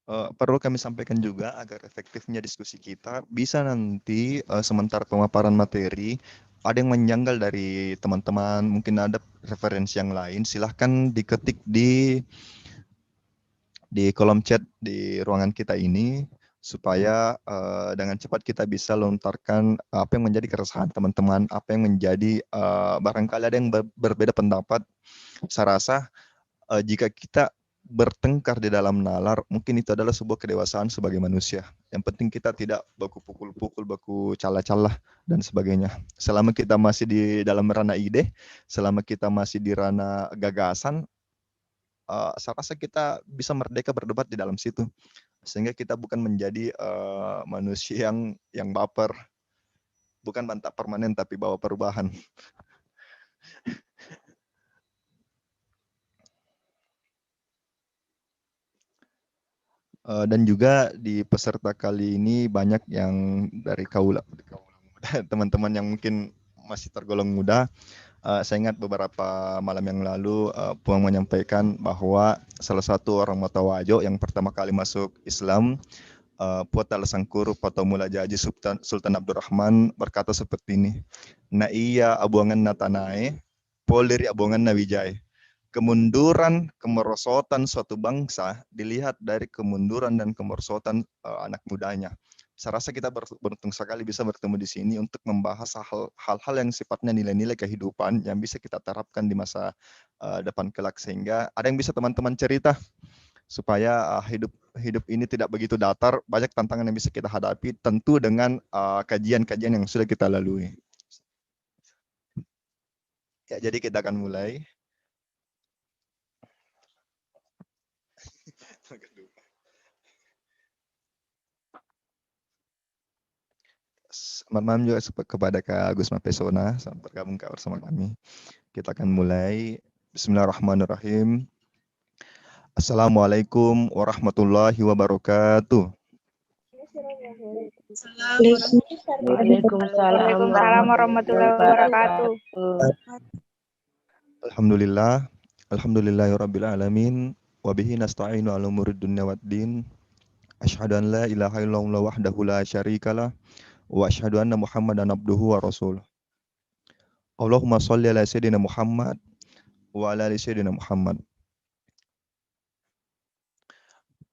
Perlu kami sampaikan juga agar efektifnya diskusi kita bisa nanti sementara pemaparan materi ada yang menjanggal dari teman-teman, mungkin ada referensi yang lain, silahkan diketik di kolom chat di ruangan kita ini supaya dengan cepat kita bisa lontarkan apa yang menjadi keresahan teman-teman, apa yang menjadi barangkali ada yang berbeda pendapat. Saya rasa jika kita bertengkar di dalam nalar, mungkin itu adalah sebuah kedewasaan sebagai manusia. Yang penting kita tidak baku pukul-pukul, baku calah-calah, dan sebagainya. Selama kita masih di dalam ranah ide, selama kita masih di ranah gagasan, saya rasa kita bisa merdeka berdebat di dalam situ. Sehingga kita bukan menjadi manusia yang baper, bukan mantap permanen tapi bawa perubahan. Dan juga di peserta kali ini banyak yang dari kaula muda, teman-teman yang mungkin masih tergolong muda. Saya ingat beberapa malam yang lalu Puang menyampaikan bahwa salah satu orang Matawajo yang pertama kali masuk Islam, Puatal Sangkuru atau Mula Jaji Sultan Abdurrahman berkata seperti ini, na iya abuangan natanae, polir abuangan nawijay. Kemunduran, kemerosotan suatu bangsa dilihat dari kemunduran dan kemerosotan anak mudanya. Saya rasa kita beruntung sekali bisa bertemu di sini untuk membahas hal-hal yang sifatnya nilai-nilai kehidupan yang bisa kita terapkan di masa depan kelak, sehingga ada yang bisa teman-teman cerita supaya hidup ini tidak begitu datar, banyak tantangan yang bisa kita hadapi tentu dengan kajian-kajian yang sudah kita lalui. Ya, jadi kita akan mulai. Selamat malam juga kepada Kak Agus Mapesona, selamat bergabung Kak bersama kami. Kita akan mulai. Bismillahirrahmanirrahim. Assalamualaikum warahmatullahi wabarakatuh. Waalaikumsalam warahmatullahi wabarakatuh. Alhamdulillah, alhamdulillahirabbil alamin, wa bihi nasta'inu 'ala umurid dunya waddin. Asyhadu an la ilaha illallah wahdahu la syarikalah wa asyhadu anna Muhammadan abduhu wa rasuluh. Allahumma shalli ala sayyidina Muhammad wa ala ali sayyidina Muhammad.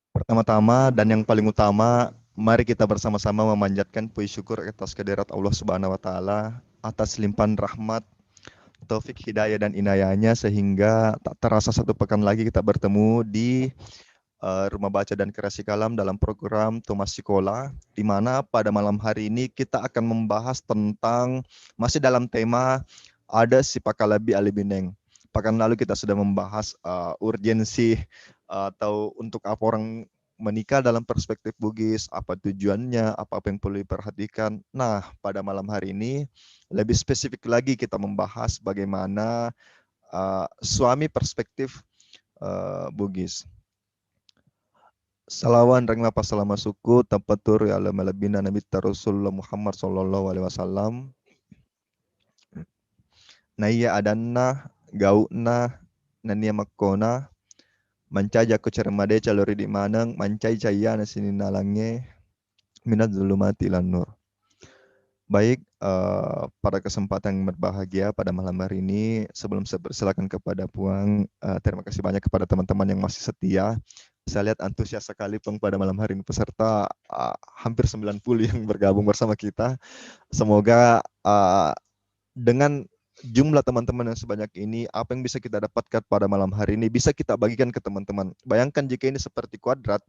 Pertama-tama dan yang paling utama, mari kita bersama-sama memanjatkan puji syukur atas kehadirat Allah Subhanahu wa taala atas limpahan rahmat, taufik, hidayah dan inayahnya sehingga tak terasa satu pekan lagi kita bertemu di Rumah Baca dan Kreasi Kalam dalam program Thomas Sikola, di mana pada malam hari ini kita akan membahas tentang masih dalam tema ada si Pakalabi Alibineng. Pekan lalu kita sudah membahas urgensi atau untuk apa orang menikah dalam perspektif Bugis, apa tujuannya, apa yang perlu diperhatikan. Nah, pada malam hari ini lebih spesifik lagi kita membahas bagaimana suami perspektif Bugis. Salawan reng lapas selama suku tapatur ya ala malabina Nabi Rasulullah Muhammad sallallahu alaihi wasallam. Naya adanna gauna nania makona mancai jaku cermade calori di manang mancai caya na sini nalangnya minat zulumati lan nur. Baik, pada kesempatan yang berbahagia pada malam hari ini, sebelum saya persilakan kepada Puang, terima kasih banyak kepada teman-teman yang masih setia. Saya lihat antusias sekali Puang pada malam hari ini, peserta hampir 90 yang bergabung bersama kita. Semoga dengan jumlah teman-teman yang sebanyak ini, apa yang bisa kita dapatkan pada malam hari ini bisa kita bagikan ke teman-teman. Bayangkan jika ini seperti kuadrat,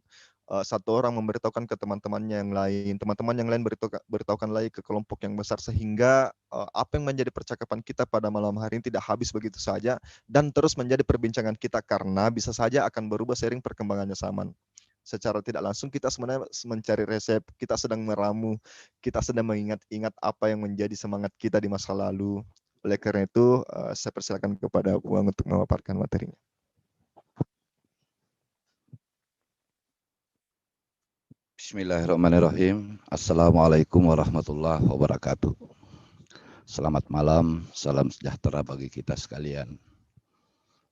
satu orang memberitahukan ke teman-temannya yang lain, teman-teman yang lain beritahukan lagi ke kelompok yang besar, sehingga apa yang menjadi percakapan kita pada malam hari ini tidak habis begitu saja dan terus menjadi perbincangan kita, karena bisa saja akan berubah seiring perkembangannya zaman. Secara tidak langsung kita sebenarnya mencari resep, kita sedang meramu, kita sedang mengingat-ingat apa yang menjadi semangat kita di masa lalu. Oleh karena itu, saya persilakan kepada Puang untuk memaparkan materinya. Bismillahirrahmanirrahim. Assalamualaikum warahmatullahi wabarakatuh. Selamat malam, salam sejahtera bagi kita sekalian.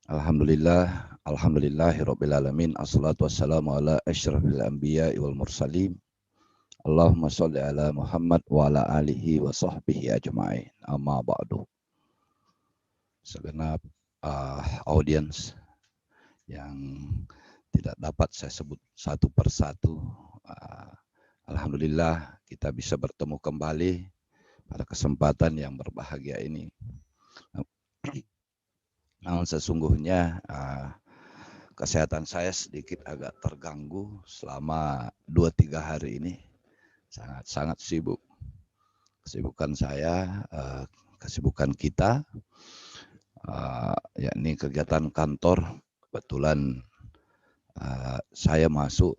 Alhamdulillah, Alhamdulillahirrabbilalamin. Assalatu wassalamu ala asyrafil anbiya wal mursalin. Allahumma sholli ala Muhammad wa ala alihi wa sahbihi ajma'in. Amma ba'du. Segenap audiens yang tidak dapat saya sebut satu persatu. Alhamdulillah kita bisa bertemu kembali pada kesempatan yang berbahagia ini. Namun sesungguhnya kesehatan saya sedikit agak terganggu selama 2-3 hari ini. Sangat sibuk. Kesibukan saya, kesibukan kita, yakni kegiatan kantor. Kebetulan saya masuk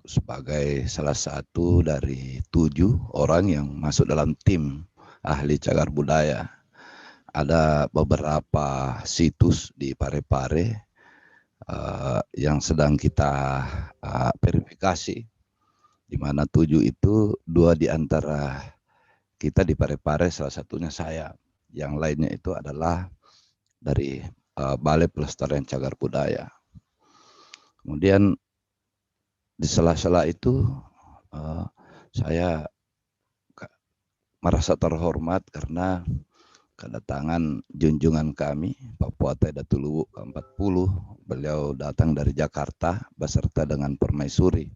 sebagai salah satu dari 7 orang yang masuk dalam tim ahli cagar budaya. Ada beberapa situs di Parepare yang sedang kita verifikasi, di mana 7 itu 2 di antara kita di Parepare, salah satunya saya. Yang lainnya itu adalah dari Balai Pelestarian Cagar Budaya. Kemudian di sela-sela itu saya merasa terhormat karena kedatangan junjungan kami, Bapak Datuk Luwuk ke-40. Beliau datang dari Jakarta beserta dengan permaisuri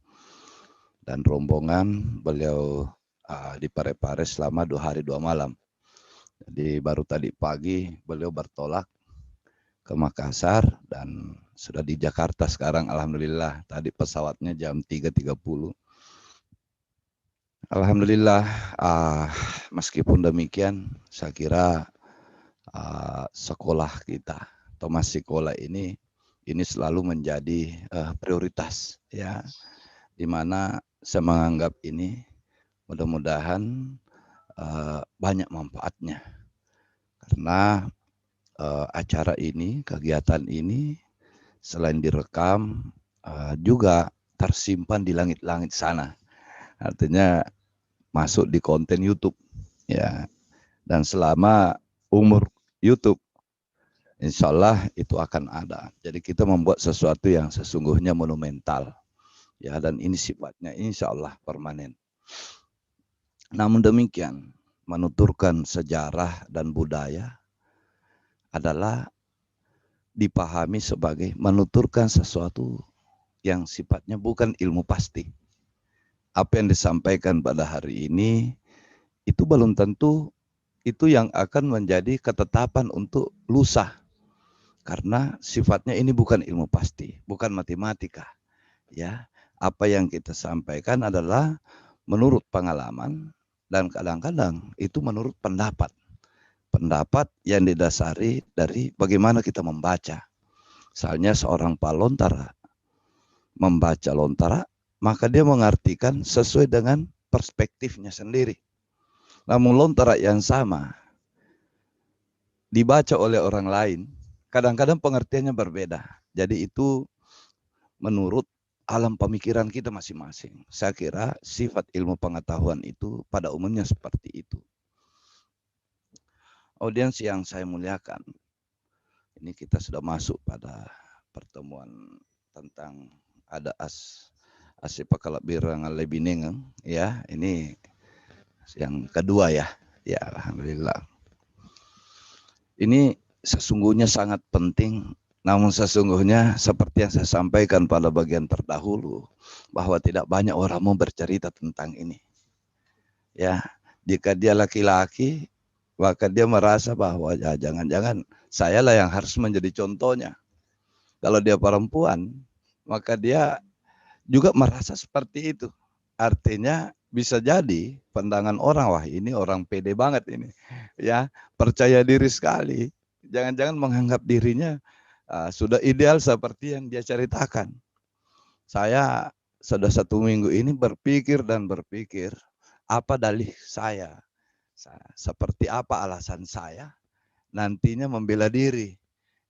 dan rombongan. Beliau di Parepare selama 2 hari 2 malam. Jadi baru tadi pagi beliau bertolak ke Makassar dan sudah di Jakarta sekarang. Alhamdulillah, tadi pesawatnya jam 3.30. Alhamdulillah, meskipun demikian, saya kira sekolah kita, Thomas Sekolah ini selalu menjadi prioritas, ya, dimana saya menganggap ini mudah-mudahan banyak manfaatnya, karena acara ini, kegiatan ini selain direkam juga tersimpan di langit-langit sana, artinya masuk di konten YouTube, ya. Dan selama umur YouTube, insya Allah itu akan ada. Jadi kita membuat sesuatu yang sesungguhnya monumental, ya. Dan ini sifatnya insya Allah permanen. Namun demikian, menuturkan sejarah dan budaya adalah dipahami sebagai menuturkan sesuatu yang sifatnya bukan ilmu pasti. Apa yang disampaikan pada hari ini itu belum tentu itu yang akan menjadi ketetapan untuk lusa, karena sifatnya ini bukan ilmu pasti, bukan matematika, ya. Apa yang kita sampaikan adalah menurut pengalaman dan kadang-kadang itu menurut pendapat yang didasari dari bagaimana kita membaca. Misalnya seorang palontara membaca lontara, maka dia mengartikan sesuai dengan perspektifnya sendiri. Namun lontara yang sama dibaca oleh orang lain, kadang-kadang pengertiannya berbeda. Jadi itu menurut alam pemikiran kita masing-masing. Saya kira sifat ilmu pengetahuan itu pada umumnya seperti itu. Audiens yang saya muliakan, ini kita sudah masuk pada pertemuan tentang ada asipa kalabirang lebih nengeng, ya. Ini yang kedua, ya. Ya, alhamdulillah. Ini sesungguhnya sangat penting, namun sesungguhnya seperti yang saya sampaikan pada bagian terdahulu, bahwa tidak banyak orang mau bercerita tentang ini. Ya, jika dia laki-laki, maka dia merasa bahwa ya, jangan-jangan sayalah yang harus menjadi contohnya. Kalau dia perempuan, maka dia juga merasa seperti itu. Artinya bisa jadi pandangan orang, wah ini orang pede banget ini, ya, percaya diri sekali. Jangan-jangan menganggap dirinya sudah ideal seperti yang dia ceritakan. Saya sudah 1 minggu ini berpikir, apa dalih saya, seperti apa alasan saya nantinya membela diri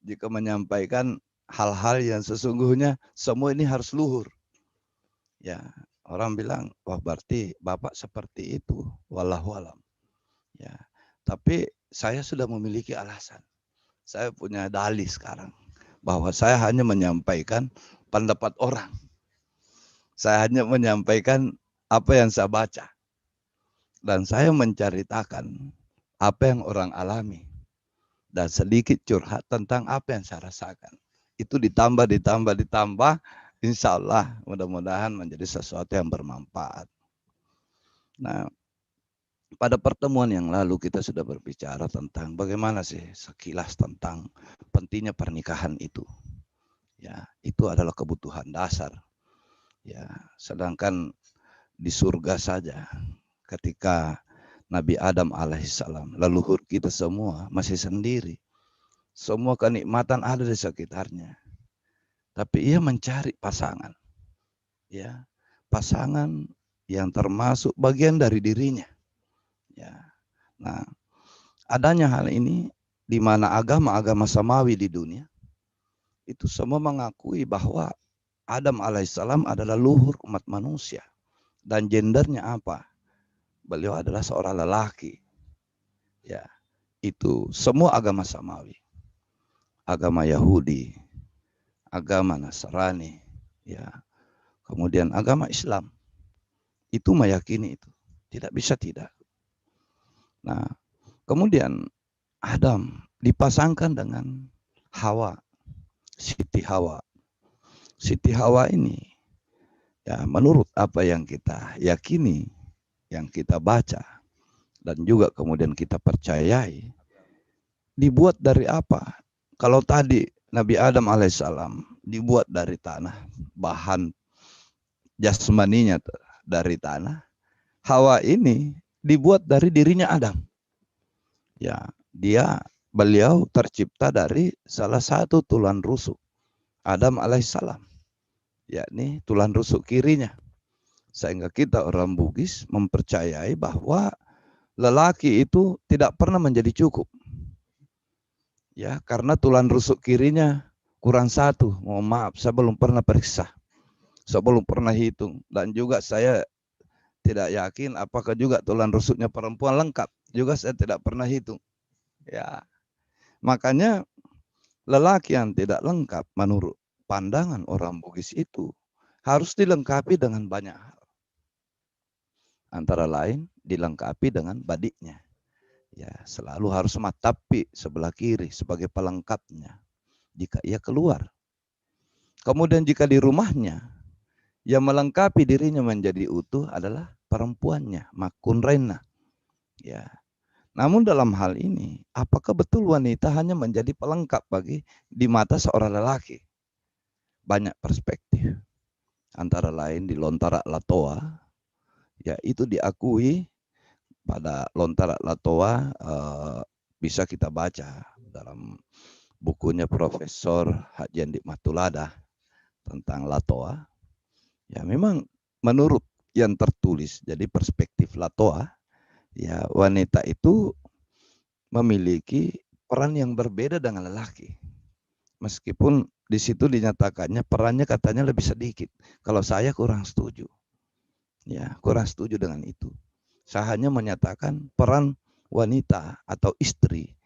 jika menyampaikan hal-hal yang sesungguhnya semua ini harus luhur. Ya, orang bilang, wah berarti Bapak seperti itu, wallahu alam. Ya, tapi saya sudah memiliki alasan. Saya punya dalih sekarang bahwa saya hanya menyampaikan pendapat orang. Saya hanya menyampaikan apa yang saya baca. Dan saya menceritakan apa yang orang alami. Dan sedikit curhat tentang apa yang saya rasakan. Itu ditambah, insya Allah mudah-mudahan menjadi sesuatu yang bermanfaat. Nah, pada pertemuan yang lalu kita sudah berbicara tentang bagaimana sih sekilas tentang pentingnya pernikahan itu. Ya, itu adalah kebutuhan dasar. Ya, sedangkan di surga saja ketika Nabi Adam alaihissalam, leluhur kita semua masih sendiri. Semua kenikmatan ada di sekitarnya. Tapi ia mencari pasangan. Ya, pasangan yang termasuk bagian dari dirinya. Ya. Nah, adanya hal ini di mana agama-agama samawi di dunia itu semua mengakui bahwa Adam alaihissalam adalah luhur umat manusia dan gendernya apa? Beliau adalah seorang lelaki. Ya, itu semua agama samawi. Agama Yahudi, agama Nasrani, ya. Kemudian agama Islam. Itu meyakini itu. Tidak bisa tidak. Nah, kemudian Adam dipasangkan dengan Hawa, Siti Hawa. Siti Hawa ini, ya menurut apa yang kita yakini, yang kita baca, dan juga kemudian kita percayai, dibuat dari apa? Kalau tadi Nabi Adam alaihissalam dibuat dari tanah, bahan jasmaninya dari tanah, Hawa ini dibuat dari dirinya Adam. Ya, beliau tercipta dari salah satu tulang rusuk Adam alaihissalam, yakni tulang rusuk kirinya. Sehingga kita orang Bugis mempercayai bahwa lelaki itu tidak pernah menjadi cukup. Ya, karena tulang rusuk kirinya kurang satu. Mohon maaf, saya belum pernah periksa. Saya belum pernah hitung. Dan juga saya tidak yakin apakah juga tulang rusuknya perempuan lengkap. Juga saya tidak pernah hitung. Ya, makanya lelaki yang tidak lengkap menurut pandangan orang Bugis itu harus dilengkapi dengan banyak hal. Antara lain dilengkapi dengan badiknya. Ya, selalu harus matapi sebelah kiri sebagai pelengkapnya jika ia keluar. Kemudian jika di rumahnya yang melengkapi dirinya menjadi utuh adalah perempuannya, makun rena. Ya. Namun dalam hal ini, apakah betul wanita hanya menjadi pelengkap bagi di mata seorang lelaki? Banyak perspektif. Antara lain di Lontara Latoa, ya itu diakui pada Lontara Latoa bisa kita baca dalam bukunya Profesor Haji Andi Matulada tentang Latoa. Ya memang menurut yang tertulis, jadi perspektif Latoa, ya wanita itu memiliki peran yang berbeda dengan lelaki. Meskipun di situ dinyatakannya perannya katanya lebih sedikit. Kalau saya kurang setuju. Ya, kurang setuju dengan itu. Saya hanya menyatakan peran wanita atau istri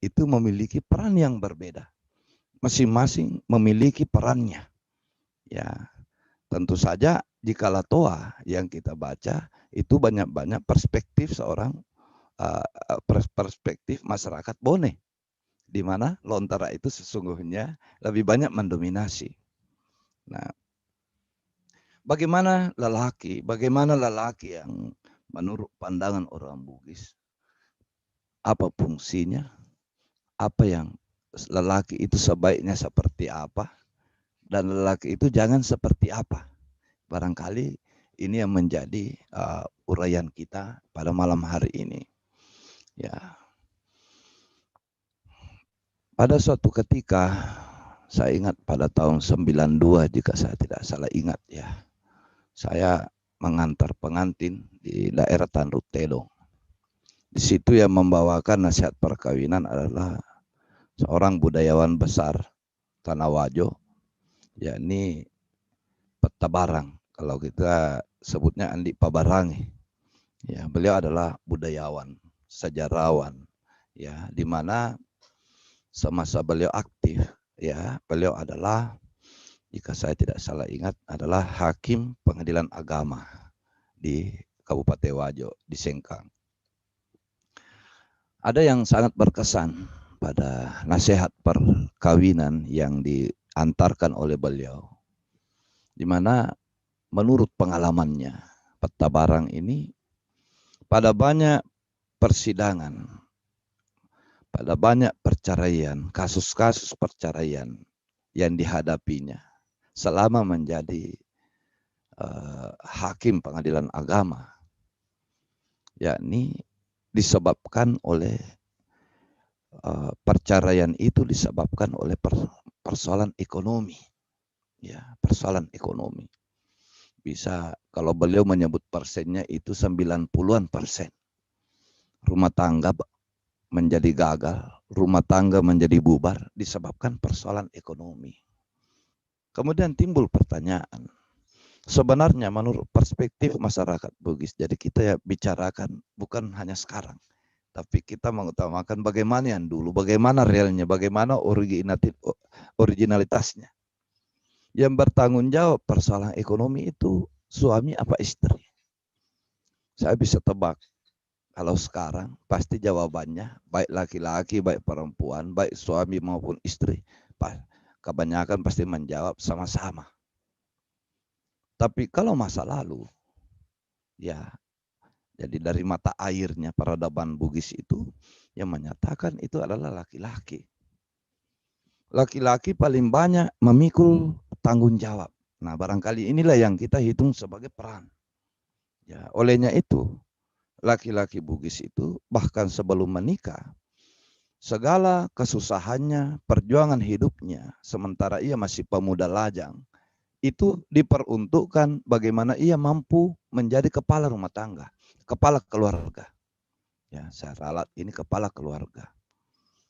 itu memiliki peran yang berbeda. Masing-masing memiliki perannya. Ya, tentu saja jika Latoa yang kita baca itu banyak-banyak perspektif seorang perspektif masyarakat Bone, di mana Lontara itu sesungguhnya lebih banyak mendominasi. Nah, bagaimana lelaki yang menurut pandangan orang Bugis, apa fungsinya, apa yang lelaki itu sebaiknya seperti apa, dan lelaki itu jangan seperti apa. Barangkali ini yang menjadi uraian kita pada malam hari ini. Ya, pada suatu ketika, saya ingat pada tahun 92 jika saya tidak salah ingat ya, saya mengantar pengantin di daerah Tanduk Tedong. Di situ yang membawakan nasihat perkawinan adalah seorang budayawan besar Tanah Wajo, yakni Peta Barang. Kalau kita sebutnya Andi Pabarangi. Ya, beliau adalah budayawan, sejarawan, ya, di mana semasa beliau aktif ya, beliau adalah, jika saya tidak salah ingat, adalah hakim pengadilan agama di Kabupaten Wajo, di Sengkang. Ada yang sangat berkesan pada nasihat perkawinan yang diantarkan oleh beliau, di mana menurut pengalamannya, Petabarang ini pada banyak persidangan, pada banyak perceraian, kasus-kasus perceraian yang dihadapinya selama menjadi hakim pengadilan agama, yakni disebabkan oleh perceraian itu disebabkan oleh persoalan ekonomi, ya, persoalan ekonomi. Bisa kalau beliau menyebut persennya itu 90-an%. Rumah tangga menjadi gagal, rumah tangga menjadi bubar disebabkan persoalan ekonomi. Kemudian timbul pertanyaan, sebenarnya menurut perspektif masyarakat Bugis, jadi kita ya bicarakan bukan hanya sekarang, tapi kita mengutamakan bagaimana yang dulu, bagaimana realnya, bagaimana originalitasnya. Yang bertanggung jawab persoalan ekonomi itu suami apa istri? Saya bisa tebak, kalau sekarang pasti jawabannya baik laki-laki, baik perempuan, baik suami maupun istri, kebanyakan pasti menjawab sama-sama. Tapi kalau masa lalu, ya, jadi dari mata airnya peradaban Bugis itu yang menyatakan itu adalah laki-laki. Laki-laki paling banyak memikul tanggung jawab. Nah, barangkali inilah yang kita hitung sebagai peran. Ya, olehnya itu, laki-laki Bugis itu bahkan sebelum menikah, segala kesusahannya, perjuangan hidupnya, sementara ia masih pemuda lajang, itu diperuntukkan bagaimana ia mampu menjadi kepala rumah tangga, kepala keluarga. Ya, saya ralat ini kepala keluarga.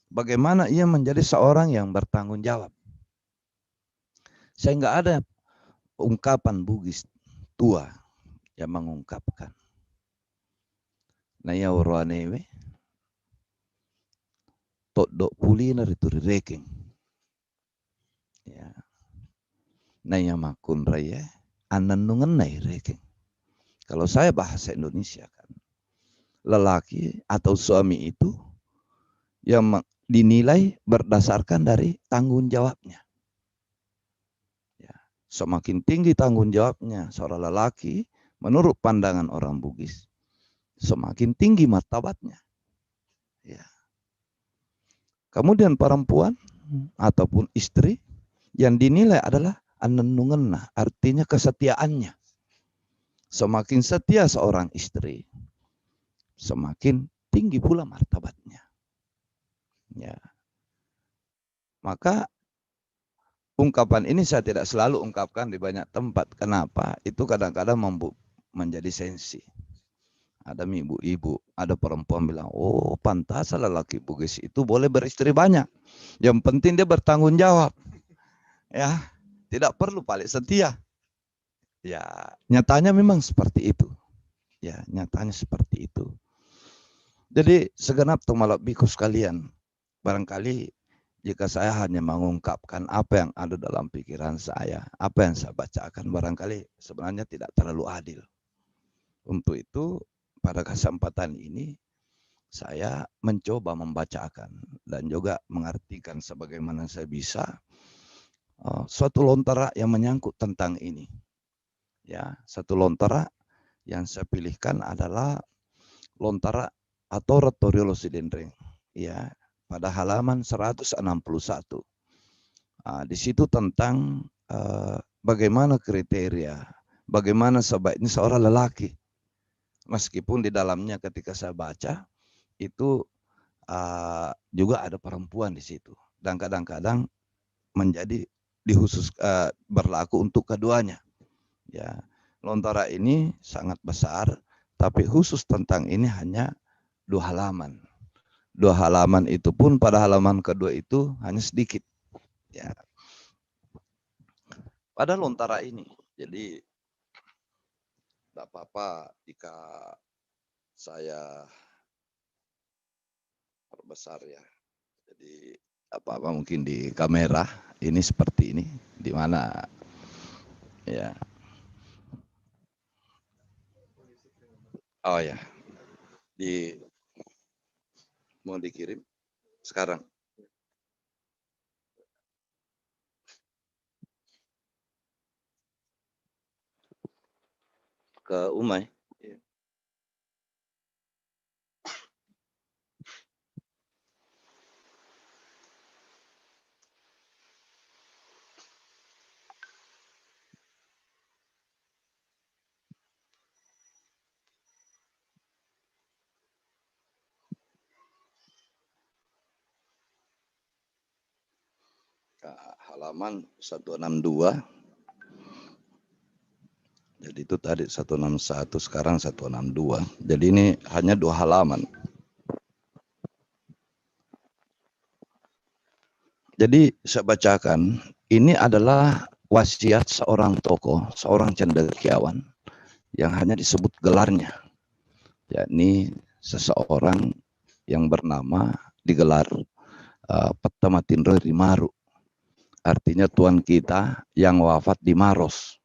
Bagaimana ia menjadi seorang yang bertanggung jawab. Saya nggak ada ungkapan Bugis tua yang mengungkapkan. Naya orwanewe, todok pulina rituri reking. Ya. Naya makun raya, anan nungenai reking. Kalau saya bahasa Indonesia kan, lelaki atau suami itu yang dinilai berdasarkan dari tanggung jawabnya. Ya. Semakin tinggi tanggung jawabnya seorang lelaki, menurut pandangan orang Bugis, semakin tinggi martabatnya. Ya. Kemudian perempuan ataupun istri yang dinilai adalah anenungenna, artinya kesetiaannya. Semakin setia seorang istri, semakin tinggi pula martabatnya. Ya. Maka ungkapan ini saya tidak selalu ungkapkan di banyak tempat. Kenapa? Itu kadang-kadang menjadi sensi. Ada ibu-ibu, ada perempuan bilang, oh pantas lelaki Bugis itu boleh beristri banyak. Yang penting dia bertanggung jawab. Ya, tidak perlu paling setia. Ya, nyatanya memang seperti itu. Ya, nyatanya seperti itu. Jadi segenap tumalak biku sekalian, barangkali jika saya hanya mengungkapkan apa yang ada dalam pikiran saya, apa yang saya bacakan, barangkali sebenarnya tidak terlalu adil. Untuk itu, pada kesempatan ini, saya mencoba membacakan dan juga mengartikan sebagaimana saya bisa suatu lontara yang menyangkut tentang ini. Ya, satu lontara yang saya pilihkan adalah lontara atau Retoriolo Sidendreng. Ya, pada halaman 161. Di situ tentang bagaimana kriteria, bagaimana sebaiknya seorang lelaki. Meskipun di dalamnya ketika saya baca itu juga ada perempuan di situ, dan kadang-kadang menjadi berlaku untuk keduanya. Ya, lontara ini sangat besar, tapi khusus tentang ini hanya 2 halaman. 2 halaman itu pun pada halaman kedua itu hanya sedikit. Ya. Pada lontara ini, jadi tidak apa-apa jika saya perbesar ya. Jadi apa-apa mungkin di kamera ini seperti ini, di mana ya. Oh ya, mau dikirim sekarang. Ke Umay. Halaman 162. Jadi itu tadi 161, sekarang 162. Jadi ini hanya 2 halaman. Jadi saya bacakan, ini adalah wasiat seorang tokoh, seorang cendekiawan yang hanya disebut gelarnya, yakni seseorang yang bernama digelar Pettamatindro Rimaru, artinya Tuan kita yang wafat di Maros.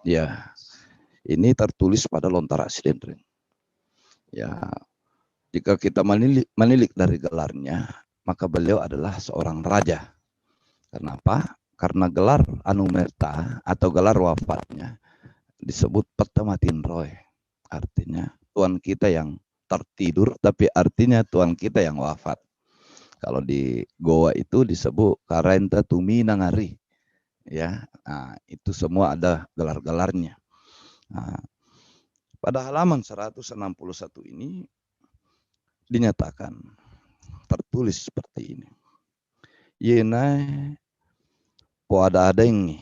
Ya, ini tertulis pada Lontara Sidendring. Ya, jika kita menilik dari gelarnya, maka beliau adalah seorang raja. Kenapa? Karena gelar Anumerta atau gelar wafatnya disebut Pettamatindro, artinya Tuan kita yang tertidur, tapi artinya Tuan kita yang wafat. Kalau di Goa itu disebut Karenta Tumi Nangari, ya, nah, itu semua ada gelar-gelarnya. Nah, pada halaman 161 ini dinyatakan tertulis seperti ini. Yena po ada ini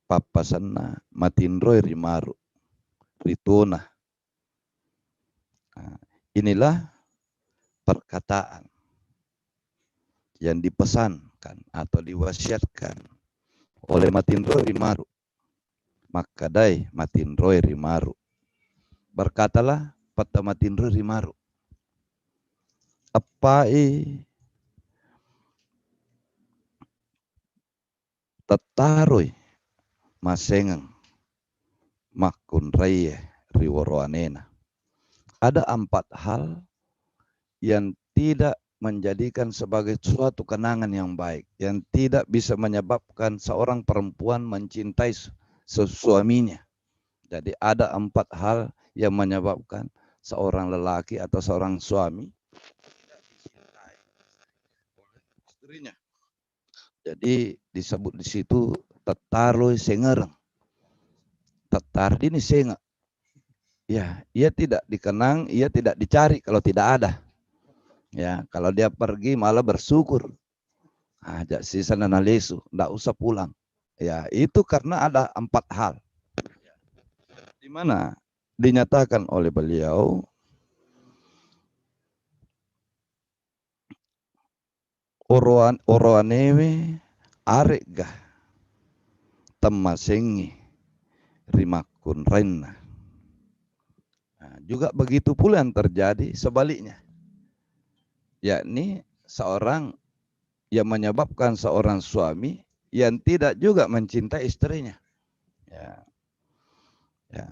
papasana Matindro Rimaru Rituna. Nah, inilah perkataan yang dipesankan atau diwasiatkan oleh Matindro Rimaru. Makadai Matindro Rimaru. Berkatalah Pettamatindro Rimaru. Apai tataroi masengang makun raya riworoanena. Ada 4 hal yang tidak menjadikan sebagai suatu kenangan yang baik, yang tidak bisa menyebabkan seorang perempuan mencintai suaminya. Jadi ada 4 hal yang menyebabkan seorang lelaki atau seorang suami tidak dicintai oleh istrinya. Jadi disebut di situ tataroi sengereng. Tatar ini senga. Ya, ia tidak dikenang, ia tidak dicari kalau tidak ada. Ya, kalau dia pergi malah bersyukur. Ajak sisa nanalesu, enggak usah pulang. Ya, itu karena ada 4 hal. Di mana dinyatakan oleh beliau oroanewe aregga temasengi rimakun renna. Nah, juga begitu pula yang terjadi sebaliknya. Yakni seorang yang menyebabkan seorang suami yang tidak juga mencintai istrinya. Ya. Ya.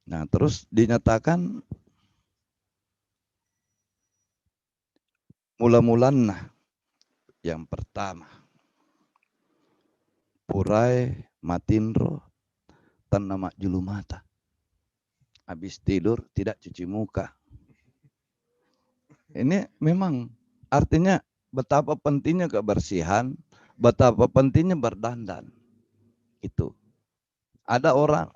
Nah, terus dinyatakan mula-mulana yang pertama. Purai Matindro tanama julumata. Habis tidur tidak cuci muka. Ini memang artinya betapa pentingnya kebersihan, betapa pentingnya berdandan. Itu. Ada orang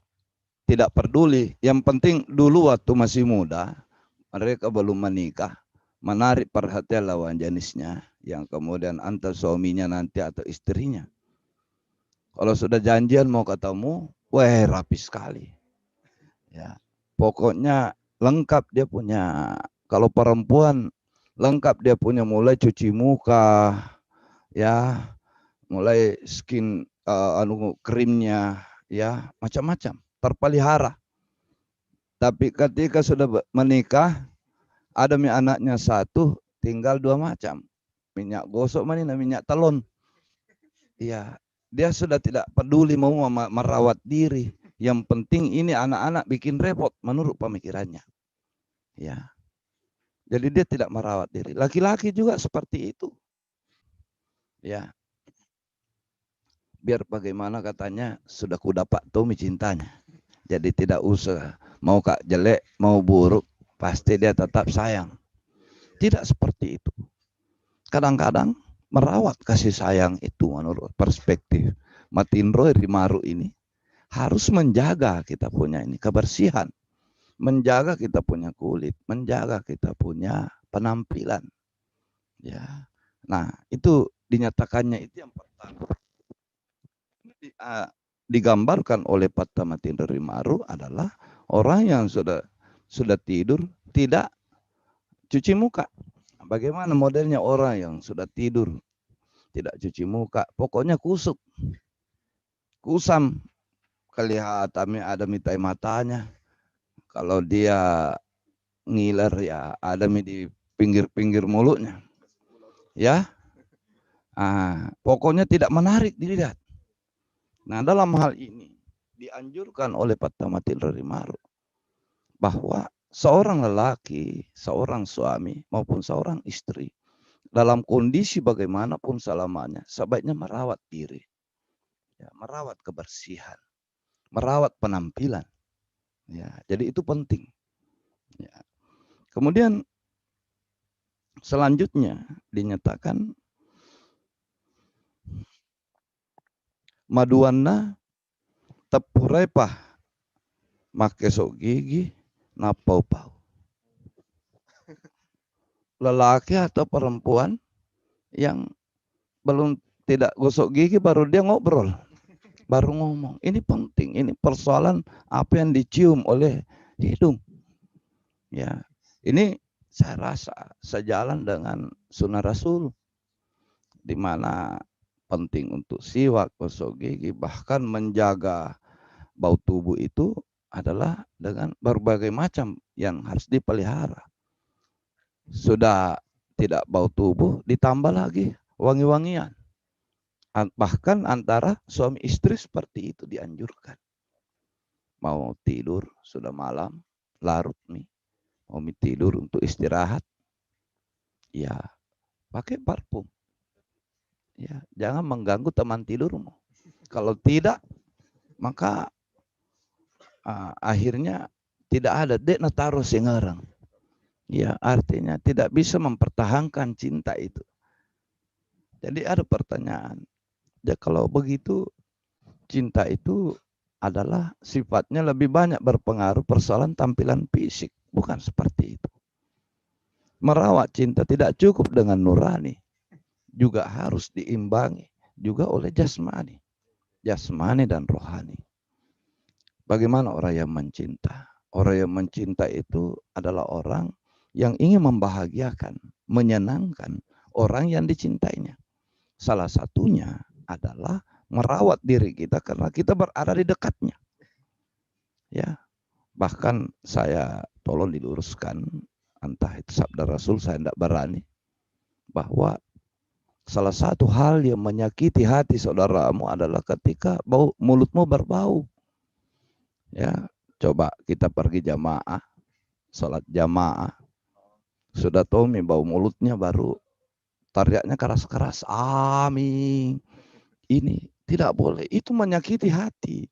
tidak peduli, yang penting dulu waktu masih muda, mereka belum menikah, menarik perhatian lawan jenisnya, yang kemudian antar suaminya nanti atau istrinya. Kalau sudah janjian mau ketemu, wah rapi sekali. Ya, pokoknya lengkap dia punya. Kalau perempuan lengkap dia punya, mulai cuci muka, ya, mulai skin krimnya, ya, macam-macam, terpelihara. Tapi ketika sudah menikah, Ada anaknya satu, tinggal 2 macam. Minyak gosok mana minyak telon. Iya, dia sudah tidak peduli mau merawat diri. Yang penting ini anak-anak bikin repot menurut pemikirannya. Ya. Jadi dia tidak merawat diri. Laki-laki juga seperti itu. Ya. Biar bagaimana katanya sudah ku dapat Tommy cintanya. Jadi tidak usah mau kak jelek, mau buruk, pasti dia tetap sayang. Tidak seperti itu. Kadang-kadang merawat kasih sayang itu menurut perspektif Martin Roy Rimaru ini harus menjaga kita punya ini kebersihan, menjaga kita punya kulit, menjaga kita punya penampilan. Ya, nah itu dinyatakannya itu yang pertama. Digambarkan oleh Patta Martin Roy Rimaru adalah orang yang sudah tidur tidak cuci muka. Bagaimana modelnya orang yang sudah tidur tidak cuci muka, pokoknya kusuk, kusam, kelihatan ada mitai matanya. Kalau dia ngiler ya ada di pinggir-pinggir mulutnya. Ya, pokoknya tidak menarik dilihat. Nah dalam hal ini dianjurkan oleh Patta Martin Roy Rimaru bahwa seorang lelaki, seorang suami maupun seorang istri dalam kondisi bagaimanapun selamanya sebaiknya merawat diri, ya, merawat kebersihan, merawat penampilan. Ya, jadi itu penting. Ya. Kemudian selanjutnya dinyatakan maduanna tepurepah make sok gigi napau-pau. Lelaki atau perempuan yang belum tidak gosok gigi baru dia ngobrol, baru ngomong. Ini penting, ini persoalan apa yang dicium oleh hidung. Ya, ini saya rasa sejalan dengan sunnah Rasul, di mana penting untuk siwak, gosok gigi, bahkan menjaga bau tubuh itu adalah dengan berbagai macam yang harus dipelihara. Sudah tidak bau tubuh, ditambah lagi wangi-wangian. Bahkan antara suami istri seperti itu dianjurkan. Mau tidur sudah malam, larut nih, mau tidur untuk istirahat, ya pakai parfum. Ya, jangan mengganggu teman tidurmu. Kalau tidak, maka akhirnya tidak ada dek nataruh singarang. Ya, artinya tidak bisa mempertahankan cinta itu. Jadi ada pertanyaan. Ya kalau begitu cinta itu adalah sifatnya lebih banyak berpengaruh persoalan tampilan fisik, bukan seperti itu. Merawat cinta tidak cukup dengan nurani, juga harus diimbangi juga oleh jasmani dan rohani. Bagaimana orang yang mencinta? Orang yang mencinta itu adalah orang yang ingin membahagiakan, menyenangkan orang yang dicintainya. Salah satunya adalah merawat diri kita karena kita berada di dekatnya. Ya, bahkan saya tolong diluruskan, entah itu sabda Rasul, saya tidak berani, bahwa salah satu hal yang menyakiti hati saudaramu adalah ketika mulutmu berbau. Ya, coba kita pergi jamaah, sholat jamaah, sudah tahu bau mulutnya baru teriaknya keras-keras, amin. Ini tidak boleh, itu menyakiti hati.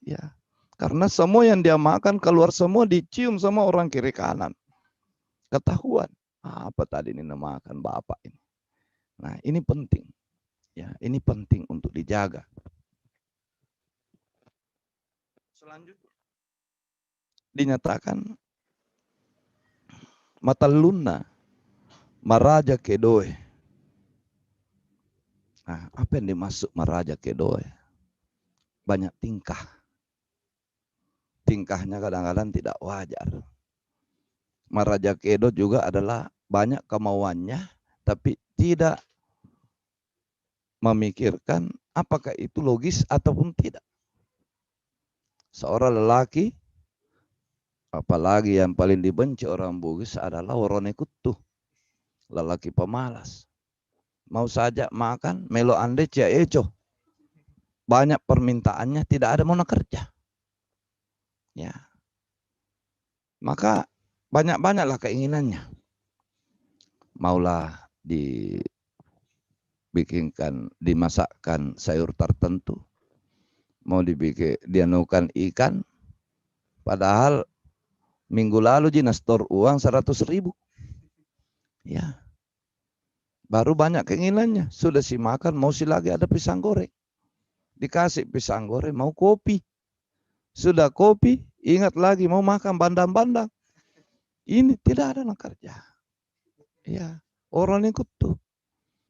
Ya, karena semua yang dia makan keluar semua dicium sama orang kiri kanan. Ketahuan, apa tadi ini makan bapak ini. Nah, ini penting. Ya, ini penting untuk dijaga. Selanjutnya dinyatakan mataluna maraja kedoe. Nah, apa yang dimaksud maraja kedoe? Banyak tingkah. Tingkahnya kadang-kadang tidak wajar. Maraja kedo juga adalah banyak kemauannya, tapi tidak memikirkan apakah itu logis ataupun tidak. Seorang lelaki Apalagi yang paling dibenci orang Bugis adalah orang kutu, lelaki pemalas. Mau saja makan, melo ande cia eco. Banyak permintaannya, tidak ada mau kerja. Ya. Maka banyak-banyaklah keinginannya. Maulah dibikinkan, dimasakkan sayur tertentu. Mau dianukan ikan. Padahal minggu lalu Jina store uang 100.000. Ya. Baru banyak keinginannya. Sudah si makan, mau si lagi ada pisang goreng. Dikasih pisang goreng, mau kopi. Sudah kopi, ingat lagi mau makan bandang-bandang. Ini tidak ada nak kerja. Ya, orang ikut tuh.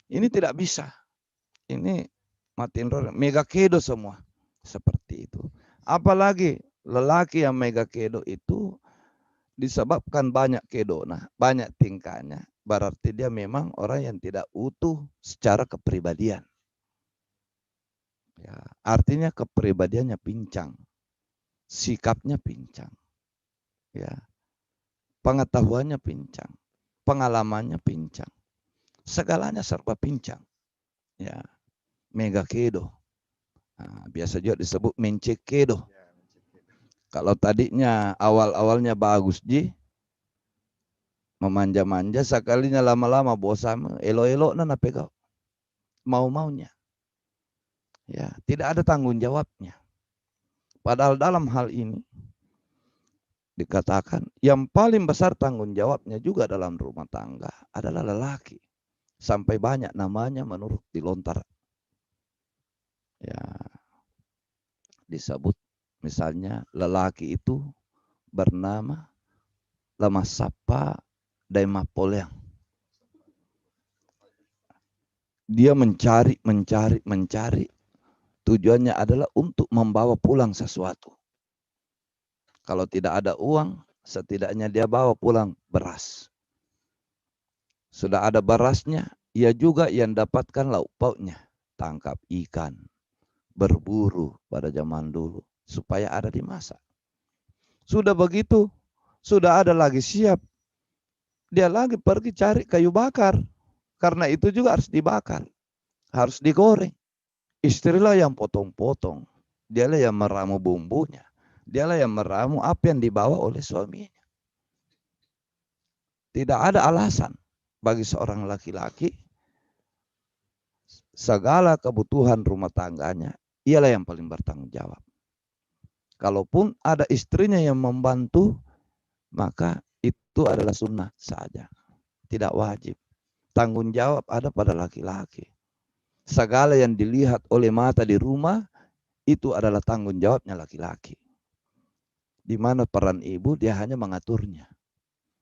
Ini tidak bisa. Ini matiin orang. Mega kedo semua. Seperti itu. Apalagi lelaki yang mega kedo itu disebabkan banyak kedona, banyak tingkahnya. Berarti dia memang orang yang tidak utuh secara kepribadian. Ya, artinya kepribadiannya pincang. Sikapnya pincang. Ya. Pengetahuannya pincang. Pengalamannya pincang. Segalanya serba pincang. Ya. Mega kedo. Nah, biasa juga disebut mencek kedo. Kalau tadinya awal-awalnya bagus ji, memanja-manja, sekalinya lama-lama bosan, elo-elo na pegang. Mau-maunya. Ya, tidak ada tanggung jawabnya. Padahal dalam hal ini dikatakan yang paling besar tanggung jawabnya juga dalam rumah tangga adalah lelaki. Sampai banyak namanya menurut dilontar. Ya, disebut misalnya lelaki itu bernama Lamasapa Daimapoleang. Dia mencari. Tujuannya adalah untuk membawa pulang sesuatu. Kalau tidak ada uang, setidaknya dia bawa pulang beras. Sudah ada berasnya, ia juga yang dapatkan lauk pauknya. Tangkap ikan, berburu pada zaman dulu, supaya ada dimasak. Sudah begitu, sudah ada lagi siap. Dia lagi pergi cari kayu bakar. Karena itu juga harus dibakar. Harus digoreng. Istrilah yang potong-potong. Dialah yang meramu bumbunya. Dialah yang meramu apa yang dibawa oleh suaminya. Tidak ada alasan bagi seorang laki-laki. Segala kebutuhan rumah tangganya, ialah yang paling bertanggung jawab. Kalaupun ada istrinya yang membantu, maka itu adalah sunnah saja. Tidak wajib. Tanggung jawab ada pada laki-laki. Segala yang dilihat oleh mata di rumah, itu adalah tanggung jawabnya laki-laki. Di mana peran ibu, dia hanya mengaturnya.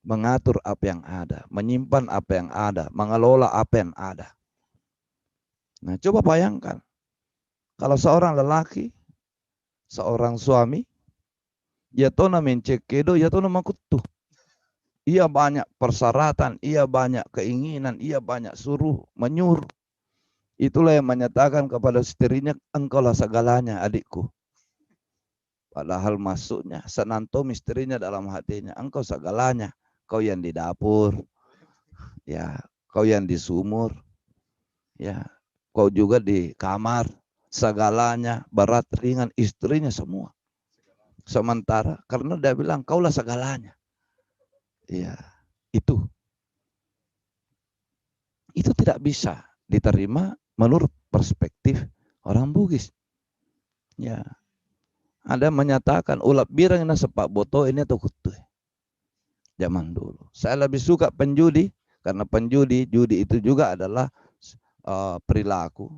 Mengatur apa yang ada, menyimpan apa yang ada, mengelola apa yang ada. Nah, coba bayangkan. Kalau seorang lelaki, seorang suami, ya tona mencekedo, ya tona makutu. Ia banyak persyaratan, ia banyak keinginan, ia banyak menyuruh. Itulah yang menyatakan kepada istrinya, engkaulah segalanya adikku. Padahal maksudnya, senantom istrinya dalam hatinya, engkau segalanya. Kau yang di dapur, ya, kau yang di sumur, ya, kau juga di kamar, segalanya, berat, ringan, istrinya semua. Sementara, karena dia bilang, kaulah segalanya. Ya, itu tidak bisa diterima menurut perspektif orang Bugis. Ya, ada menyatakan ulap birang na sepak boto ini atau kutu. Zaman dulu. Saya lebih suka penjudi karena judi itu juga adalah perilaku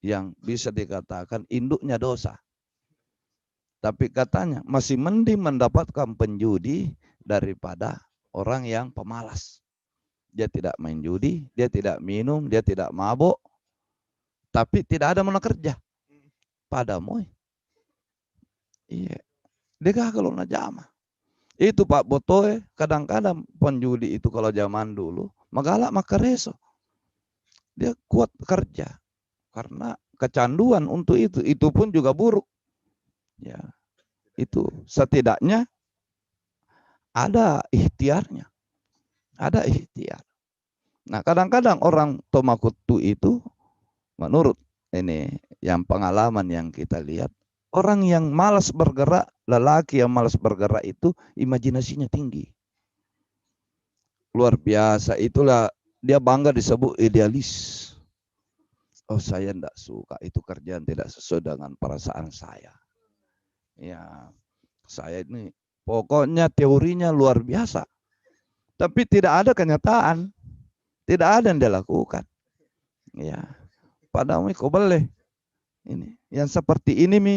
yang bisa dikatakan induknya dosa. Tapi katanya masih mending mendapatkan penjudi daripada orang yang pemalas. Dia tidak main judi, dia tidak minum, dia tidak mabuk, tapi tidak ada mana kerja. Padamu. Iya. Dia kalau na jama. Itu Pak Botoe, kadang-kadang penjudi itu kalau zaman dulu, magalak makareso. Dia kuat kerja. Karena kecanduan untuk itu pun juga buruk. Ya. Itu setidaknya ada ikhtiarnya, ada ikhtiar. Nah, kadang-kadang orang tomakutu itu menurut ini yang pengalaman yang kita lihat, orang yang malas bergerak, lelaki yang malas bergerak itu imajinasinya tinggi. Luar biasa, itulah dia bangga disebut idealis. Oh, saya tidak suka, itu kerjaan tidak sesuai dengan perasaan saya. Ya, saya ini pokoknya teorinya luar biasa. Tapi tidak ada kenyataan. Tidak ada yang dia lakukan. Ya, padahal kok boleh. Ini yang seperti ini mi,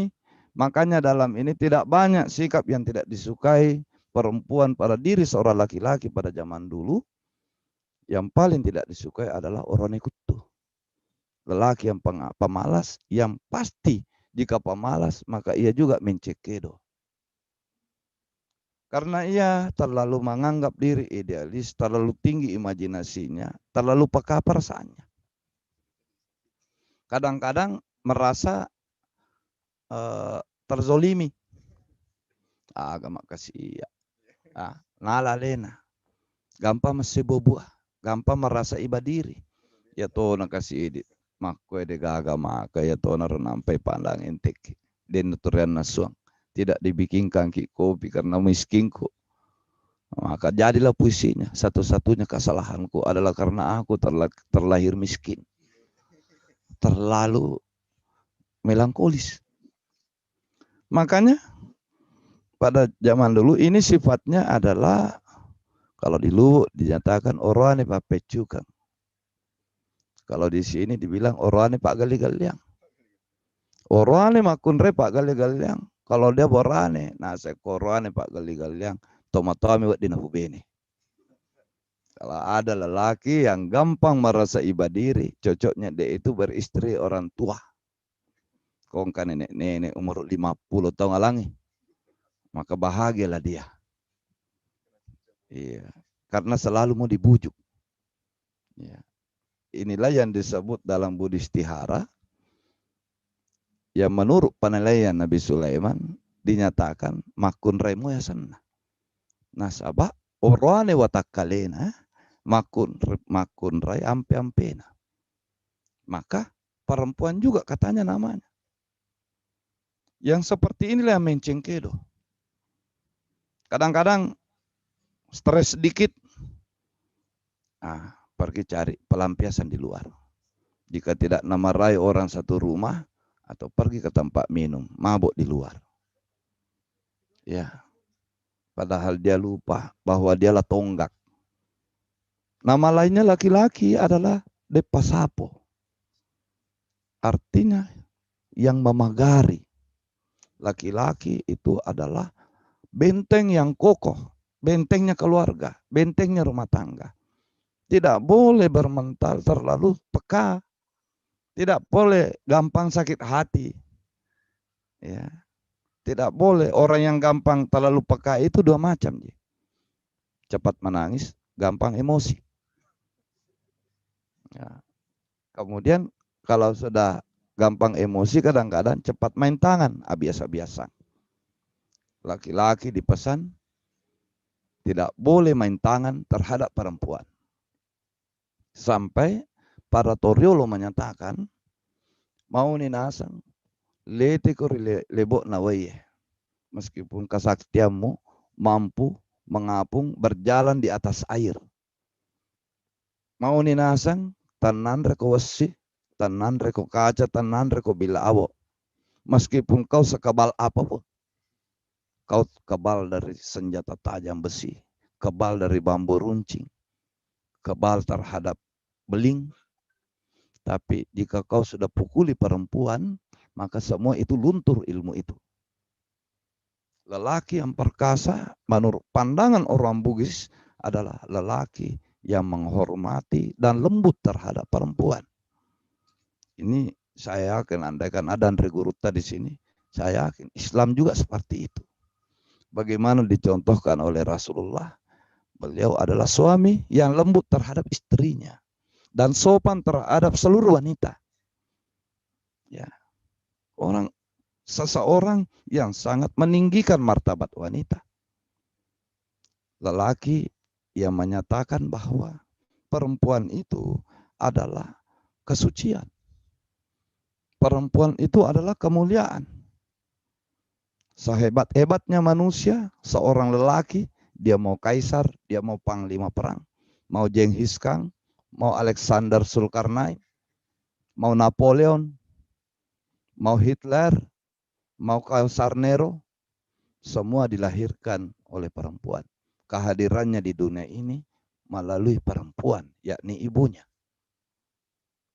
makanya dalam ini tidak banyak sikap yang tidak disukai perempuan pada diri seorang laki-laki pada zaman dulu. Yang paling tidak disukai adalah orang ikutu. Lelaki yang pemalas, yang pasti jika pemalas maka ia juga mencekedo. Karena ia terlalu menganggap diri idealis, terlalu tinggi imajinasinya, terlalu peka perasaannya. Kadang-kadang merasa terzolimi. Agama kasih ya. Nala lena. Gampang masih gampang merasa iba diri. Ya to na kasih edit. Mako de gaga maka ya to na renampai pandang entek. Den turian nasuang. Tidak dibikinkan ki kopi karena miskinku. Maka jadilah puisinya. Satu-satunya kesalahanku adalah karena aku terlahir miskin. Terlalu melankolis. Makanya pada zaman dulu ini sifatnya adalah kalau di Luwu dinyatakan orane Pak Pecukang. Kalau di sini dibilang orane Pak Gali-Galiang. Orane makunre Pak Gali-Galiang. Kalau dia borane, nah saya korane Pak Gali-Galiang. Tomatami wad dinahubene. Kalau ada lelaki yang gampang merasa iba diri, cocoknya dia itu beristri orang tua. Kong kan nenek umur 50 tahun alangi. Maka bahagialah dia. Iya, karena selalu mau dibujuk. Ya. Inilah yang disebut dalam Budi Istihara, yang menurut penilaian Nabi Sulaiman dinyatakan makun remu ya sana. Nasabah orane watakalena makun rai ampe-ampena. Maka perempuan juga katanya namanya. Yang seperti inilah yang mencengkedo. Kadang-kadang stres sedikit, pergi cari pelampiasan di luar. Jika tidak namarai orang satu rumah, atau pergi ke tempat minum, mabuk di luar. Ya, padahal dia lupa bahwa dialah tonggak. Nama lainnya laki-laki adalah Depasapo. Artinya yang memagari. Laki-laki itu adalah benteng yang kokoh, bentengnya keluarga, bentengnya rumah tangga. Tidak boleh bermental terlalu peka. Tidak boleh gampang sakit hati. Ya. Tidak boleh. Orang yang gampang terlalu peka itu dua macam. Cepat menangis, gampang emosi. Ya. Kemudian kalau sudah gampang emosi, kadang-kadang cepat main tangan, biasa-biasa. Laki-laki dipesan tidak boleh main tangan terhadap perempuan. Sampai para Toriolo menyatakan, mau ninasang, lete kori lebok nawaye. Meskipun kesaktianmu mampu mengapung berjalan di atas air. Mau ninasang, tanan reko wesi, tanan reko kaca, tanan reko bilawo. Meskipun kau sekebal apapun. Kau kebal dari senjata tajam besi, kebal dari bambu runcing, kebal terhadap beling. Tapi jika kau sudah pukuli perempuan, maka semua itu luntur ilmu itu. Lelaki yang perkasa menurut pandangan orang Bugis adalah lelaki yang menghormati dan lembut terhadap perempuan. Ini saya yakin, andaikan ada Andre Guruta di sini, saya yakin Islam juga seperti itu. Bagaimana dicontohkan oleh Rasulullah, beliau adalah suami yang lembut terhadap istrinya dan sopan terhadap seluruh wanita. Ya, seseorang yang sangat meninggikan martabat wanita. lelaki yang menyatakan bahwa perempuan itu adalah kesucian. Perempuan itu adalah kemuliaan. Sehebat-hebatnya manusia, seorang lelaki, dia mau kaisar, dia mau panglima perang, mau Genghis Khan, mau Alexander Zulkarnain, mau Napoleon, mau Hitler, mau Kaisar Nero, semua dilahirkan oleh perempuan. Kehadirannya di dunia ini melalui perempuan, yakni ibunya.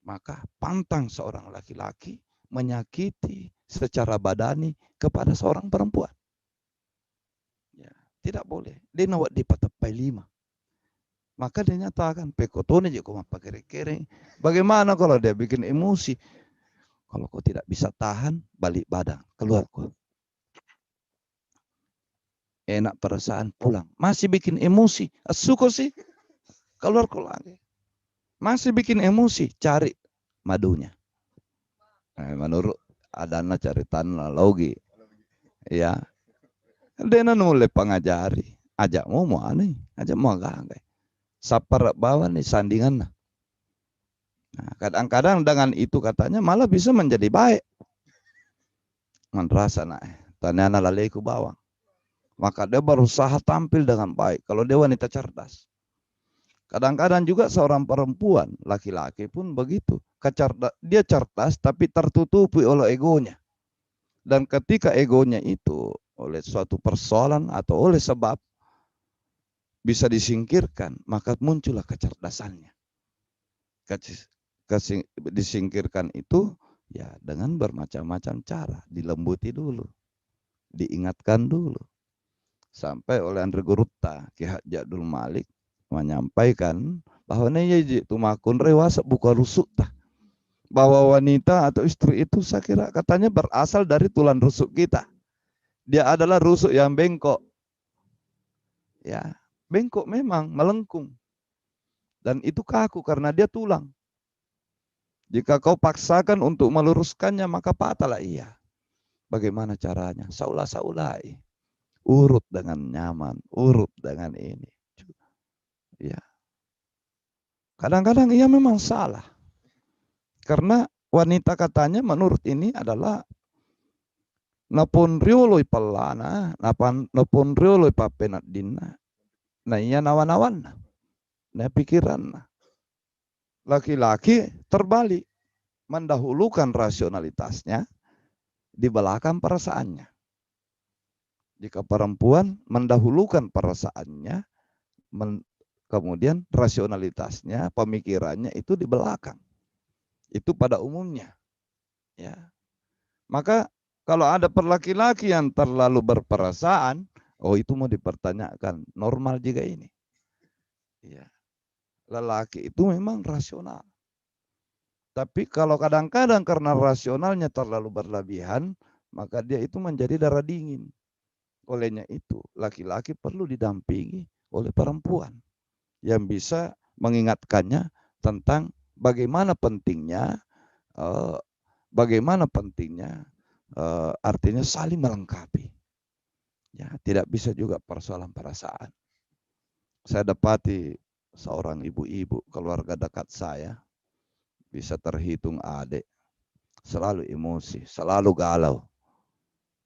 Maka pantang seorang laki-laki menyakiti secara badani kepada seorang perempuan. Ya, tidak boleh. Dia nawat di patapai 5. Maka dia nyatakan, pekotone je kau kere-kere. Bagaimana kalau dia bikin emosi? Kalau kau tidak bisa tahan, balik badan, keluar kau. Enak perasaan pulang. Masih bikin emosi. Suko sih. Keluar kau lagi. Masih bikin emosi, cari madunya. Menurut adana cari tanah logi. Ya. Dia nulai pengajari. Ajak mau aneh. Ajak mau agak. Sapar bawah nih sandingan. Nah, kadang-kadang dengan itu katanya malah bisa menjadi baik. Merasa nak. Tanya lalaiku bawang. Maka dia berusaha tampil dengan baik. Kalau dia wanita cerdas. Kadang-kadang juga seorang perempuan, laki-laki pun begitu. Dia cerdas tapi tertutupi oleh egonya. Dan ketika egonya itu oleh suatu persoalan atau oleh sebab bisa disingkirkan, maka muncullah kecerdasannya. Disingkirkan itu ya dengan bermacam-macam cara. Dilembuti dulu, diingatkan dulu. Sampai oleh Andre Gurutta, Ki Haji Abdul Malik menyampaikan bahwa ini tumakun rewasa buka rusuk tah. Bahwa wanita atau istri itu saya kira katanya berasal dari tulang rusuk kita. Dia adalah rusuk yang bengkok. Ya, bengkok memang melengkung. Dan itu kaku karena dia tulang. Jika kau paksakan untuk meluruskannya maka patahlah ia. Bagaimana caranya? Saulah-saulai. Urut dengan nyaman, urut dengan ini. Ya. Kadang-kadang ia memang salah. Karena wanita katanya menurut ini adalah napon rioloi pelana, napon rioloi papenat dina. Nah iya nawan-nawan. Nah pikiran. Laki-laki terbalik. Mendahulukan rasionalitasnya di belakang perasaannya. Jika perempuan mendahulukan perasaannya, kemudian rasionalitasnya, pemikirannya itu di belakang. Itu pada umumnya. Ya. Maka kalau ada laki-laki yang terlalu berperasaan, oh itu mau dipertanyakan, normal juga ini. Ya. Lelaki itu memang rasional. Tapi kalau kadang-kadang karena rasionalnya terlalu berlebihan, maka dia itu menjadi darah dingin. Olehnya itu, laki-laki perlu didampingi oleh perempuan yang bisa mengingatkannya tentang bagaimana pentingnya artinya saling melengkapi. Ya, tidak bisa juga persoalan perasaan. Saya dapati seorang ibu-ibu keluarga dekat saya, bisa terhitung adik, selalu emosi, selalu galau,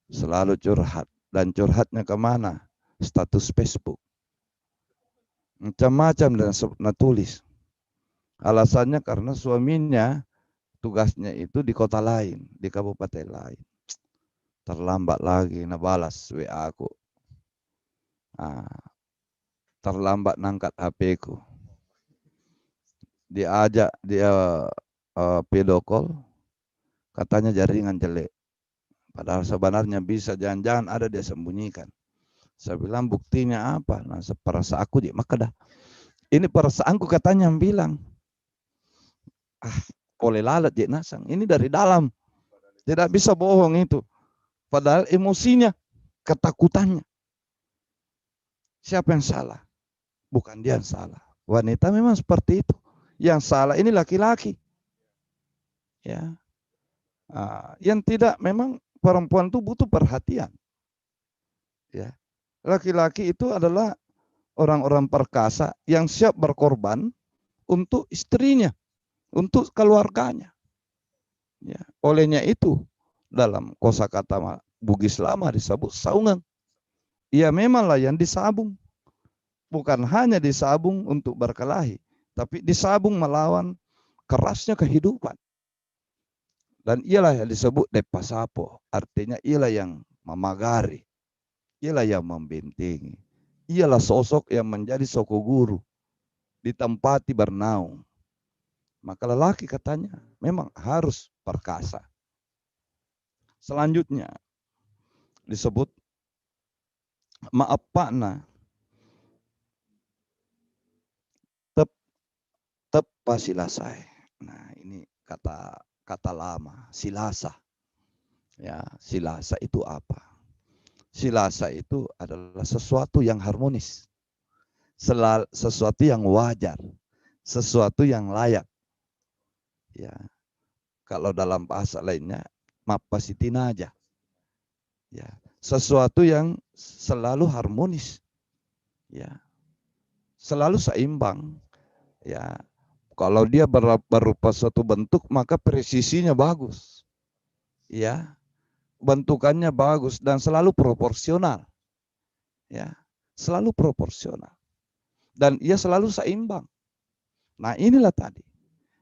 selalu curhat. Dan curhatnya kemana? Status Facebook. Macam-macam dan tulis. Alasannya karena suaminya tugasnya itu di kota lain, di kabupaten lain. Terlambat lagi nabalas WA aku. Terlambat nangkat HP ku. Diajak dia video call, katanya jaringan jelek. Padahal sebenarnya bisa, jangan-jangan ada dia sembunyikan. Saya bilang buktinya apa? Nah, perasa aku dia maka dah. Ini perasaanku katanya yang bilang. Oleh lalat je nasang. Ini dari dalam. Tidak bisa bohong itu. Padahal emosinya, ketakutannya. Siapa yang salah? Bukan dia yang salah. Wanita memang seperti itu. Yang salah ini laki-laki. Ya. Yang tidak, memang perempuan itu butuh perhatian. Ya. Laki-laki itu adalah orang-orang perkasa yang siap berkorban untuk istrinya, untuk keluarganya. Ya, olehnya itu dalam kosakata Bugis lama disebut saungan. Ia memanglah yang disabung, bukan hanya disabung untuk berkelahi, tapi disabung melawan kerasnya kehidupan. Dan ialah yang disebut depasapo, artinya ialah yang memagari, ialah yang membentengi, ialah sosok yang menjadi soko guru, ditempati bernaung. Maka lelaki katanya memang harus perkasa. Selanjutnya disebut maapana tep pasilasai. Nah, ini kata lama, silasa. Ya, silasa itu apa? Silasa itu adalah sesuatu yang harmonis, sesuatu yang wajar, sesuatu yang layak. Ya, kalau dalam bahasa lainnya, mapasitina aja. Ya, sesuatu yang selalu harmonis. Ya, selalu seimbang. Ya, kalau dia berupa suatu bentuk, maka presisinya bagus. Ya, bentukannya bagus dan selalu proporsional. Ya, selalu proporsional. Dan ia selalu seimbang. Nah, inilah tadi.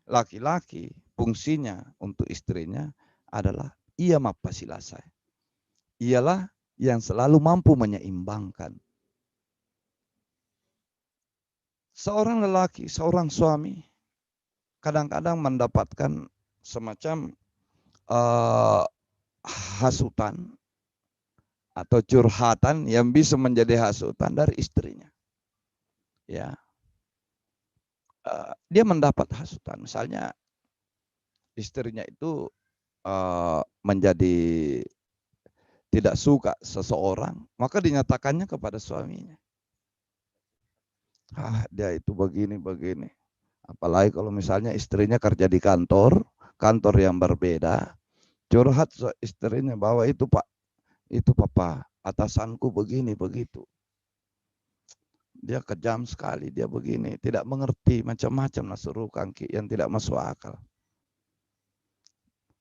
Laki-laki fungsinya untuk istrinya adalah ia mapasilasai. Ialah yang selalu mampu menyeimbangkan. Seorang lelaki, seorang suami kadang-kadang mendapatkan semacam hasutan atau curhatan yang bisa menjadi hasutan dari istrinya. Ya, dia mendapat hasutan, misalnya istrinya itu menjadi tidak suka seseorang, maka dinyatakannya kepada suaminya. Dia itu begini. Apalagi kalau misalnya istrinya kerja di kantor yang berbeda, curhat istrinya bahwa itu Pak, itu Papa, atasanku begini begitu. Dia kejam sekali, dia begini, tidak mengerti macam-macam nasurukan yang tidak masuk akal.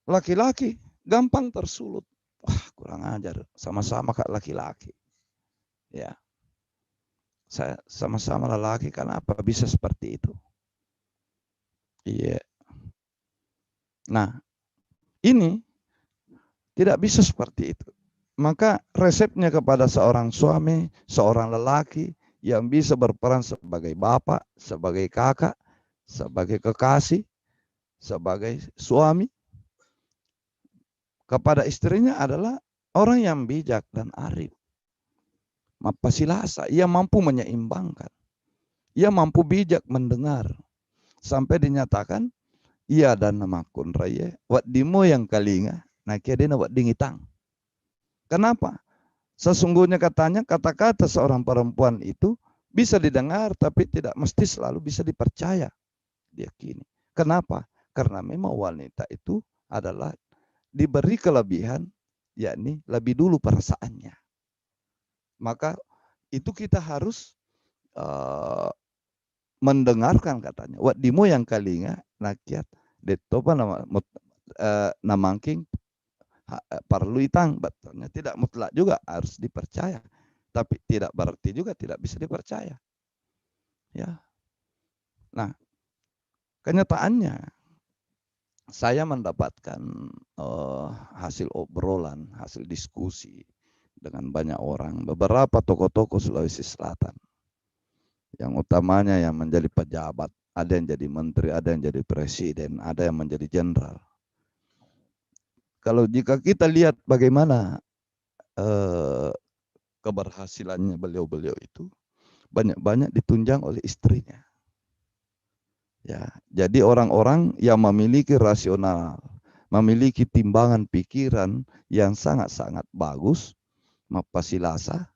Laki-laki gampang tersulut. Wah, kurang ajar, sama-sama kak laki-laki. Ya, saya sama-sama lelaki, kenapa bisa seperti itu? Iya. Nah, ini tidak bisa seperti itu. Maka resepnya kepada seorang suami, seorang lelaki yang bisa berperan sebagai bapak, sebagai kakak, sebagai kekasih, sebagai suami kepada istrinya adalah orang yang bijak dan arif. Mapasilasa, ia mampu menyeimbangkan. Ia mampu bijak mendengar. Sampai dinyatakan, ia dan nama kun raya, wat dimo yang kalinga, nakia dina wat dingitang. Kenapa? Sesungguhnya katanya kata-kata seorang perempuan itu bisa didengar tapi tidak mesti selalu bisa dipercaya. Diyakini. Kenapa? Karena memang wanita itu adalah diberi kelebihan, yakni lebih dulu perasaannya. Maka itu kita harus mendengarkan katanya. Wat dimo yang kalinga nakiat detopa namangking perlu itang, betulnya tidak mutlak juga harus dipercaya, tapi tidak berarti juga tidak bisa dipercaya. Ya. Nah, kenyataannya saya mendapatkan hasil obrolan, hasil diskusi dengan banyak orang, beberapa tokoh-tokoh Sulawesi Selatan. Yang utamanya yang menjadi pejabat, ada yang jadi menteri, ada yang jadi presiden, ada yang menjadi jenderal. Kalau jika kita lihat bagaimana keberhasilannya beliau-beliau itu, banyak-banyak ditunjang oleh istrinya. Ya, jadi orang-orang yang memiliki rasional, memiliki timbangan pikiran yang sangat-sangat bagus, mapasilasa,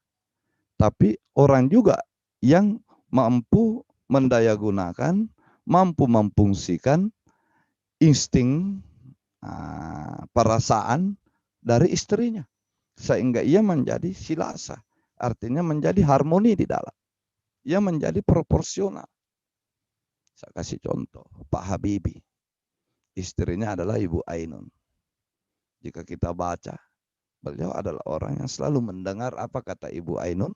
tapi orang juga yang mampu mendayagunakan, mampu memfungsikan insting perasaan dari istrinya, sehingga ia menjadi silasa, artinya menjadi harmoni di dalam. ia menjadi proporsional. Saya kasih contoh, Pak Habibie, istrinya adalah Ibu Ainun. Jika kita baca, beliau adalah orang yang selalu mendengar apa kata Ibu Ainun,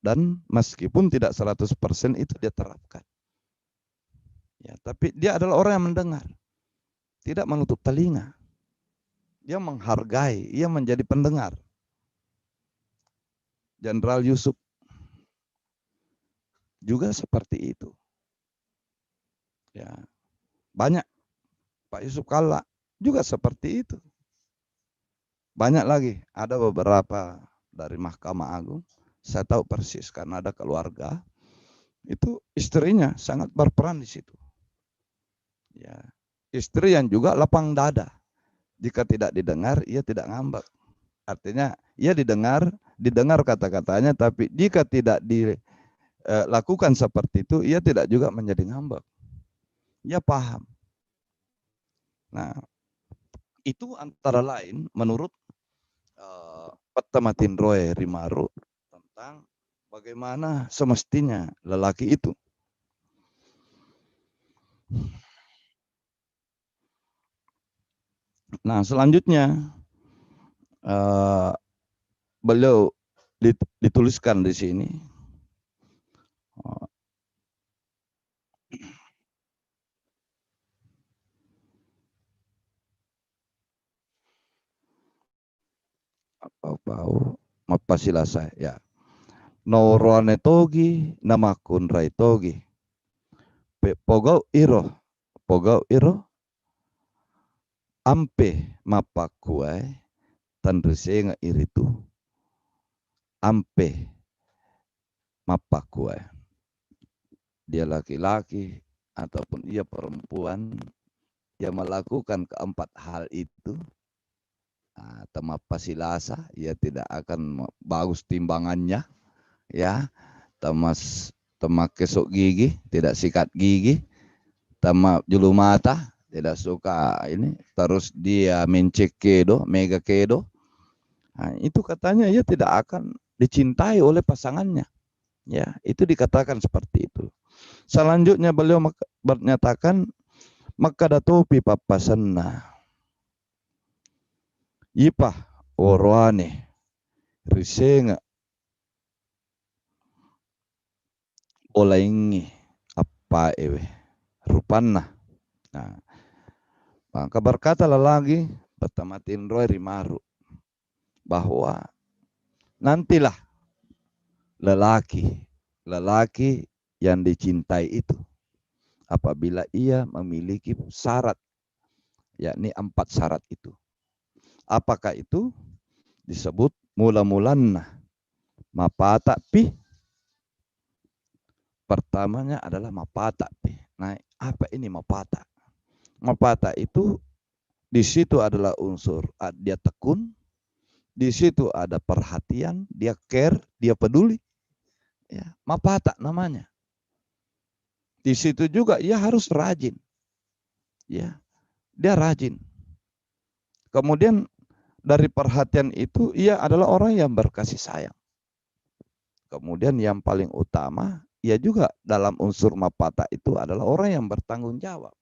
dan meskipun tidak 100% itu dia terapkan. Ya, tapi dia adalah orang yang mendengar, tidak menutup telinga. Dia menghargai, ia menjadi pendengar. Jenderal Yusuf juga seperti itu. Ya, banyak. Pak Yusuf Kalla juga seperti itu. Banyak lagi, ada beberapa dari Mahkamah Agung, saya tahu persis karena ada keluarga, itu istrinya sangat berperan di situ. Ya, istri yang juga lapang dada. Jika tidak didengar, ia tidak ngambek. Artinya, ia didengar kata-katanya, tapi jika tidak dilakukan seperti itu, ia tidak juga menjadi ngambek. Ia paham. Nah, itu antara lain menurut Pettamatin Roy Rimaru tentang bagaimana semestinya lelaki itu. Nah, selanjutnya beliau dituliskan di sini bau mapasilasa ya. Norone togi namakun rai togi. Pogau iro ampe mapakuai tanrisenga iritu ampe mapakuai. Dia laki-laki ataupun ia perempuan yang melakukan keempat hal itu, temapasilasa, ia tidak akan bagus timbangannya, ya. Temak kesok gigi, tidak sikat gigi, temak julu mata, tidak suka ini, terus dia mencek kedo, mega kedo. Nah, itu katanya ia tidak akan dicintai oleh pasangannya. Ya, itu dikatakan seperti itu. Selanjutnya beliau menyatakan makadatopi papasanna ipah orwane risenga olaingi apa ewe rupanna. Nah, maka berkatalah lagi Pettamatin Roy Rimaru bahwa nantilah lelaki yang dicintai itu apabila ia memiliki syarat, yakni 4 syarat itu. Apakah itu? Disebut mula-mulanna mapata pi. Pertamanya adalah mapata pi. Nah, apa ini mapata? Mapata itu di situ adalah unsur dia tekun, di situ ada perhatian, dia care, dia peduli. Ya, mapata namanya. Di situ juga ia harus rajin. Ya, dia rajin. Kemudian dari perhatian itu ia adalah orang yang berkasih sayang. Kemudian yang paling utama, ia juga dalam unsur mapata itu adalah orang yang bertanggung jawab.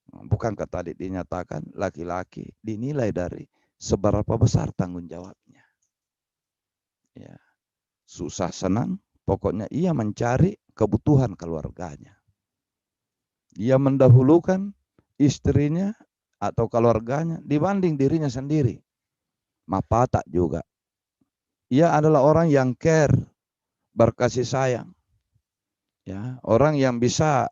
Bukankah tadi dinyatakan laki-laki dinilai dari seberapa besar tanggung jawabnya. Ya, susah senang, pokoknya ia mencari kebutuhan keluarganya. Ia mendahulukan istrinya atau keluarganya dibanding dirinya sendiri. Mapata juga. Ia adalah orang yang care, berkasih sayang. Ya, orang yang bisa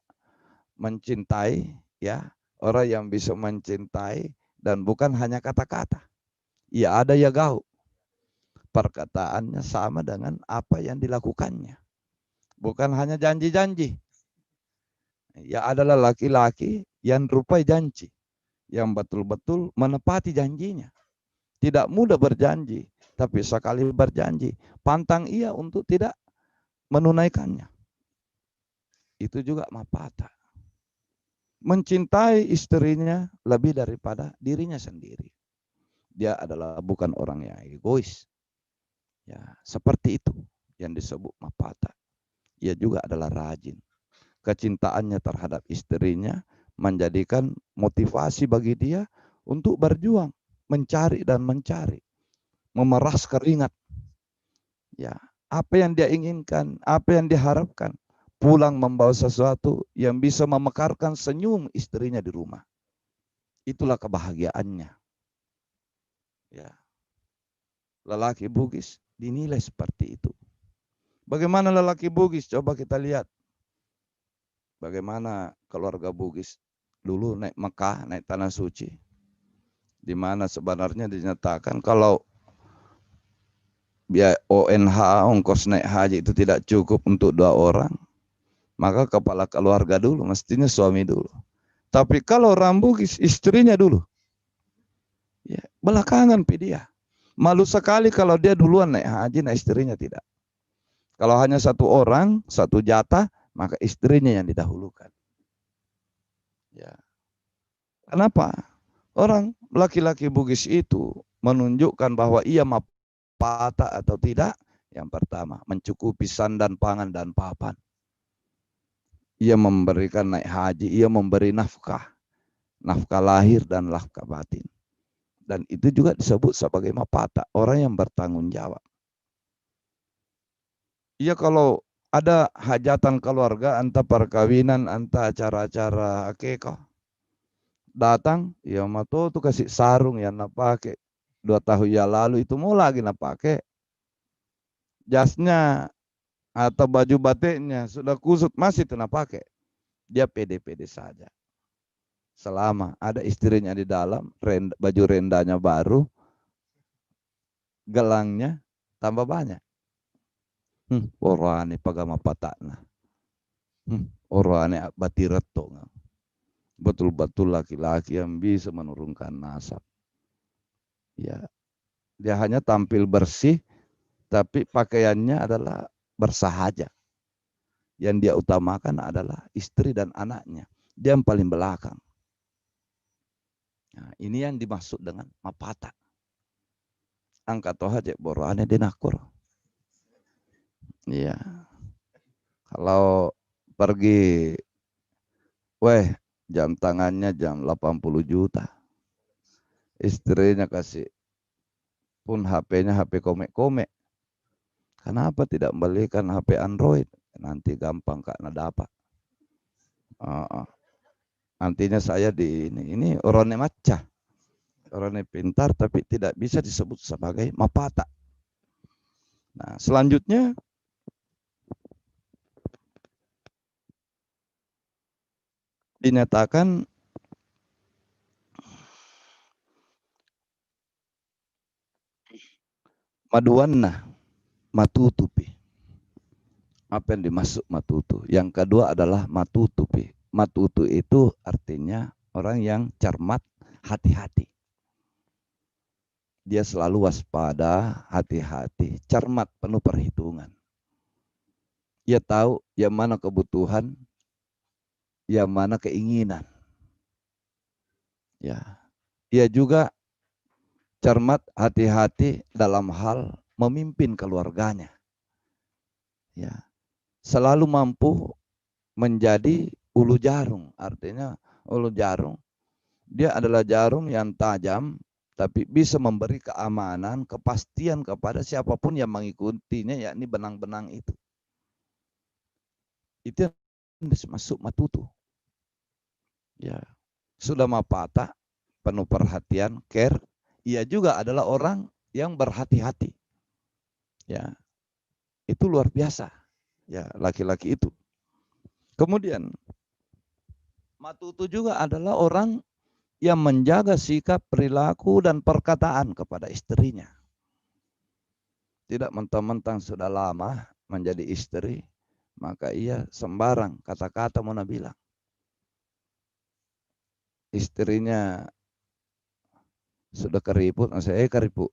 mencintai, ya, orang yang bisa mencintai dan bukan hanya kata-kata. Ia ada ya gau. Perkataannya sama dengan apa yang dilakukannya. Bukan hanya janji-janji. Ia adalah laki-laki yang rupai janji, yang betul-betul menepati janjinya. Tidak mudah berjanji, tapi sekali berjanji, pantang ia untuk tidak menunaikannya. Itu juga mapata. Mencintai istrinya lebih daripada dirinya sendiri. Dia adalah bukan orang yang egois. Ya, seperti itu yang disebut mapata. ia juga adalah rajin. Kecintaannya terhadap istrinya menjadikan motivasi bagi dia untuk berjuang, mencari dan mencari, memeras keringat. Ya, apa yang dia inginkan, apa yang diharapkan, pulang membawa sesuatu yang bisa memekarkan senyum istrinya di rumah. Itulah kebahagiaannya. Ya. Lelaki Bugis dinilai seperti itu. Bagaimana lelaki Bugis? Coba kita lihat. Bagaimana keluarga Bugis dulu naik Mekah, naik tanah suci. Di mana sebenarnya dinyatakan kalau biaya ONH, ongkos naik haji itu tidak cukup untuk 2 orang, maka kepala keluarga dulu, mestinya suami dulu. Tapi kalau orang Bugis, istrinya dulu. Ya, belakangan dia. Malu sekali kalau dia duluan naik haji, nah istrinya tidak. Kalau hanya 1 orang, 1 jatah, maka istrinya yang didahulukan. Ya. Kenapa? Orang laki-laki Bugis itu menunjukkan bahwa ia mapata atau tidak. Yang pertama, mencukupi sandan, pangan, dan papan. Ia memberikan naik haji, ia memberi nafkah. Nafkah lahir dan nafkah batin. Dan itu juga disebut sebagai mapata, orang yang bertanggung jawab. Iya, kalau ada hajatan keluarga, entah perkawinan, entah acara-acara akikah, datang, ya mato tuh kasih sarung yang nak pakai 2 tahun yang lalu itu mau lagi nak pakai. Jasnya atau baju batiknya sudah kusut masih tuh nak pakai. Dia pede-pede saja. Selama ada istrinya di dalam, baju rendanya baru, gelangnya tambah banyak. Orane pagama patana. Orane batireto. Betul-betul laki-laki yang bisa menurunkan nasab. Ya, dia hanya tampil bersih, tapi pakaiannya adalah bersahaja. Yang dia utamakan adalah istri dan anaknya. Dia yang paling belakang. Nah, ini yang dimaksud dengan mapata. Angkat toha cek borane dinakur. Iya. Kalau pergi, jam tangannya jam 80 juta. Istrinya kasih pun HP-nya HP komek-komek. Kenapa tidak membelikan HP Android? Nanti gampang Kak dapat. Nantinya saya di ini orangnya macah. Orangnya pintar tapi tidak bisa disebut sebagai mapata. Nah, selanjutnya dinyatakan maduanna matutupi. Apa yang dimaksud matutu? Yang kedua adalah matutupi. Matutu itu artinya orang yang cermat, hati-hati. Dia selalu waspada, hati-hati, cermat, penuh perhitungan. Ia tahu yang mana kebutuhan, yang mana keinginan. Ya, ia juga cermat, hati-hati dalam hal memimpin keluarganya. Ya, selalu mampu menjadi ulu jarum. Artinya ulu jarum, dia adalah jarum yang tajam, tapi bisa memberi keamanan, kepastian kepada siapapun yang mengikutinya, yakni benang-benang itu. Itu yang masuk matutu. Ya, sudah mapata, penuh perhatian, care. Ia juga adalah orang yang berhati-hati. Ya, itu luar biasa. Ya, laki-laki itu. Kemudian matutu juga adalah orang yang menjaga sikap, perilaku, dan perkataan kepada istrinya. Tidak mentang-mentang sudah lama menjadi istri, maka ia sembarang kata-kata mau bilang. Istrinya sudah keriput, saya keriput.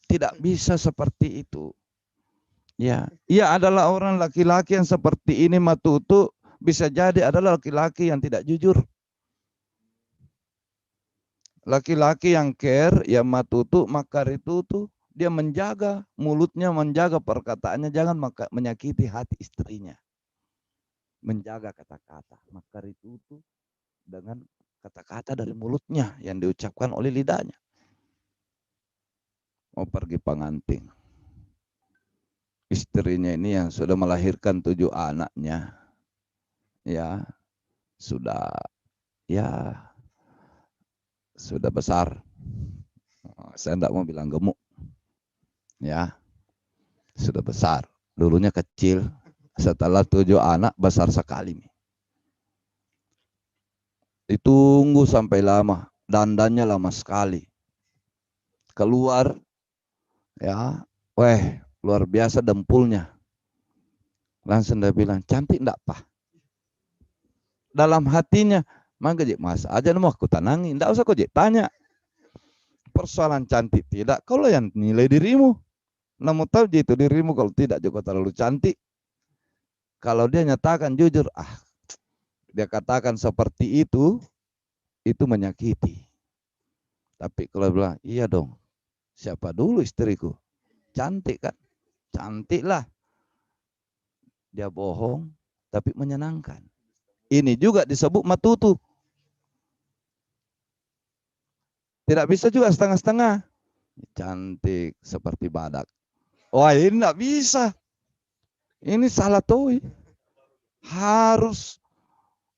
Tidak bisa seperti itu. Ya, ia adalah orang laki-laki yang seperti ini matutu, bisa jadi adalah laki-laki yang tidak jujur. Laki-laki yang care, yang matutu, makar itu tuh Dia menjaga mulutnya, menjaga perkataannya, jangan menyakiti hati istrinya. Menjaga kata-kata, makar itu dengan kata-kata dari mulutnya yang diucapkan oleh lidahnya. Mau pergi pengantin, istrinya ini yang sudah melahirkan 7 anaknya, ya sudah besar. Saya tidak mau bilang gemuk, ya sudah besar. Dulunya kecil, setelah 7 anak besar sekali. Ditunggu sampai lama, dandannya lama sekali. Keluar, ya, luar biasa dempulnya. Langsung dia bilang, cantik enggak, Pak? Dalam hatinya, maka mas aja mau aku tenangi, enggak usah kau tanya. Persoalan cantik tidak, kalau yang nilai dirimu. Namun tahu itu dirimu, kalau tidak juga terlalu cantik. Kalau dia nyatakan jujur, dia katakan seperti itu menyakiti. Tapi kalau bilang, iya dong, siapa dulu istriku? Cantik kan? Cantik lah. Dia bohong, tapi menyenangkan. Ini juga disebut matutu. Tidak bisa juga setengah-setengah. Cantik seperti badak. Wah, ini tidak bisa. Ini salah toi. Harus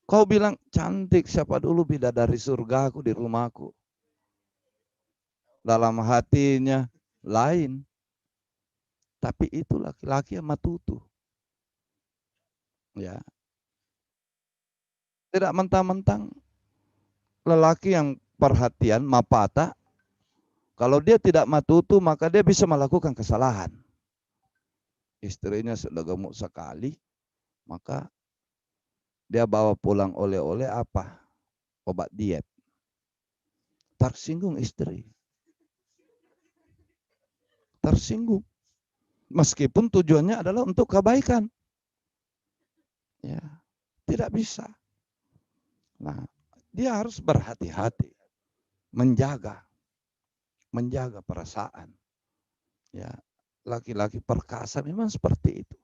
kau bilang cantik, siapa dulu bidadari surgaku di rumahku. Dalam hatinya lain. Tapi itu laki-laki yang matutu. Ya. Tidak mentang-mentang lelaki yang perhatian, mapata, kalau dia tidak matutu maka dia bisa melakukan kesalahan. Istrinya sudah gemuk sekali, maka dia bawa pulang oleh-oleh apa? Obat diet. Tersinggung istri. Tersinggung. Meskipun tujuannya adalah untuk kebaikan. Ya, tidak bisa. Nah, dia harus berhati-hati, menjaga perasaan. Ya, laki-laki perkasa memang seperti itu.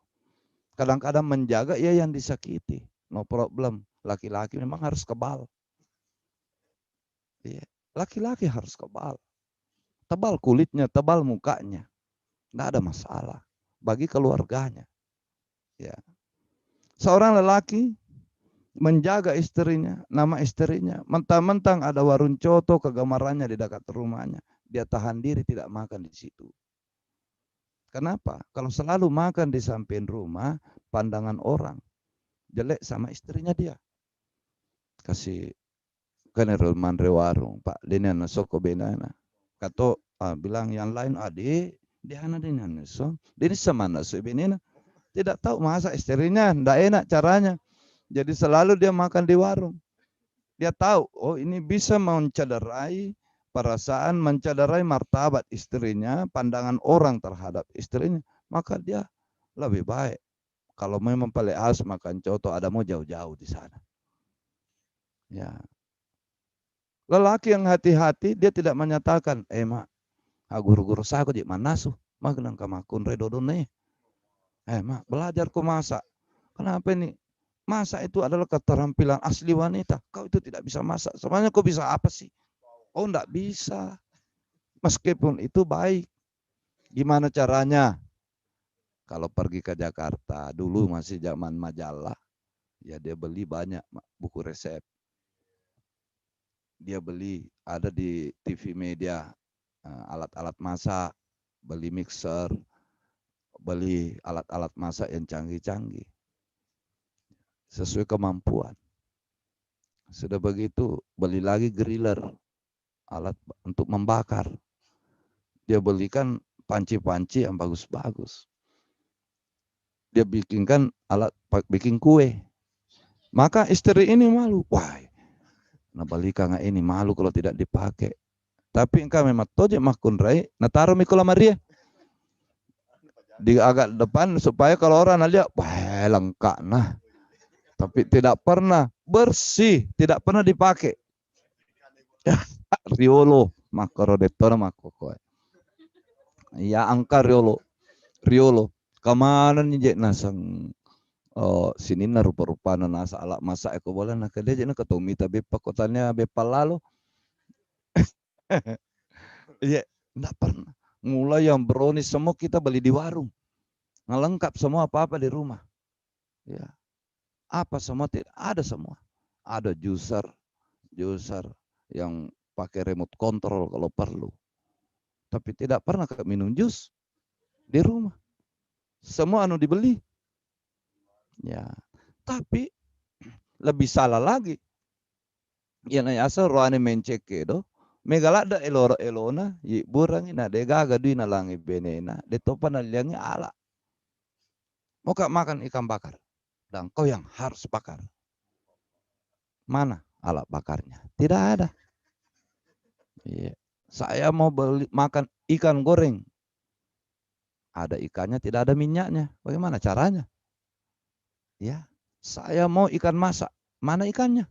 Kadang-kadang menjaga ya yang disakiti, no problem. Laki-laki memang harus kebal. Ya, laki-laki harus kebal, tebal kulitnya, tebal mukanya, nggak ada masalah bagi keluarganya. Ya, seorang lelaki menjaga istrinya, nama istrinya, mentang-mentang ada warung coto kegemarannya di dekat rumahnya, dia tahan diri tidak makan di situ. Kenapa? Kalau selalu makan di samping rumah, pandangan orang jelek sama istrinya dia. Kasih kanerul manre warung, Pak, dina soko benana. Kato bilang yang lain dia anak dina so, dini semana so benina. Tidak tahu masa istrinya ndak enak caranya. Jadi selalu dia makan di warung. Dia tahu, oh ini bisa mencederai perasaan, mencederai martabat istrinya, pandangan orang terhadap istrinya. Maka dia lebih baik. Kalau memang paling harus makan coto, ada mau jauh-jauh di sana. Ya. Lelaki yang hati-hati, dia tidak menyatakan, mak, guru-guru saya kok di mana suh? Mak nang kamakun redodone. Mak, belajar ku masak. Kenapa ini? Masak itu adalah keterampilan asli wanita. Kau itu tidak bisa masak. Sebenarnya kau bisa apa sih? Oh, enggak bisa. Meskipun itu baik. Gimana caranya? Kalau pergi ke Jakarta, dulu masih zaman majalah, ya dia beli banyak buku resep. Dia beli, ada di TV media, alat-alat masak, beli mixer, beli alat-alat masak yang canggih-canggih. Sesuai kemampuan. Sudah begitu, beli lagi griller, alat untuk membakar. Dia belikan panci-panci yang bagus-bagus. Dia bikinkan alat bikin kue. Maka istri ini malu. Wah, nah balikan ini malu kalau tidak dipakai. Tapi engkau memang toje makun rai, nah taruh mikola Maria di agak depan supaya kalau orang lihat, wah lengkap nah. Tapi tidak pernah bersih, tidak pernah dipakai. Riolo makoro detona makoko. Ya angka riolo. Kemana nih jek nasang sini na rupa-rupa na nasa alak masa eko bola na kede jek na ketumi tapi pakotanya bepa lalu. Iya, enggak pernah. Mulai yang brownies semua kita beli di warung. Ngelengkap semua apa-apa di rumah. Ya. Apa semua tidak ada semua. Ada juicer yang pakai remote control kalau perlu. Tapi tidak pernah minum jus di rumah. Semua anu dibeli. Ya. Tapi lebih salah lagi. Ya na asal roane menceke do. Megalada elona yi burangi na de gaga duina langi benena de topan liangi ala. Mau makan ikan bakar dan kau yang harus bakar. Mana alat bakarnya? Tidak ada. Iya. Saya mau beli makan ikan goreng. Ada ikannya, tidak ada minyaknya. Bagaimana caranya? Ya, saya mau ikan masak. Mana ikannya?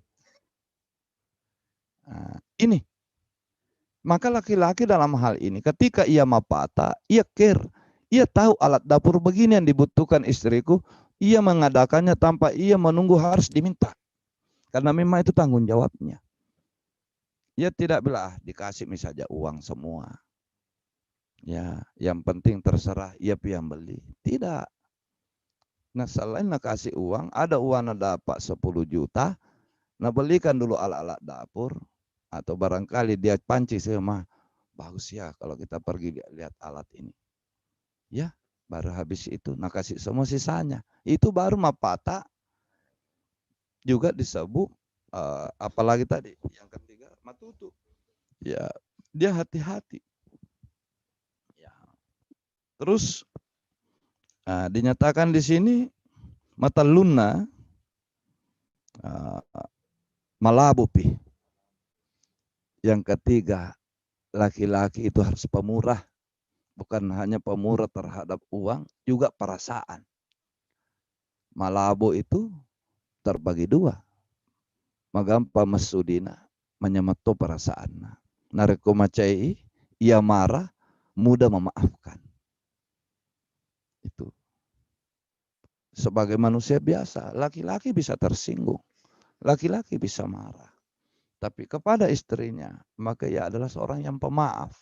Nah, ini. Maka laki-laki dalam hal ini ketika ia mapata, ia care. Ia tahu alat dapur begini yang dibutuhkan istriku. Ia mengadakannya tanpa ia menunggu harus diminta. Karena memang itu tanggung jawabnya. Ia tidak bilang dikasih misalnya uang semua. Ya, yang penting terserah ia yang beli. Tidak. Nah, selain nak kasih uang, ada uang dapat 10 juta, nah belikan dulu alat-alat dapur, atau barangkali dia panci semua, bagus ya kalau kita pergi lihat alat ini. Ya, baru habis itu, nah kasih semua sisanya. Itu baru mapata juga disebut, apalagi tadi, yang ketiga, matutu. Ya, dia hati-hati. Ya. Terus, dinyatakan di sini, mata luna, malabupi. Yang ketiga, laki-laki itu harus pemurah. Bukan hanya pemurah terhadap uang, juga perasaan. Malabo itu terbagi dua. Magampa masudina, menyamato perasaan. Nareko macai, ia marah, mudah memaafkan. Itu. Sebagai manusia biasa, laki-laki bisa tersinggung. Laki-laki bisa marah. Tapi kepada istrinya, maka ia adalah seorang yang pemaaf.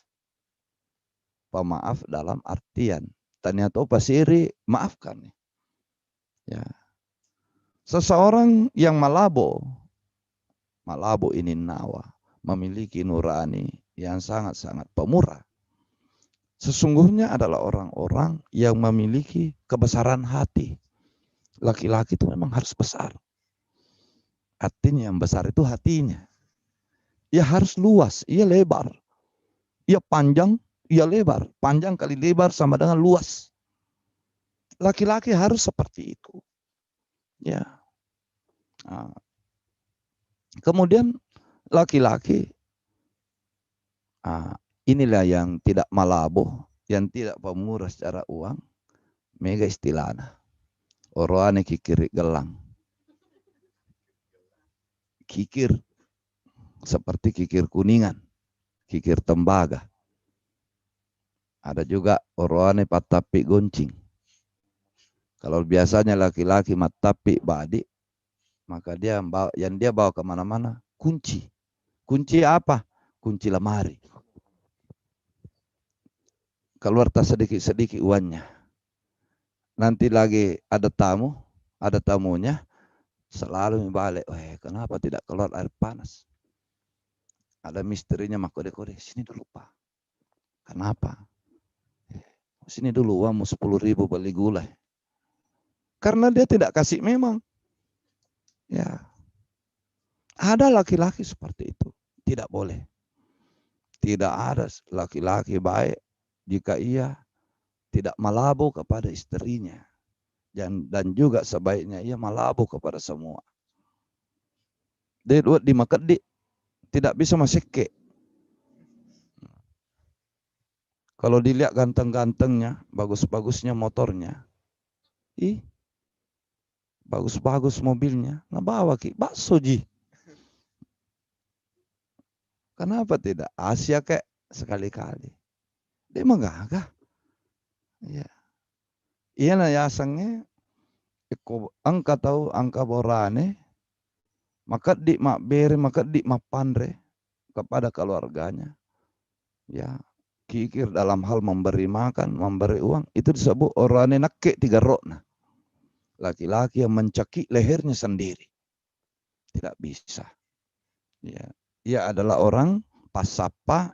Pemaaf dalam artian ternyata pasiri maafkan. Ya. Seseorang yang malabo ini nawa, memiliki nurani yang sangat-sangat pemurah. Sesungguhnya adalah orang-orang yang memiliki kebesaran hati. Laki-laki itu memang harus besar. Artinya yang besar itu hatinya. Ia harus luas, ia lebar. Ia panjang, ia lebar. Panjang kali lebar sama dengan luas. Laki-laki harus seperti itu. Ya. Nah. Kemudian laki-laki inilah yang tidak malabo, yang tidak pemurah secara uang. Mega istilahnya. Oroane kikir gelang. Kikir seperti kikir kuningan, kikir tembaga. Ada juga oroane patapi goncing. Kalau biasanya laki-laki matapi badi, maka dia bawa kemana-mana kunci. Kunci apa? Kunci lemari. Keluar tas sedikit-sedikit uangnya. Nanti lagi ada tamunya, selalu balik. Kenapa tidak keluar air panas? Ada misterinya mak kode-kode. Sini dulu Pak. Kenapa? Sini dulu uangmu 10.000 beli gula. Karena dia tidak kasih memang. Ya. Ada laki-laki seperti itu. Tidak boleh. Tidak ada laki-laki baik jika ia tidak malabo kepada istrinya. Dan juga sebaiknya ia malabo kepada semua. Dia di makedi tidak bisa maseke. Kalau dilihat ganteng-gantengnya, bagus-bagusnya motornya. Bagus-bagus mobilnya. Ngebawa bakso ji. Kenapa tidak? Asia kayak sekali-kali. Dia mah gagah. Ya. Iya na yasangnya angka tahu angka borane maka di mak bere maka di mak pandre kepada keluarganya. Ya, kikir dalam hal memberi makan, memberi uang itu disebut orane nakke tiga rokna. Laki-laki yang mencekik lehernya sendiri. Tidak bisa. Ya, ia adalah orang pasapa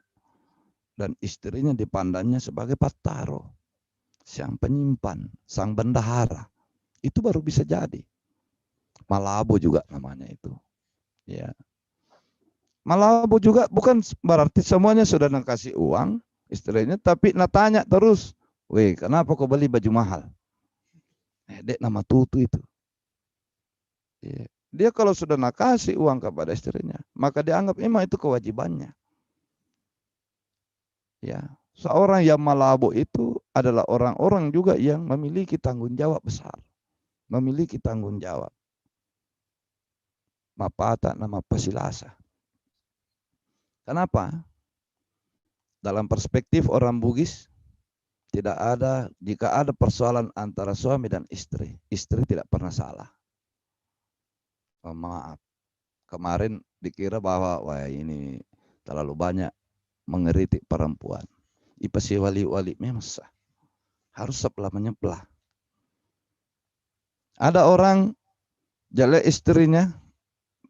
dan istrinya dipandangnya sebagai pataro, sang penyimpan, sang bendahara. Itu baru bisa jadi. Malabo juga namanya itu. Ya. Malabo juga bukan berarti semuanya sudah nakasih uang istrinya, tapi natanya terus, weh kenapa kau beli baju mahal? Dek nama tutu itu. Ya. Dia kalau sudah nakasih uang kepada istrinya, maka dianggap memang itu kewajibannya. Ya, seorang yang malabo itu adalah orang-orang juga yang memiliki tanggung jawab besar, memiliki tanggung jawab. Mapata nama pasilasa. Kenapa? Dalam perspektif orang Bugis, tidak ada, jika ada persoalan antara suami dan istri tidak pernah salah. Oh, maaf, kemarin dikira bahwa wah ini terlalu banyak mengeritik perempuan. Ipasi wali-wali memang sah. Harus sebelah menyebelah. Ada orang jelek istrinya,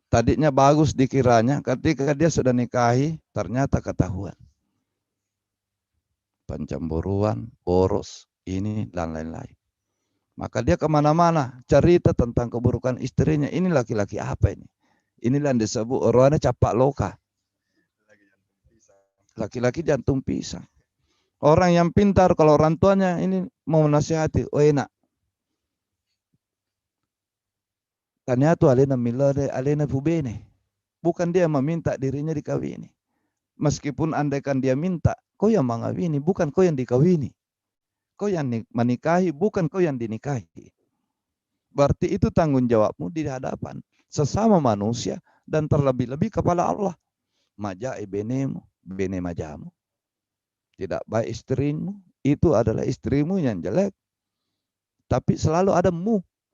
tadinya bagus dikiranya, ketika dia sudah nikahi, ternyata ketahuan. Pencemburuan, boros, ini dan lain-lain. Maka dia kemana-mana cerita tentang keburukan istrinya. Ini laki-laki apa ini? Inilah yang disebut orangnya capak loka. Laki-laki jantung pisang. Orang yang pintar kalau orang tuanya ini mau nasihati, oh enak. Ternyata alena milade, alena pubene. Bukan dia meminta dirinya dikawini. Meskipun andaikan dia minta, kau yang mengawini, bukan kau yang dikawini. Kau yang menikahi, bukan kau yang dinikahi. Berarti itu tanggung jawabmu di hadapan sesama manusia dan terlebih-lebih kepada Allah. Maja benemu, bene majamu. Tidak baik istrimu, itu adalah istrimu yang jelek. Tapi selalu ada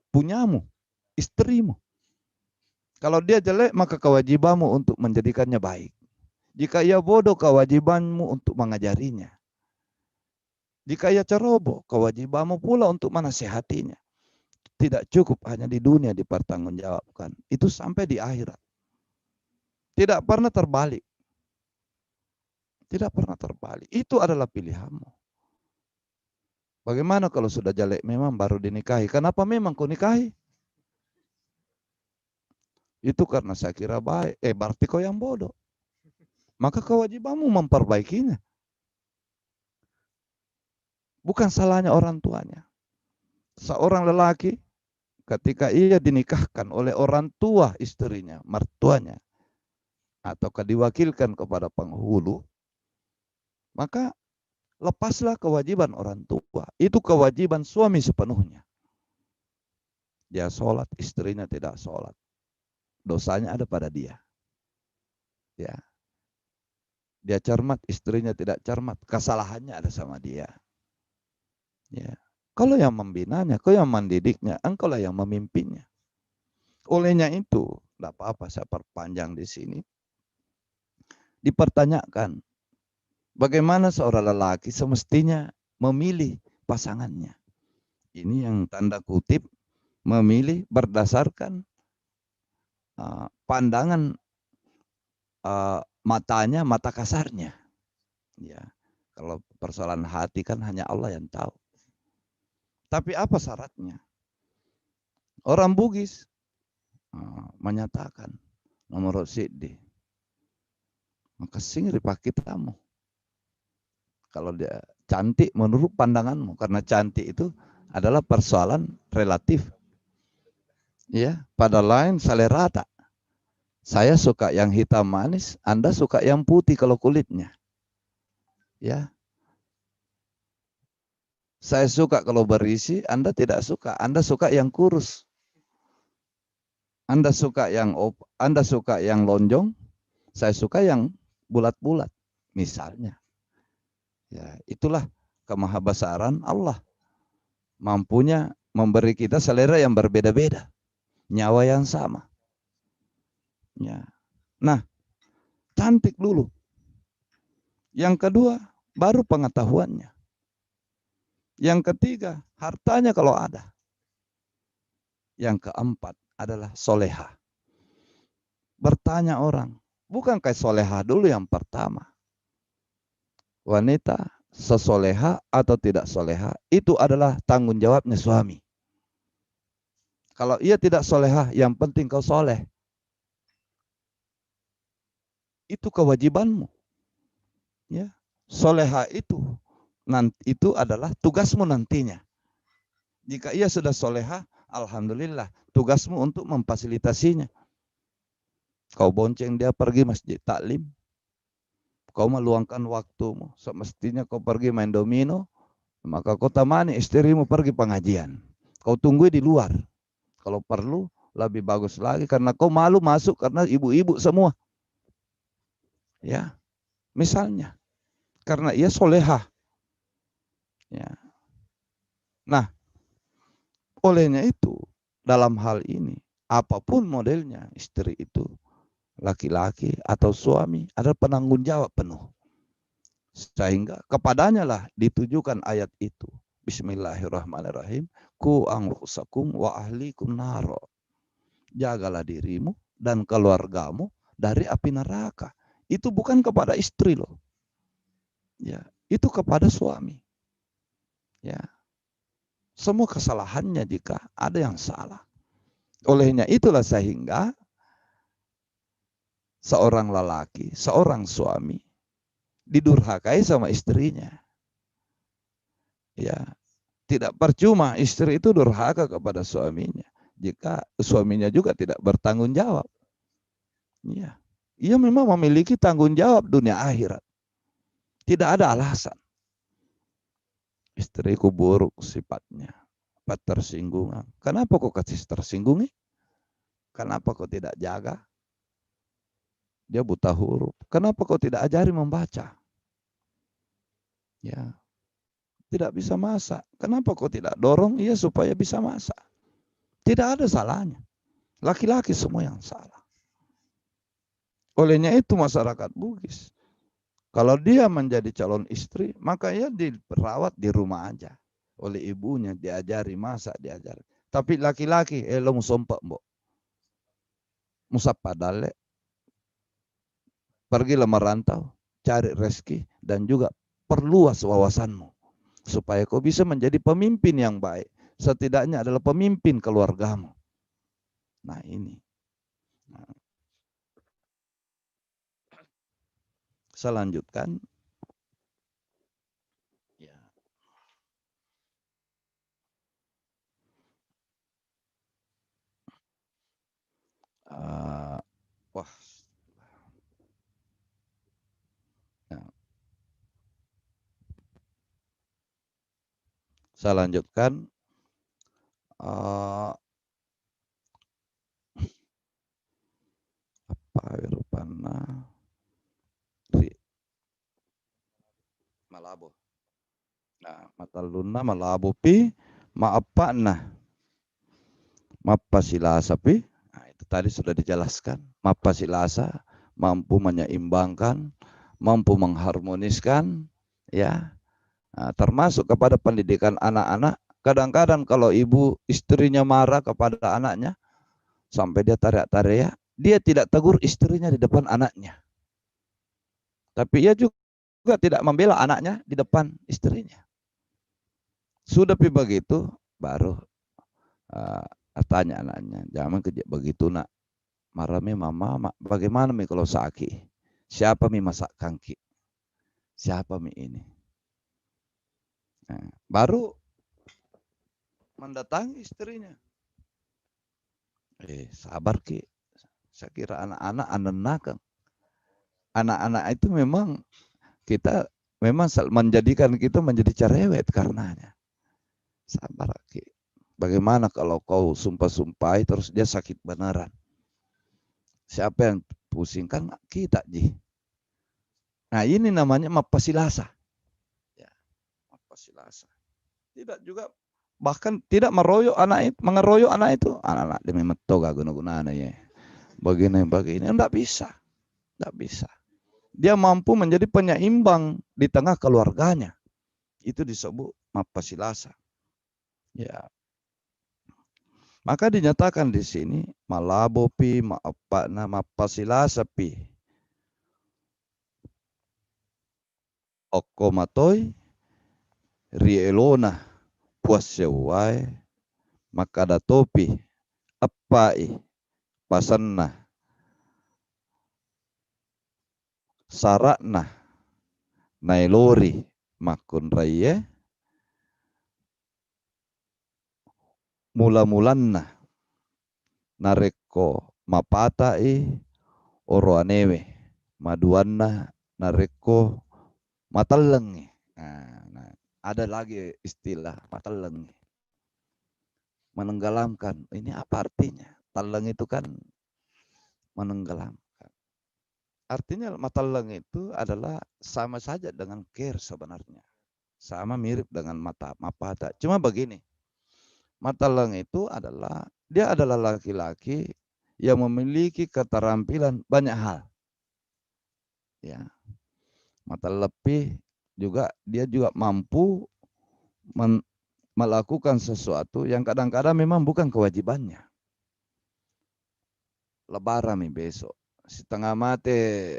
punyamu, istrimu. Kalau dia jelek, maka kewajibanmu untuk menjadikannya baik. Jika ia bodoh, kewajibanmu untuk mengajarinya. Jika ia ceroboh, kewajibanmu pula untuk menasihatinya. Tidak cukup hanya di dunia dipertanggungjawabkan. Itu sampai di akhirat. Tidak pernah terbalik. Tidak pernah terbalik. Itu adalah pilihanmu. Bagaimana kalau sudah jelek memang baru dinikahi? Kenapa memang kau nikahi? Itu karena saya kira baik. Berarti kau yang bodoh. Maka kewajibanmu memperbaikinya. Bukan salahnya orang tuanya. Seorang lelaki ketika ia dinikahkan oleh orang tua istrinya, mertuanya, ataukah diwakilkan kepada penghulu, maka lepaslah kewajiban orang tua. Itu kewajiban suami sepenuhnya. Dia sholat, istrinya tidak sholat. Dosanya ada pada dia. Ya. Dia cermat, istrinya tidak cermat. Kesalahannya ada sama dia. Ya. Kalau yang membinanya, kau yang mendidiknya, engkaulah yang memimpinnya. Olehnya itu, tidak apa-apa saya perpanjang di sini. Dipertanyakan, bagaimana seorang lelaki semestinya memilih pasangannya. Ini yang tanda kutip memilih berdasarkan pandangan matanya, mata kasarnya. Ya, kalau persoalan hati kan hanya Allah yang tahu. Tapi apa syaratnya? Orang Bugis menyatakan nomor siddi. Maka singri pakai tamu. Kalau dia cantik menurut pandanganmu, karena cantik itu adalah persoalan relatif. Ya, pada lain salerata. Saya suka yang hitam manis, Anda suka yang putih kalau kulitnya. Ya. Saya suka kalau berisi, Anda tidak suka. Anda suka yang kurus. Anda suka yang lonjong, saya suka yang bulat-bulat misalnya. Ya, itulah kemahabesaran Allah. Mampunya memberi kita selera yang berbeda-beda. Nyawa yang sama. Ya. Nah, cantik dulu. Yang kedua, baru pengetahuannya. Yang ketiga, hartanya kalau ada. Yang keempat adalah soleha. Bertanya orang, bukankah soleha dulu yang pertama? Wanita sesoleha atau tidak soleha, itu adalah tanggung jawabnya suami. Kalau ia tidak soleha, yang penting kau soleh. Itu kewajibanmu. Ya, soleha itu adalah tugasmu nantinya. Jika ia sudah soleha, alhamdulillah, tugasmu untuk memfasilitasinya. Kau bonceng dia pergi masjid taklim, kau meluangkan waktumu. Semestinya kau pergi main domino, maka kau temani istrimu pergi pengajian. Kau tunggu di luar. Kalau perlu lebih bagus lagi, karena kau malu masuk karena ibu-ibu semua. Ya, misalnya, karena ia soleha. Ya. Nah, olehnya itu dalam hal ini, apapun modelnya, istri itu laki-laki atau suami adalah penanggung jawab penuh. Sehingga kepadanya lah ditujukan ayat itu. Bismillahirrahmanirrahim. Ku anfusakum wa ahlikum naro. Jagalah dirimu dan keluargamu dari api neraka. Itu bukan kepada istri loh. Ya, itu kepada suami. Ya. Semua kesalahannya jika ada yang salah. Olehnya itulah sehingga seorang lelaki, seorang suami didurhakai sama istrinya. Ya, tidak percuma istri itu durhaka kepada suaminya jika suaminya juga tidak bertanggung jawab. Ya, ia memang memiliki tanggung jawab dunia akhirat. Tidak ada alasan. Istriku buruk sifatnya, tersinggungan. Kenapa kau kasih tersinggungi? Kenapa kau tidak jaga? Dia buta huruf. Kenapa kau tidak ajari membaca? Ya, tidak bisa masak. Kenapa kau tidak dorong ia supaya bisa masak? Tidak ada salahnya. Laki-laki semua yang salah. Olehnya itu masyarakat Bugis, kalau dia menjadi calon istri, maka ia diperawat di rumah aja. Oleh ibunya, diajari masak, diajari. Tapi laki-laki, lo musompak mbok. Musap padale. Pergilah merantau, cari rezeki, dan juga perluas wawasanmu. Supaya kau bisa menjadi pemimpin yang baik. Setidaknya adalah pemimpin keluargamu. Nah ini. Nah. Saya lanjutkan. Ya. Wah. Ya. Saya lanjutkan. Rupana Malabo. Nah, mataluna malabo pi maapa nah. Mapasilasa pi. Nah, itu tadi sudah dijelaskan. Mapasilasa mampu menyeimbangkan, mampu mengharmoniskan, ya. Nah, termasuk kepada pendidikan anak-anak. Kadang-kadang kalau ibu istrinya marah kepada anaknya, sampai dia teriak-teriak, dia tidak tegur istrinya di depan anaknya. Tapi ia juga tidak membela anaknya di depan istrinya. Sudah begitu, baru tanya anaknya, jangan begitu nak. Marahnya mama, bagaimana mi kalau sakit? Siapa mi masak kangki? Siapa mi ini? Nah, baru mendatangi istrinya. Sabar ki. Saya kira anak-anak anak-anak. Anak-anak itu memang kita memang menjadikan kita menjadi cerewet karenanya. Sabar ki. Bagaimana kalau kau sumpah-sumpahi terus dia sakit beneran? Siapa yang pusing? Kan kita ji. Nah ini namanya mapasilasa. Ya, Mapasilasa. Tidak juga, bahkan tidak mengeroyok anak itu. Anak-anak demi metoga guna-gunanya ya. Begini, enggak bisa. Enggak bisa. Dia mampu menjadi penyeimbang di tengah keluarganya. Itu disebut mapasilasa. Ya. Maka dinyatakan di sini malabopi mapasilasa pi. Okomatoi rielona puasewai makadatopi apai pasanna sarakna nailori makun raya mula-mulanna nareko mapatai oroanewe maduanna nareko matalengi. Nah, ada lagi istilah matalengi, menenggelamkan. Ini apa artinya? Taleng itu kan menenggelamkan. Artinya matalang itu adalah sama saja dengan care sebenarnya. Sama mirip dengan mapata. Cuma begini, matalang itu adalah, dia adalah laki-laki yang memiliki keterampilan banyak hal. Ya. Mata lebih juga, dia juga mampu melakukan sesuatu yang kadang-kadang memang bukan kewajibannya. Lebaran nih besok, setengah mati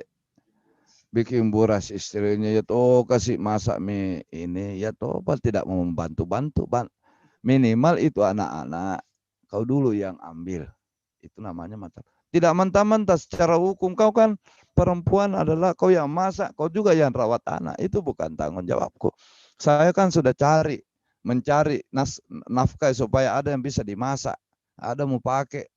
bikin buras istrinya, ya toh kasih masak mie ini, ya toh tidak mau membantu-bantu. Minimal itu anak-anak kau dulu yang ambil. Itu namanya mata. Tidak mentah-mentah secara hukum, kau kan perempuan adalah kau yang masak, kau juga yang rawat anak. Itu bukan tanggung jawabku. Saya kan sudah mencari nafkah supaya ada yang bisa dimasak, ada mau pakai,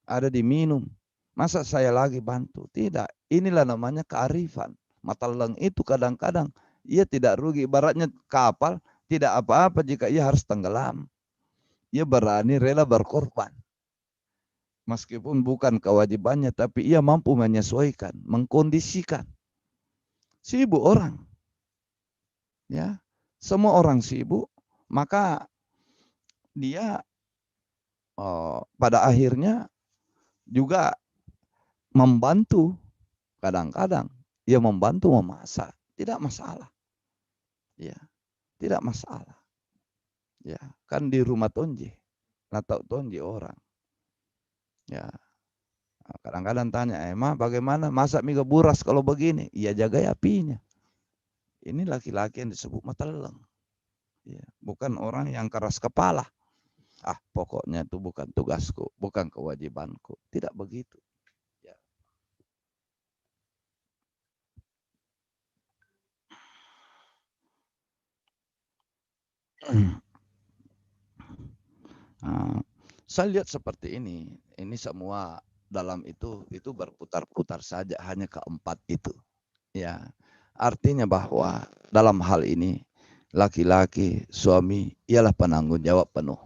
ada diminum. Masa saya lagi bantu? Tidak. Inilah namanya kearifan. Matalang itu kadang-kadang ia tidak rugi. Ibaratnya kapal tidak apa-apa jika ia harus tenggelam. Ia berani rela berkorban. Meskipun bukan kewajibannya, tapi ia mampu menyesuaikan, mengkondisikan. Sibuk orang. Ya, semua orang sibuk, maka dia pada akhirnya juga membantu. Kadang-kadang ia membantu memasak, tidak masalah. Ya, tidak masalah. Ya, kan di rumah tonji, atau tonji orang. Ya, kadang-kadang tanya, emang bagaimana masak mie buras kalau begini? Ia jaga apinya. Ini laki-laki yang disebut matalang. Ya, bukan orang yang keras kepala. Pokoknya itu bukan tugasku, bukan kewajibanku. Tidak begitu. Ya. Saya lihat seperti ini semua dalam itu berputar-putar saja, hanya keempat itu. Ya, artinya bahwa dalam hal ini laki-laki, suami ialah penanggung jawab penuh.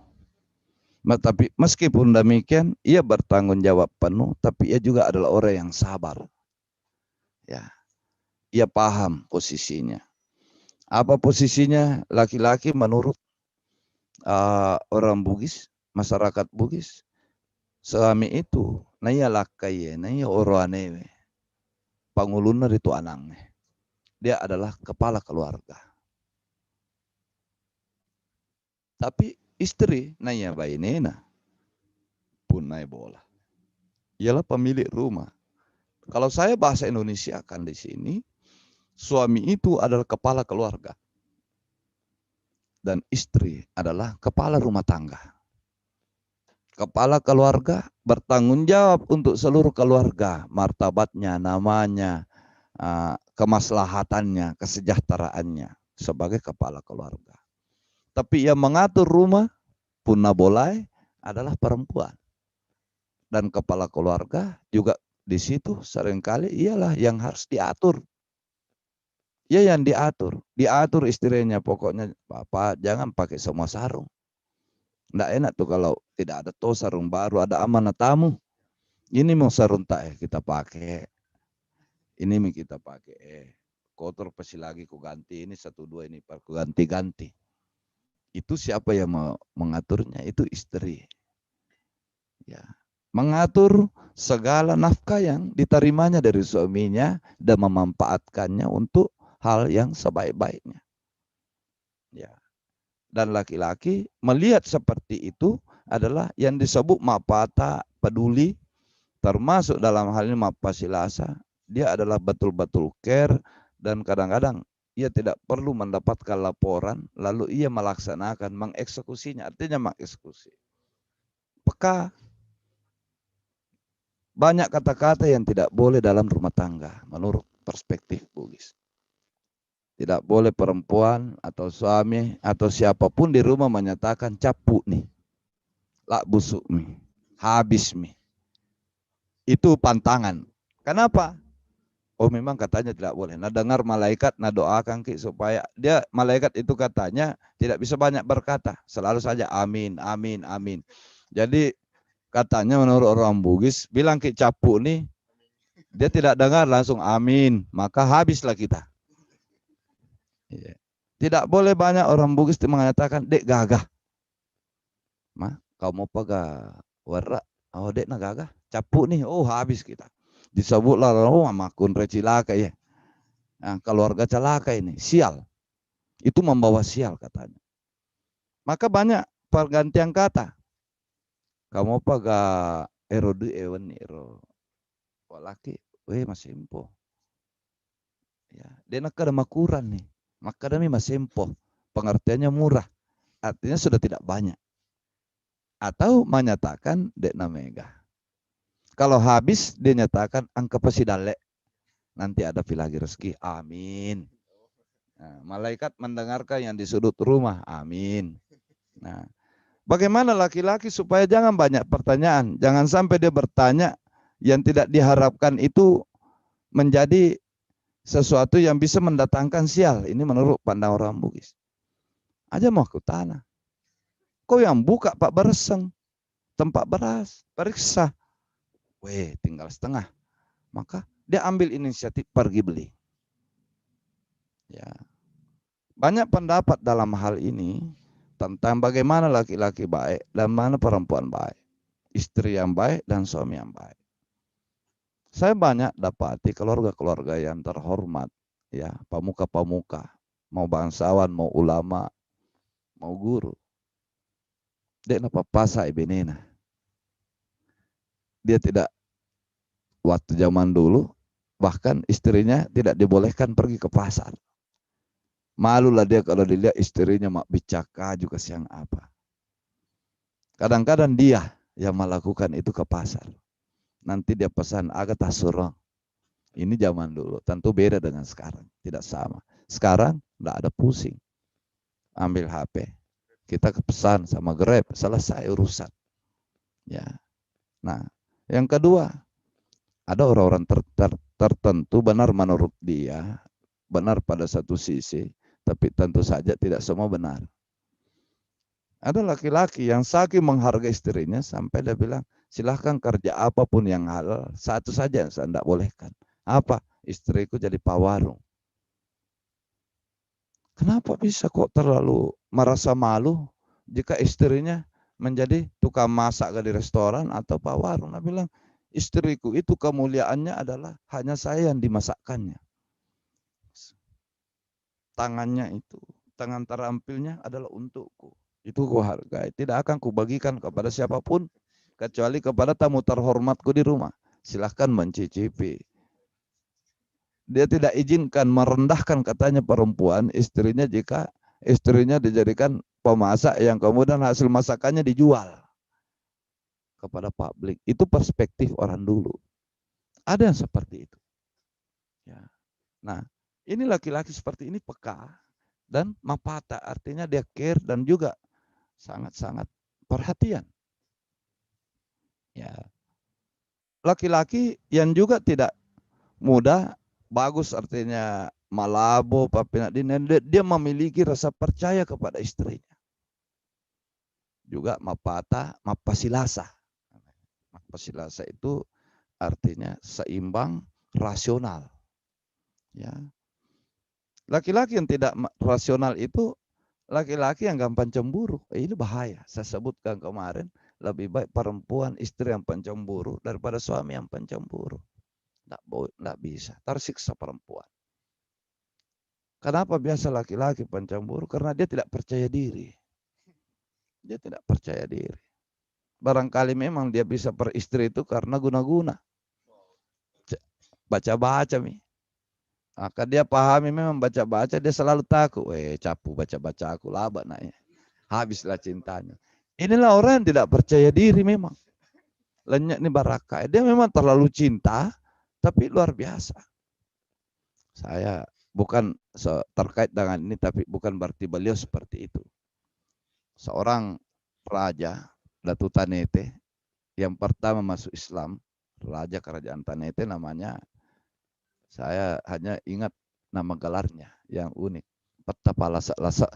Tapi meskipun demikian, ia bertanggung jawab penuh, tapi ia juga adalah orang yang sabar. Ya, ia paham posisinya. Apa posisinya laki-laki menurut orang Bugis, masyarakat Bugis? Suami itu naya lakai, naya oroanewe, panguluna itu anangnya. Dia adalah kepala keluarga. Tapi istri naya bainena pun naya bola. Ialah pemilik rumah. Kalau saya bahasa Indonesia kan di sini, suami itu adalah kepala keluarga. Dan istri adalah kepala rumah tangga. Kepala keluarga bertanggung jawab untuk seluruh keluarga, martabatnya, namanya, kemaslahatannya, kesejahteraannya sebagai kepala keluarga. Tapi yang mengatur rumah punna bolai adalah perempuan. Dan kepala keluarga juga di situ seringkali ialah yang harus diatur. Ia yang diatur istrinya, pokoknya Bapak jangan pakai semua sarung. Nggak enak tuh kalau tidak ada sarung baru, ada amanah tamu. Ini mau sarung tak kita pakai. Ini kita pakai. kotor pasti lagi ku ganti ini 1 2 ini ku ganti-ganti. Itu siapa yang mengaturnya? Itu istri. Ya. Mengatur segala nafkah yang diterimanya dari suaminya dan memanfaatkannya untuk hal yang sebaik-baiknya. Ya. Dan laki-laki melihat seperti itu adalah yang disebut mapata peduli, termasuk dalam hal ini mapasilasa. Dia adalah betul-betul care dan kadang-kadang ia tidak perlu mendapatkan laporan lalu ia melaksanakan, mengeksekusinya, artinya mengeksekusi. Peka. Banyak kata-kata yang tidak boleh dalam rumah tangga menurut perspektif Bugis. Tidak boleh perempuan atau suami atau siapapun di rumah menyatakan capu nih, lak busuk nih, habis nih. Itu pantangan. Kenapa? Oh memang katanya tidak boleh. Nah dengar malaikat, nah doakan ki supaya dia malaikat itu katanya tidak bisa banyak berkata, selalu saja amin, amin, amin. Jadi katanya menurut orang Bugis, bilang ki capu nih, dia tidak dengar langsung amin, maka habislah kita. Tidak boleh banyak orang Bugis mengatakan dek gagah. Mah, kau mau pega warak, oh dek na gagah, capu nih, oh habis kita. Disebutlah oh makun recilaka ya. Nah, keluarga celaka ini, sial. Itu membawa sial katanya. Maka banyak pergantian kata. Kamu pega erode ewen ero. Walaki, masih impo. Ya, dia nak ada makuran nih. Maka demi masih impo. Pengertiannya murah. Artinya sudah tidak banyak. Atau menyatakan dek namega. Kalau habis dia nyatakan angka pasidale. Nanti ada lagi rezeki. Amin. Nah, malaikat mendengarkan yang di sudut rumah. Amin. Nah, bagaimana laki-laki supaya jangan banyak pertanyaan. Jangan sampai dia bertanya yang tidak diharapkan itu menjadi sesuatu yang bisa mendatangkan sial. Ini menurut pandang orang Bugis. Aja mau ke tanah. Kau yang buka Pak Bereseng. Tempat beras. Periksa. Tinggal setengah. Maka dia ambil inisiatif pergi beli. Ya. Banyak pendapat dalam hal ini tentang bagaimana laki-laki baik dan mana perempuan baik. Istri yang baik dan suami yang baik. Saya banyak dapati keluarga-keluarga yang terhormat, ya, pemuka-pemuka, mau bangsawan, mau ulama, mau guru. Dia napa pasa ibenena. Dia tidak waktu zaman dulu bahkan istrinya tidak dibolehkan pergi ke pasar. Malulah dia kalau dilihat istrinya mak bicaka juga siang apa. Kadang-kadang dia yang melakukan itu ke pasar. Nanti dia pesan agak tasurong. Ini zaman dulu, tentu beda dengan sekarang, tidak sama. Sekarang enggak ada pusing. Ambil HP, kita pesan sama Grab, selesai urusan. Ya. Nah, yang kedua, ada orang-orang tertentu benar menurut dia, benar pada satu sisi, tapi tentu saja tidak semua benar. Ada laki-laki yang saking menghargai istrinya sampai dia bilang, silahkan kerja apapun yang halal, satu saja yang saya tidak bolehkan. Apa? Istriku jadi pawarung. Kenapa bisa kok terlalu merasa malu jika istrinya menjadi tukang masak di restoran atau pawarung? Dia bilang, istriku itu kemuliaannya adalah hanya saya yang dimasakkannya. Tangannya itu, tangan terampilnya adalah untukku. Itu ku hargai. Tidak akan kubagikan kepada siapapun kecuali kepada tamu terhormatku di rumah. Silahkan mencicipi. Dia tidak izinkan merendahkan katanya perempuan istrinya jika istrinya dijadikan pemasak yang kemudian hasil masakannya dijual kepada publik. Itu perspektif orang dulu. Ada yang seperti itu. Ya. Nah, ini laki-laki seperti ini peka dan mapata, artinya dia care dan juga sangat-sangat perhatian. Ya. Laki-laki yang juga tidak mudah, bagus artinya malabo, dia memiliki rasa percaya kepada istrinya. Juga mapata, mapasilasa. Mapasilasa itu artinya seimbang, rasional. Ya. Laki-laki yang tidak rasional itu laki-laki yang gampang cemburu. Ini bahaya. Saya sebutkan kemarin, lebih baik perempuan istri yang pencemburu daripada suami yang pencemburu. Nggak bisa. Tersiksa perempuan. Kenapa biasa laki-laki pencemburu? Karena dia tidak percaya diri. Dia tidak percaya diri. Barangkali memang dia bisa peristri itu karena guna-guna. Baca-baca mi. Maka dia pahami memang baca-baca dia selalu takut. Capu baca-baca aku laba naik. Habislah cintanya. Inilah orang yang tidak percaya diri memang. Lenyap nih Baraka. Dia memang terlalu cinta, tapi luar biasa. Saya bukan terkait dengan ini, tapi bukan berarti beliau seperti itu. Seorang raja, Datu Tanete, yang pertama masuk Islam, raja kerajaan Tanete namanya, saya hanya ingat nama gelarnya yang unik. Petapa Lasa-Lasa.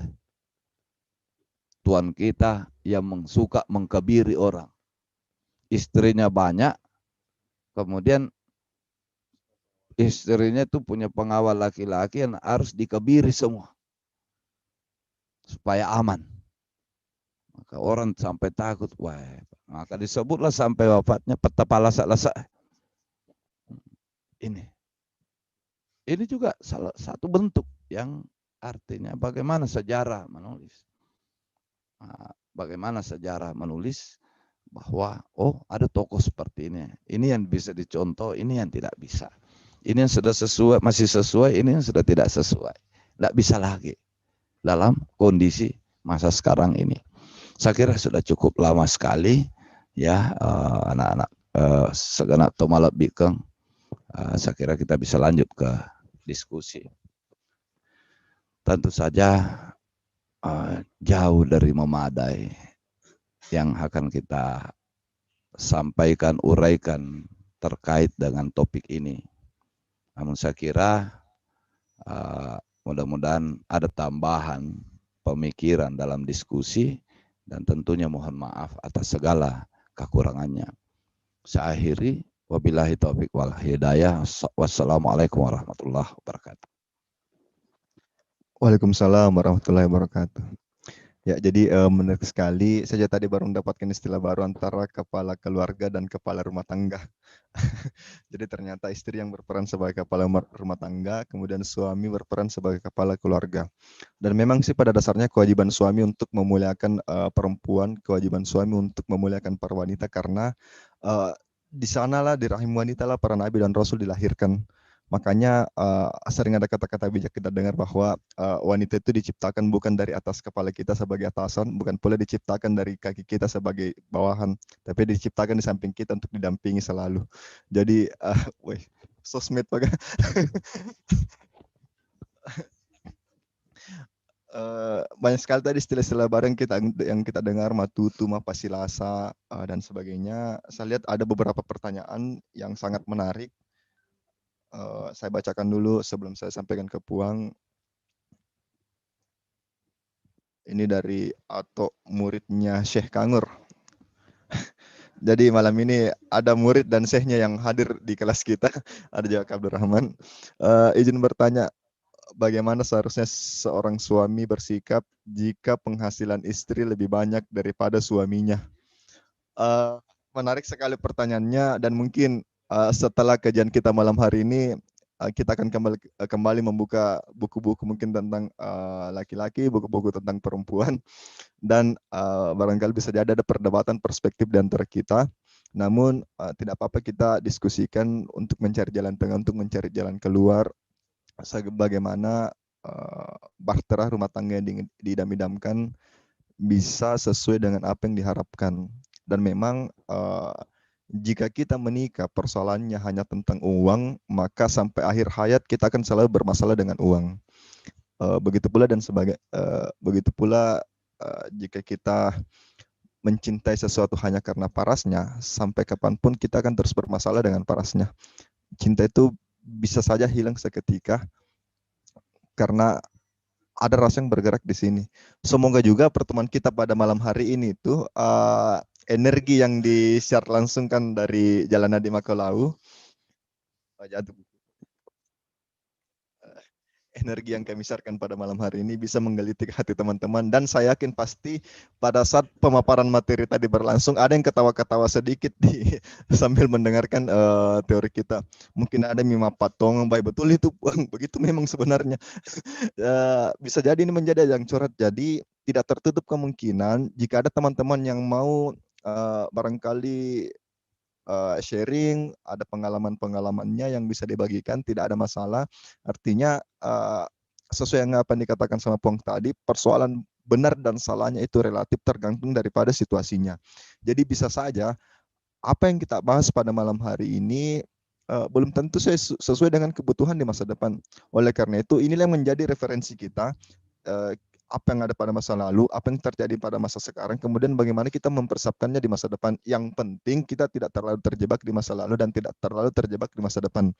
Tuan kita yang suka mengkebiri orang. Istrinya banyak, kemudian istrinya itu punya pengawal laki-laki yang harus dikebiri semua supaya aman. Maka orang sampai takut, wah, maka disebutlah sampai wafatnya petapa lasa-lasa. Ini juga salah satu bentuk yang artinya bagaimana sejarah menulis. Bagaimana sejarah menulis bahwa ada tokoh seperti ini. Ini yang bisa dicontoh, ini yang tidak bisa. Ini yang sudah sesuai, masih sesuai, ini yang sudah tidak sesuai. Tidak bisa lagi dalam kondisi masa sekarang ini. Saya kira sudah cukup lama sekali ya anak-anak segenap tomalap bikeng. Saya kira kita bisa lanjut ke diskusi. Tentu saja jauh dari memadai yang akan kita sampaikan, uraikan terkait dengan topik ini. Namun saya kira mudah-mudahan ada tambahan pemikiran dalam diskusi dan tentunya mohon maaf atas segala kekurangannya. Saya akhiri, wabillahi taufiq wal hidayah. Wassalamualaikum warahmatullahi wabarakatuh. Waalaikumsalam warahmatullahi wabarakatuh. Ya, jadi menarik sekali. Saya tadi baru mendapatkan istilah baru antara kepala keluarga dan kepala rumah tangga. Jadi ternyata istri yang berperan sebagai kepala rumah tangga, kemudian suami berperan sebagai kepala keluarga. Dan memang sih pada dasarnya kewajiban suami untuk memuliakan perempuan, kewajiban suami untuk memuliakan para wanita karena di sanalah di rahim wanita lah para nabi dan rasul dilahirkan. Makanya sering ada kata-kata bijak kita dengar bahwa wanita itu diciptakan bukan dari atas kepala kita sebagai atasan, bukan pula diciptakan dari kaki kita sebagai bawahan, tapi diciptakan di samping kita untuk didampingi selalu. Jadi, sosmed pakai. Banyak sekali tadi istilah-istilah baru yang kita dengar, matutu, mapasilasa, dan sebagainya. Saya lihat ada beberapa pertanyaan yang sangat menarik. Saya bacakan dulu sebelum saya sampaikan ke Puang. Ini dari Ato, muridnya Syekh Kangur. Jadi malam ini ada murid dan syekhnya yang hadir di kelas kita. Ada juga Abdurrahman. Izin bertanya, bagaimana seharusnya seorang suami bersikap jika penghasilan istri lebih banyak daripada suaminya? Menarik sekali pertanyaannya dan mungkin setelah kajian kita malam hari ini kita akan kembali membuka buku-buku mungkin tentang laki-laki, buku-buku tentang perempuan dan barangkali bisa jadi ada perdebatan perspektif di antara kita. Namun tidak apa-apa kita diskusikan untuk mencari jalan tengah, untuk mencari jalan keluar bagaimana bahtera rumah tangga yang diidam-idamkan bisa sesuai dengan apa yang diharapkan. Dan memang jika kita menikah persoalannya hanya tentang uang, maka sampai akhir hayat kita akan selalu bermasalah dengan uang. Begitu pula jika kita mencintai sesuatu hanya karena parasnya, sampai kapanpun kita akan terus bermasalah dengan parasnya. Cinta itu bisa saja hilang seketika karena ada rasa yang bergerak di sini. Semoga juga pertemuan kita pada malam hari ini itu energi yang di-share langsung kan dari Jalan Nadi Makalau. energi yang kami sharekan pada malam hari ini bisa menggelitik hati teman-teman, dan saya yakin pasti pada saat pemaparan materi tadi berlangsung ada yang ketawa-ketawa sedikit di sambil mendengarkan teori kita. Mungkin ada yang patong, baik betul itu begitu memang sebenarnya. Bisa jadi ini menjadi ajang coret. Jadi tidak tertutup kemungkinan jika ada teman-teman yang mau barangkali sharing, ada pengalaman-pengalamannya yang bisa dibagikan, tidak ada masalah. Artinya sesuai yang apa yang dikatakan sama Pong tadi, persoalan benar dan salahnya itu relatif tergantung daripada situasinya. Jadi bisa saja apa yang kita bahas pada malam hari ini belum tentu sesuai dengan kebutuhan di masa depan. Oleh karena itu, inilah yang menjadi referensi kita, apa yang ada pada masa lalu, apa yang terjadi pada masa sekarang, kemudian bagaimana kita mempersiapkannya di masa depan. Yang penting kita tidak terlalu terjebak di masa lalu dan tidak terlalu terjebak di masa depan.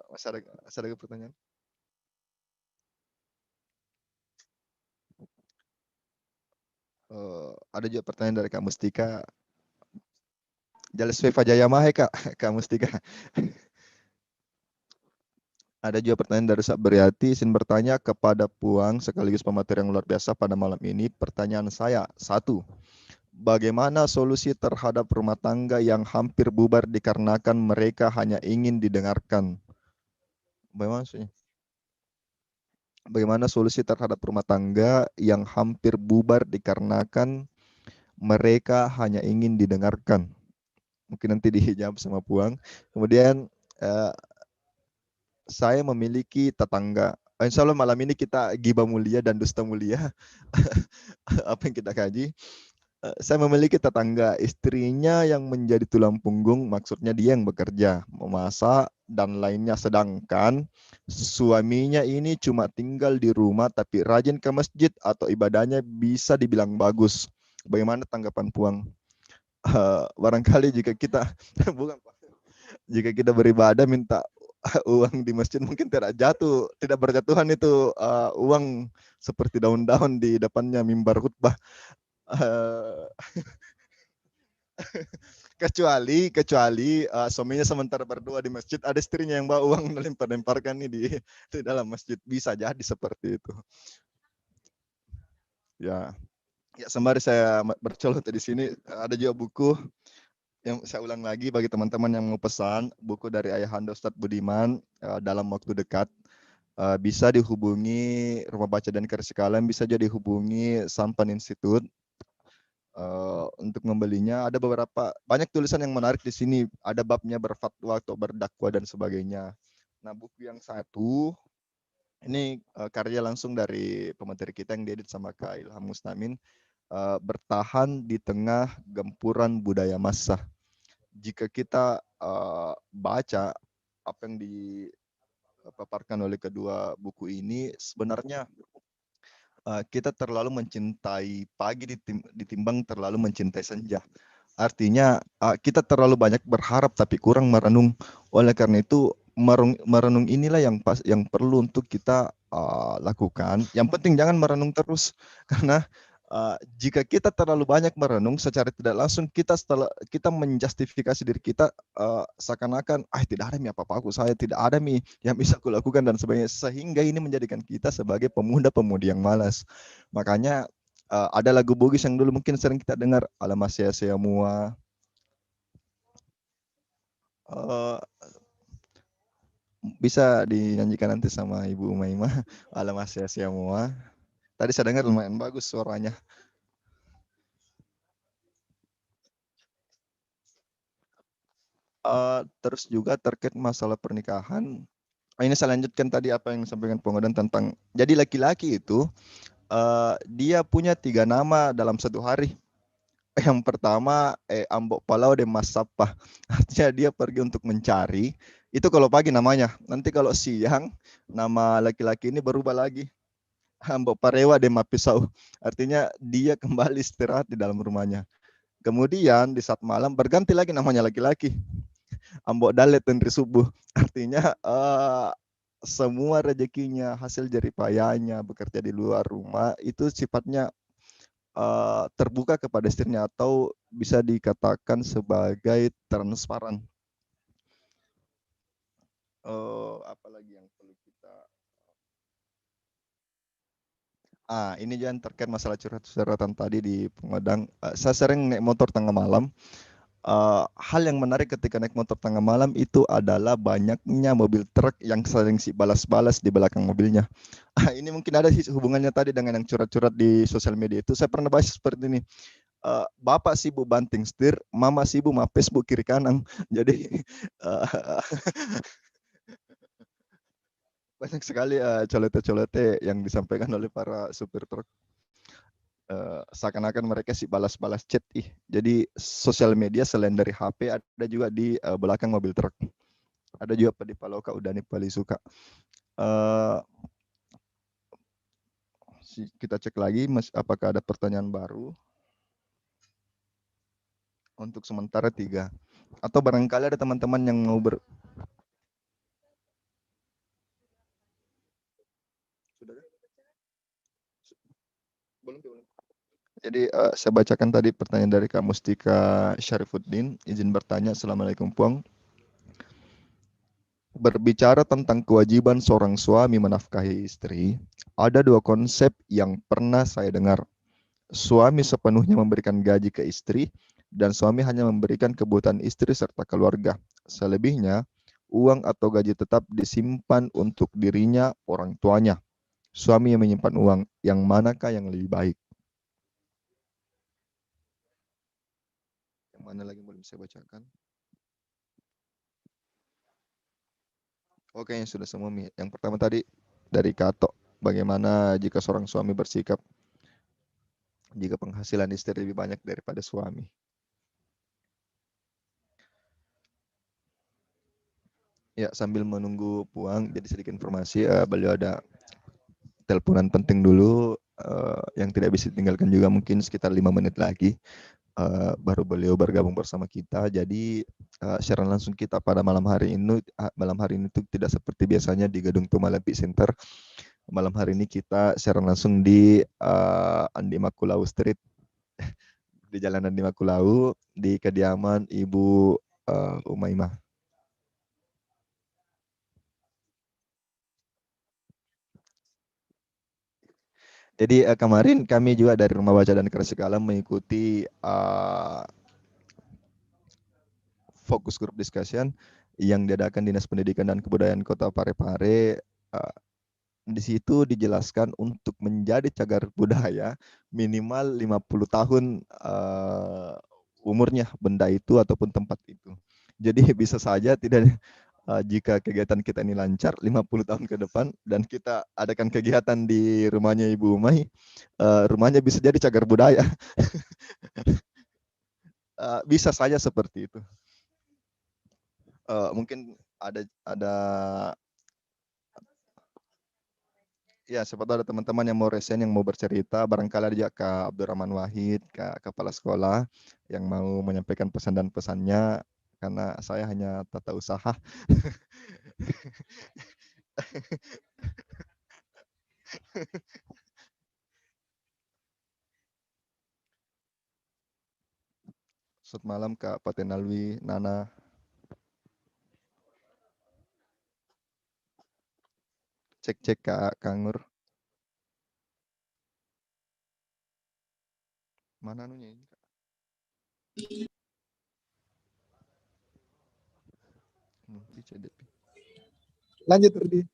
Masih ada pertanyaan? Ada juga pertanyaan dari Kak Mustika. Jales Veva Jayamahe Kak, Kak Mustika. Ada juga pertanyaan dari Sabriati, izin bertanya kepada Puang sekaligus pemateri yang luar biasa pada malam ini. Pertanyaan saya, 1. Bagaimana solusi terhadap rumah tangga yang hampir bubar dikarenakan mereka hanya ingin didengarkan? Bagaimana maksudnya? Bagaimana solusi terhadap rumah tangga yang hampir bubar dikarenakan mereka hanya ingin didengarkan? Mungkin nanti dijawab sama Puang. Kemudian saya memiliki tetangga. Insya Allah malam ini kita gibah mulia dan dusta mulia. Apa yang kita kaji? Saya memiliki tetangga, istrinya yang menjadi tulang punggung, maksudnya dia yang bekerja, memasak, dan lainnya. Sedangkan suaminya ini cuma tinggal di rumah, tapi rajin ke masjid atau ibadahnya bisa dibilang bagus. Bagaimana tanggapan Puang? Barangkali jika kita, bukan Pak, jika kita beribadah minta uang di masjid mungkin tidak berjatuhan itu uang seperti daun-daun di depannya mimbar khutbah. kecuali suaminya sementara berdoa di masjid, ada istrinya yang bawa uang lempar-lemparkan nih di dalam masjid, bisa jadi seperti itu. Ya, sembari saya bercolot di sini, ada juga buku yang saya ulang lagi bagi teman-teman yang mau pesan, buku dari Ayahanda Ustadz Budiman, dalam waktu dekat. Bisa dihubungi Rumah Baca dan Karya Sekalian, bisa jadi dihubungi Sampan Institute. Untuk membelinya ada banyak tulisan yang menarik di sini, ada babnya berfatwa atau berdakwah dan sebagainya. Nah, buku yang satu ini karya langsung dari pemateri kita yang diedit sama Kak Ilham Mustamin, bertahan di tengah gempuran budaya massa. Jika kita baca apa yang dipaparkan oleh kedua buku ini, sebenarnya kita terlalu mencintai pagi ditimbang terlalu mencintai senja. Artinya kita terlalu banyak berharap tapi kurang merenung. Oleh karena itu merenung inilah yang perlu untuk kita lakukan. Yang penting jangan merenung terus, karena jika kita terlalu banyak merenung, secara tidak langsung kita menjustifikasi diri kita, seakan-akan tidak ada apa-apa saya tidak ada yang bisa kulakukan dan sebagainya, sehingga ini menjadikan kita sebagai pemuda-pemudi yang malas. Makanya ada lagu Bugis yang dulu mungkin sering kita dengar, alamak sia-sia mua. Bisa dinyanyikan nanti sama Ibu Umaymah, alamak sia-sia mua. Tadi saya dengar lumayan bagus suaranya. Terus juga terkait masalah pernikahan, ini saya lanjutkan tadi apa yang disampaikan Pengodan tentang, jadi laki-laki itu dia punya 3 nama dalam satu hari. Yang pertama Ambok Palau de Masapa, artinya dia pergi untuk mencari, itu kalau pagi namanya. Nanti kalau siang nama laki-laki ini berubah lagi, Ambok Parewa de Mapisau, artinya dia kembali istirahat di dalam rumahnya. Kemudian di saat malam berganti lagi namanya laki-laki, Ambok Dalet Tenri Subuh, artinya semua rezekinya, hasil jeripayanya bekerja di luar rumah itu sifatnya terbuka kepada istrinya, atau bisa dikatakan sebagai transparan. Apalagi yang perlu kita ini jangan terkait masalah curhat-curhatan tadi di Pemodang. Saya sering naik motor tengah malam. Hal yang menarik ketika naik motor tengah malam itu adalah banyaknya mobil truk yang sering si balas-balas di belakang mobilnya. Ini mungkin ada sih hubungannya tadi dengan yang curhat-curhat di sosial media itu. Saya pernah baca seperti ini. Bapak sibuk banting setir, mama sibuk mapes bu kiri kanan. Jadi banyak sekali colete-colete yang disampaikan oleh para supir truk. Seakan-akan mereka sih balas-balas chat Jadi sosial media selain dari HP ada juga di belakang mobil truk. Ada juga di Paloka Udani paling suka. Kita cek lagi apakah ada pertanyaan baru. Untuk sementara 3. Atau barangkali ada teman-teman yang mau Sudah? Belum. Jadi saya bacakan tadi pertanyaan dari Kak Mustika Syarifuddin. Izin bertanya, Assalamualaikum Puang. Berbicara tentang kewajiban seorang suami menafkahi istri, ada 2 konsep yang pernah saya dengar. Suami sepenuhnya memberikan gaji ke istri, dan suami hanya memberikan kebutuhan istri serta keluarga. Selebihnya, uang atau gaji tetap disimpan untuk dirinya, orang tuanya. Suami yang menyimpan uang, yang manakah yang lebih baik? Yang mana lagi belum saya bacakan? Oke, yang sudah semua. Yang pertama tadi dari Kato, bagaimana jika seorang suami bersikap jika penghasilan istri lebih banyak daripada suami? Ya, sambil menunggu Puang, jadi sedikit informasi, beliau ada teleponan penting dulu, yang tidak bisa ditinggalkan juga, mungkin sekitar 5 menit lagi, baru beliau bergabung bersama kita. Jadi siaran langsung kita pada malam hari ini tuh tidak seperti biasanya di Gedung Tumala Epicenter. Malam hari ini kita siaran langsung di Andi Makulau Street, di Jalan Andi Makulau, di kediaman Ibu Umaymah. Jadi kemarin kami juga dari Rumah Baca dan Karya Segala mengikuti fokus group discussion yang diadakan Dinas Pendidikan dan Kebudayaan Kota Parepare. Di situ dijelaskan untuk menjadi cagar budaya minimal 50 tahun umurnya benda itu ataupun tempat itu. Jadi bisa saja tidak jika kegiatan kita ini lancar 50 tahun ke depan dan kita adakan kegiatan di rumahnya Ibu Umay, rumahnya bisa jadi cagar budaya. Bisa saja seperti itu. Mungkin ada ya, siapa tahu ada teman-teman yang mau resen, yang mau bercerita, barangkali ada juga Kak Abdurrahman Wahid, Kak Kepala Sekolah, yang mau menyampaikan pesan dan pesannya, karena saya hanya tata usaha. Selamat malam Kak Patenalwi, Nana. Cek Kak Kangur. Mana anunya ini Kak? Lanjut Rudi.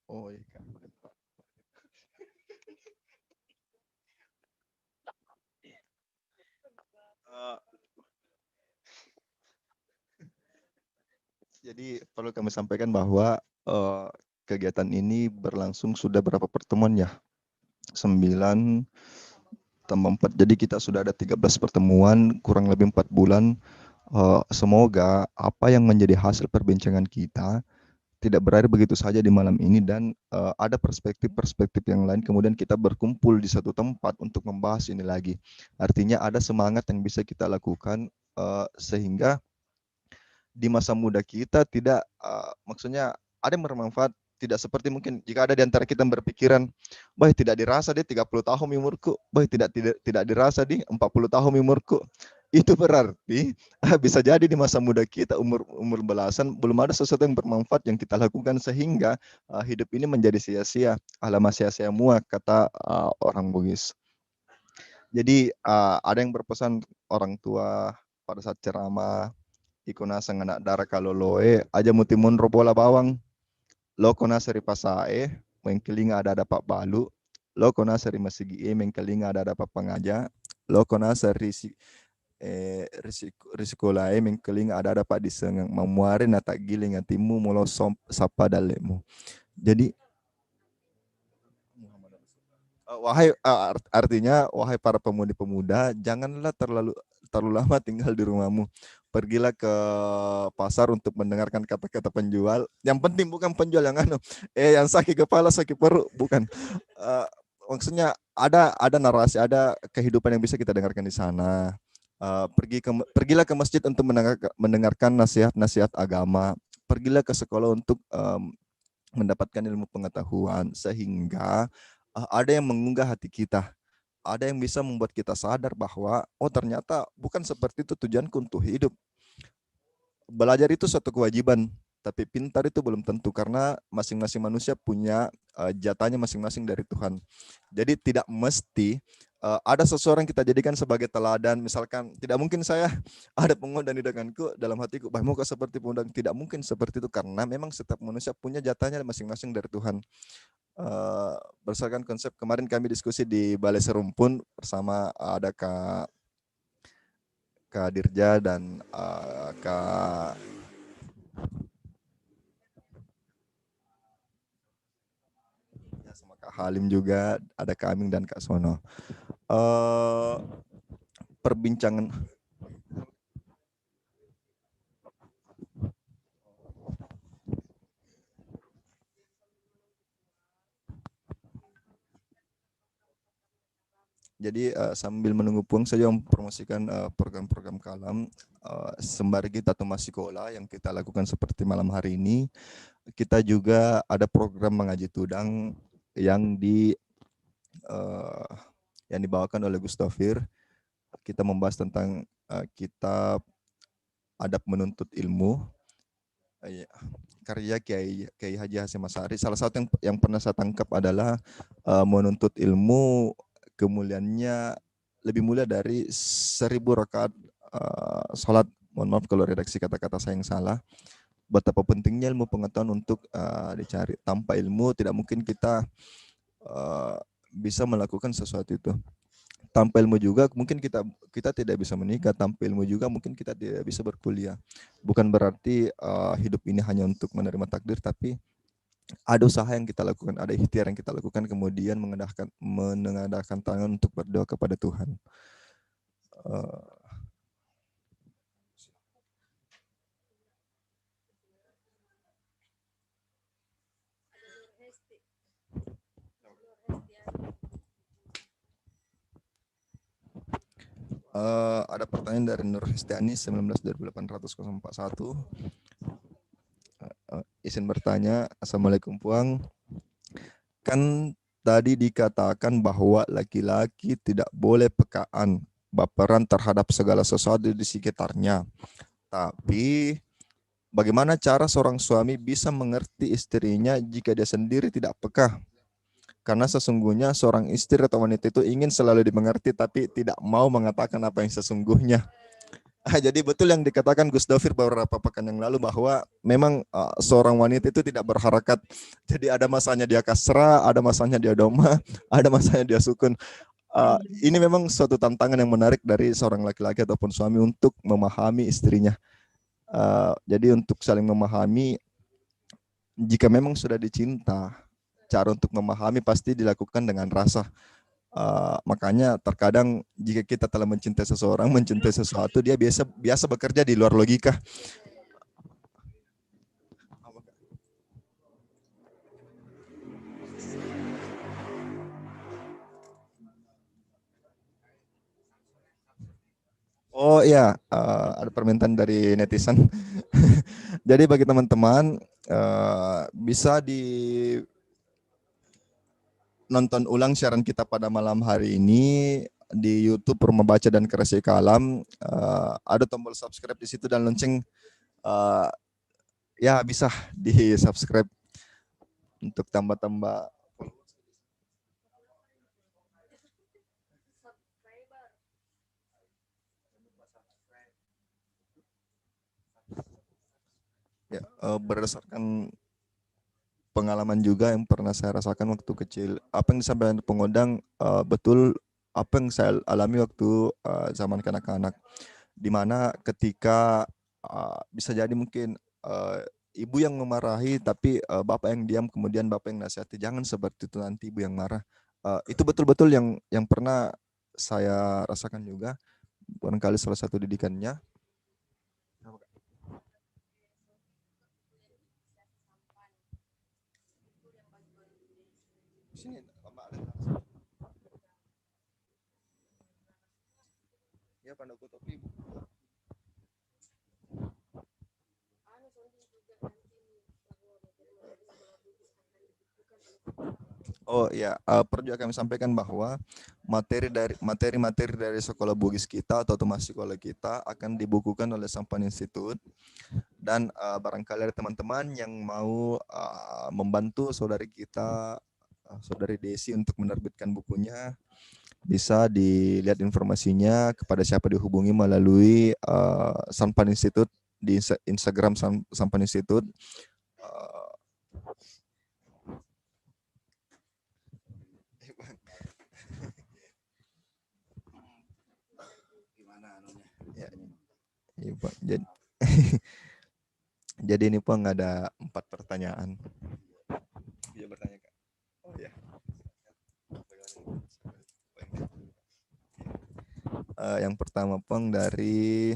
Oh iya Kak. Jadi perlu kami sampaikan bahwa kegiatan ini berlangsung sudah berapa pertemuan ya? 9 tambah 4, jadi kita sudah ada 13 pertemuan, kurang lebih 4 bulan. Semoga apa yang menjadi hasil perbincangan kita tidak berakhir begitu saja di malam ini dan ada perspektif-perspektif yang lain, kemudian kita berkumpul di satu tempat untuk membahas ini lagi. Artinya ada semangat yang bisa kita lakukan sehingga di masa muda kita tidak maksudnya ada yang bermanfaat, tidak seperti mungkin jika ada di antara kita yang berpikiran, tidak dirasa di 30 tahun umurku, tidak dirasa di 40 tahun umurku. Itu berarti bisa jadi di masa muda kita umur belasan belum ada sesuatu yang bermanfaat yang kita lakukan sehingga hidup ini menjadi sia-sia. Alamak sia-sia mua kata orang Bugis. Jadi ada yang berpesan orang tua pada saat ceramah, ikuna sanganak dara kaloloe aja mutimun robola bawang. Lo kona seri pasae mengkelinga ada dapat balu. Lo kona seri masigi mengkelinga ada dapat pengaja. Lo kona seri risiko lain mengkeling ada dapat disengang memuari nata giling atimu mulo sapa dalemu. Jadi artinya wahai para pemudi-pemuda, janganlah terlalu lama tinggal di rumahmu. Pergilah ke pasar untuk mendengarkan kata-kata penjual. Yang penting bukan penjual yang yang sakit kepala, sakit perut, bukan. Maksudnya ada narasi, ada kehidupan yang bisa kita dengarkan di sana. Pergilah ke masjid untuk mendengarkan nasihat-nasihat agama. Pergilah ke sekolah untuk mendapatkan ilmu pengetahuan sehingga ada yang mengunggah hati kita. Ada yang bisa membuat kita sadar bahwa oh ternyata bukan seperti itu tujuanku untuk hidup. Belajar itu suatu kewajiban, tapi pintar itu belum tentu karena masing-masing manusia punya jatahnya masing-masing dari Tuhan. Jadi tidak mesti ada seseorang kita jadikan sebagai teladan. Misalkan tidak mungkin saya ada penguat dan idakanku dalam hatiku, bah muka seperti pundang. Tidak mungkin seperti itu karena memang setiap manusia punya jatahnya masing-masing dari Tuhan. Berdasarkan konsep kemarin kami diskusi di Balai Serumpun bersama ada Kak Dirja dan Kak sama Kak Halim juga, ada Kak Aming dan Kak Sono. Perbincangan jadi sambil menunggu puang saya mempromosikan program-program kalam sembari kita Thomas Sekolah yang kita lakukan seperti malam hari ini. Kita juga ada program mengaji tudang yang dibawakan oleh Gustafir. Kita membahas tentang kitab Adab Menuntut Ilmu karya Kiai Haji Hasyim Asy'ari. Salah satu yang pernah saya tangkap adalah menuntut ilmu kemuliaannya lebih mulia dari 1000 rakaat sholat. Mohon maaf kalau redaksi kata-kata saya yang salah. Betapa pentingnya ilmu pengetahuan untuk dicari. Tanpa ilmu tidak mungkin kita bisa melakukan sesuatu itu. Tanpa ilmu juga mungkin kita tidak bisa menikah. Tanpa ilmu juga mungkin kita tidak bisa berkuliah. Bukan berarti hidup ini hanya untuk menerima takdir, tapi ada usaha yang kita lakukan, ada ikhtiar yang kita lakukan, kemudian menengadahkan tangan untuk berdoa kepada Tuhan. Ada pertanyaan dari Nur Histiani 19/2841. Izin bertanya, Assalamualaikum Puang. Kan tadi dikatakan bahwa laki-laki tidak boleh pekaan, baperan terhadap segala sesuatu di sekitarnya. Tapi bagaimana cara seorang suami bisa mengerti istrinya jika dia sendiri tidak peka? Karena sesungguhnya seorang istri atau wanita itu ingin selalu dimengerti tapi tidak mau mengatakan apa yang sesungguhnya. Jadi betul yang dikatakan Gus Dovir beberapa pekan yang lalu bahwa memang seorang wanita itu tidak berharakat. Jadi ada masanya dia kasra, ada masanya dia doma, ada masanya dia sukun. Ini memang suatu tantangan yang menarik dari seorang laki-laki ataupun suami untuk memahami istrinya. Jadi untuk saling memahami, jika memang sudah dicinta, cara untuk memahami pasti dilakukan dengan rasa. Makanya terkadang jika kita telah mencintai seseorang, mencintai sesuatu, dia biasa bekerja di luar logika. Oh iya, ada permintaan dari netizen. Jadi bagi teman-teman bisa nonton ulang siaran kita pada malam hari ini di YouTube Rumah Baca dan Kreasi Kalam, ada tombol subscribe di situ dan lonceng, ya bisa di subscribe untuk tambah-tambah. Ya, berdasarkan pengalaman juga yang pernah saya rasakan waktu kecil, apa yang disampaikan pengundang betul apa yang saya alami waktu zaman kanak-kanak, di mana ketika bisa jadi mungkin ibu yang memarahi tapi bapak yang diam, kemudian bapak yang nasihati, jangan seperti itu, nanti ibu yang marah. Itu betul-betul yang pernah saya rasakan juga, barangkali salah satu didikannya. Sini, ya pandaku topi. Oh ya, perlu kami sampaikan bahwa materi-materi dari sekolah Bugis kita atau teman sekolah kita akan dibukukan oleh Sampan Institute, dan barangkali ada teman-teman yang mau membantu saudari kita, saudari Desi, untuk menerbitkan bukunya, bisa dilihat informasinya kepada siapa dihubungi melalui Sampan Institute di Instagram Sampan Institute. Iya, Pak. Jadi ini Pak ada 4 pertanyaan. Bisa bertanya, Kak? Oh ya. Yang pertama Pang dari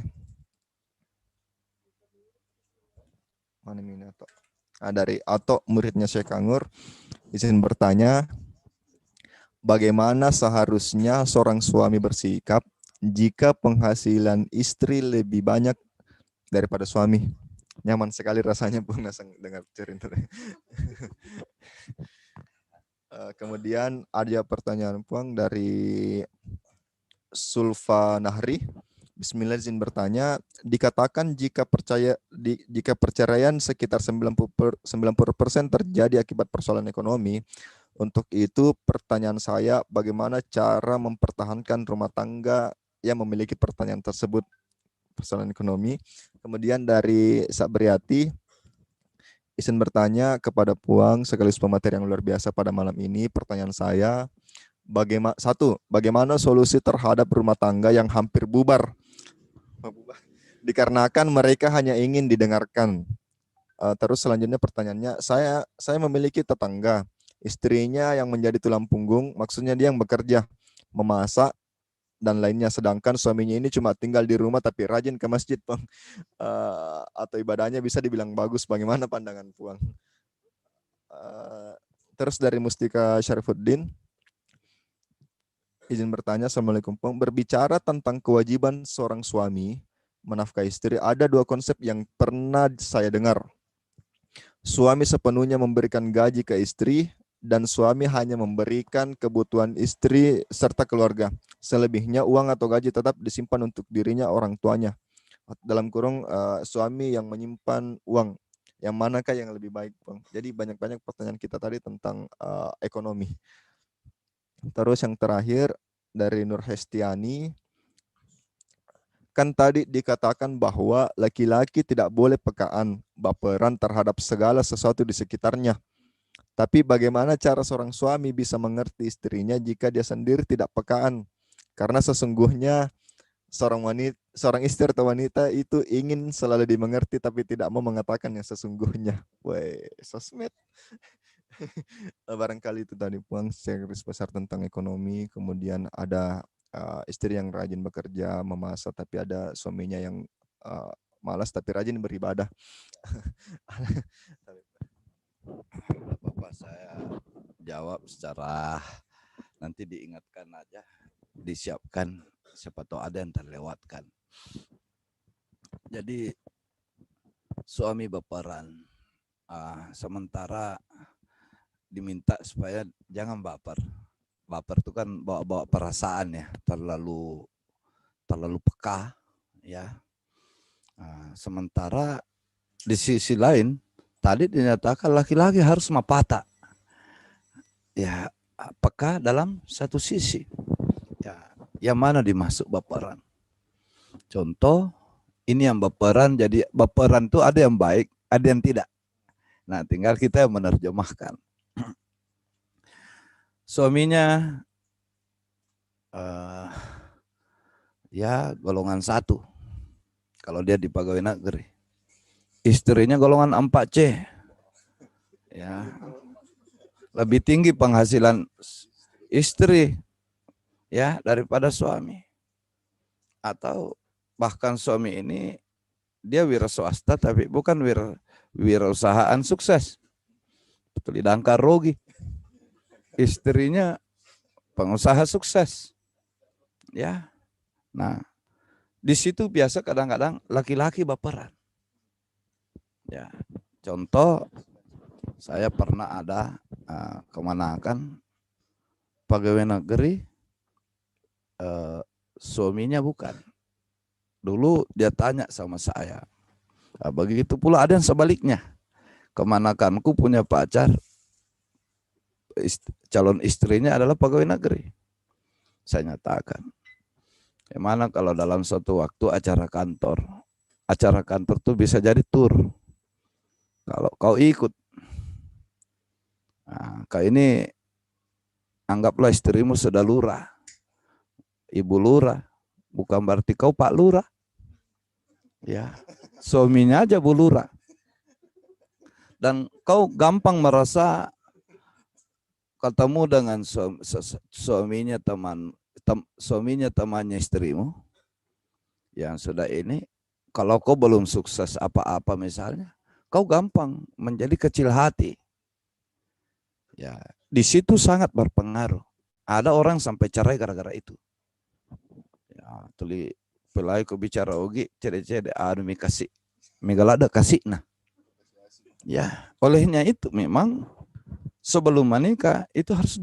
mana ini Ato? Dari Ato, muridnya Syekh Angur, izin bertanya, bagaimana seharusnya seorang suami bersikap jika penghasilan istri lebih banyak daripada suami? Nyaman sekali rasanya Pang dengar cerita. Kemudian ada pertanyaan Pang dari Sulfa Nahri. Bismillah, izin bertanya, dikatakan jika perceraian sekitar 90% terjadi akibat persoalan ekonomi. Untuk itu pertanyaan saya, bagaimana cara mempertahankan rumah tangga yang memiliki pertanyaan tersebut, persoalan ekonomi. Kemudian dari Sabriati, izin bertanya kepada Puang sekaligus pemateri yang luar biasa pada malam ini. Pertanyaan saya, bagaimana solusi terhadap rumah tangga yang hampir bubar dikarenakan mereka hanya ingin didengarkan. Terus selanjutnya pertanyaannya, saya memiliki tetangga, istrinya yang menjadi tulang punggung, maksudnya dia yang bekerja, memasak, dan lainnya, sedangkan suaminya ini cuma tinggal di rumah tapi rajin ke masjid, Bang. Atau ibadahnya bisa dibilang bagus. Bagaimana pandangan Puang? Terus dari Mustika Syarifuddin, izin bertanya, Assalamualaikum Pong. Berbicara tentang kewajiban seorang suami menafkahi istri, ada 2 konsep yang pernah saya dengar. Suami sepenuhnya memberikan gaji ke istri, dan suami hanya memberikan kebutuhan istri serta keluarga. Selebihnya uang atau gaji tetap disimpan untuk dirinya, orang tuanya. Dalam kurung suami yang menyimpan uang. Yang manakah yang lebih baik, Bang? Jadi banyak-banyak pertanyaan kita tadi tentang ekonomi. Terus yang terakhir dari Nur Hestiani, kan tadi dikatakan bahwa laki-laki tidak boleh pekaan, baperan terhadap segala sesuatu di sekitarnya. Tapi bagaimana cara seorang suami bisa mengerti istrinya jika dia sendiri tidak pekaan? Karena sesungguhnya seorang istri atau wanita itu ingin selalu dimengerti tapi tidak mau mengatakan yang sesungguhnya. Woi, sosmed. Barangkali itu tadi Puang series besar tentang ekonomi. Kemudian ada istri yang rajin bekerja, memasak, tapi ada suaminya yang malas tapi rajin beribadah. Bapak, saya jawab secara nanti diingatkan aja, disiapkan, siapa tahu ada yang terlewatkan. Jadi suami baperan, sementara diminta supaya jangan baper. baper itu kan bawa perasaan ya, terlalu peka ya. Sementara di sisi lain tadi dinyatakan laki-laki harus mapata. Ya, peka dalam satu sisi. Ya, yang mana dimasuk baperan? Contoh, ini yang baperan, jadi baperan itu ada yang baik, ada yang tidak. Nah, tinggal kita yang menerjemahkan. Suaminya ya golongan 1 kalau dia di pegawai negeri. Istrinya golongan 4C. Ya. Lebih tinggi penghasilan istri ya daripada suami. Atau bahkan suami ini dia wira swasta tapi bukan wirausahaan sukses. Betul dangkar rugi. Istrinya pengusaha sukses. Ya. Nah, di situ biasa kadang-kadang laki-laki baperan. Ya. Contoh, saya pernah ada kemenakan pegawai negeri, suaminya bukan. Dulu dia tanya sama saya. Begitu pula ada yang sebaliknya. Kemanakanku punya pacar, calon istrinya adalah pegawai negeri. Saya nyatakan, gimana kalau dalam suatu waktu acara kantor tuh bisa jadi tur. Kalau kau ikut, nah, kau ini anggaplah istrimu sudah lurah, ibu lurah, bukan berarti kau Pak Lurah. Ya, suaminya aja Bu Lurah. Dan kau gampang merasa ketemu dengan suaminya temannya istrimu yang sudah ini, kalau kau belum sukses apa-apa misalnya, kau gampang menjadi kecil hati. Ya, di situ sangat berpengaruh. Ada orang sampai cerai gara-gara itu. Ya, tuli pelai ko bicara ogi cede-cede anu mi kasih megalada kasih nah. Ya, olehnya itu memang sebelum menikah itu harus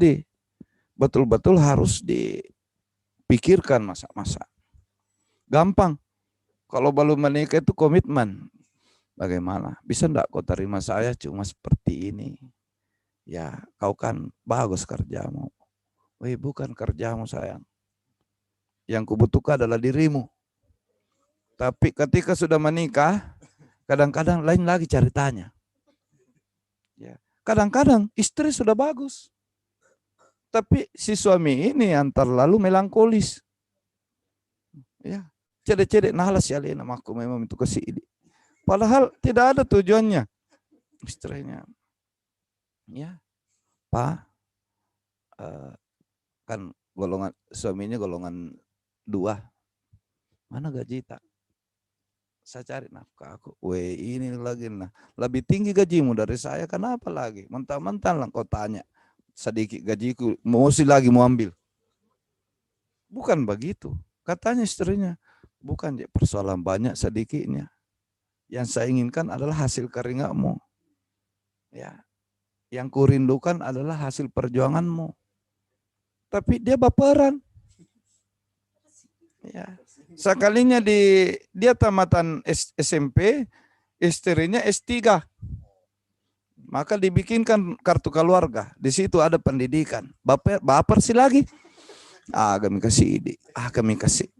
betul-betul harus dipikirkan masa-masa. Gampang. Kalau belum menikah itu komitmen. Bagaimana? Bisa enggak kau terima saya cuma seperti ini? Ya, kau kan bagus kerjamu. Wih, bukan kerjamu sayang. Yang kubutuhkan adalah dirimu. Tapi ketika sudah menikah, kadang-kadang lain lagi ceritanya. Ya, kadang-kadang istri sudah bagus. Tapi si suami ini yang terlalu melankolis. Ya, cedek-cedek nalas ya alena aku memang itu kasih ini. Padahal tidak ada tujuannya. Istrinya. Ya. Pak, kan suaminya golongan 2. Mana gaji tak? Saya cari nafkah aku. Weh, ini lagi nah. Lebih tinggi gajimu dari saya, kenapa lagi? Mentang-mentang lah kau tanya. Sedikit gajiku, mesti lagi mau ambil. Bukan begitu. Katanya istrinya, bukan persoalan banyak sedikitnya. Yang saya inginkan adalah hasil keringatmu. Ya. Yang kurindukan adalah hasil perjuanganmu. Tapi dia baperan. Ya. Sekalinya dia tamatan SMP, istrinya S3. Maka dibikinkan kartu keluarga. Di situ ada pendidikan. Baper sih lagi. Kami kasih ide. Kami kasih.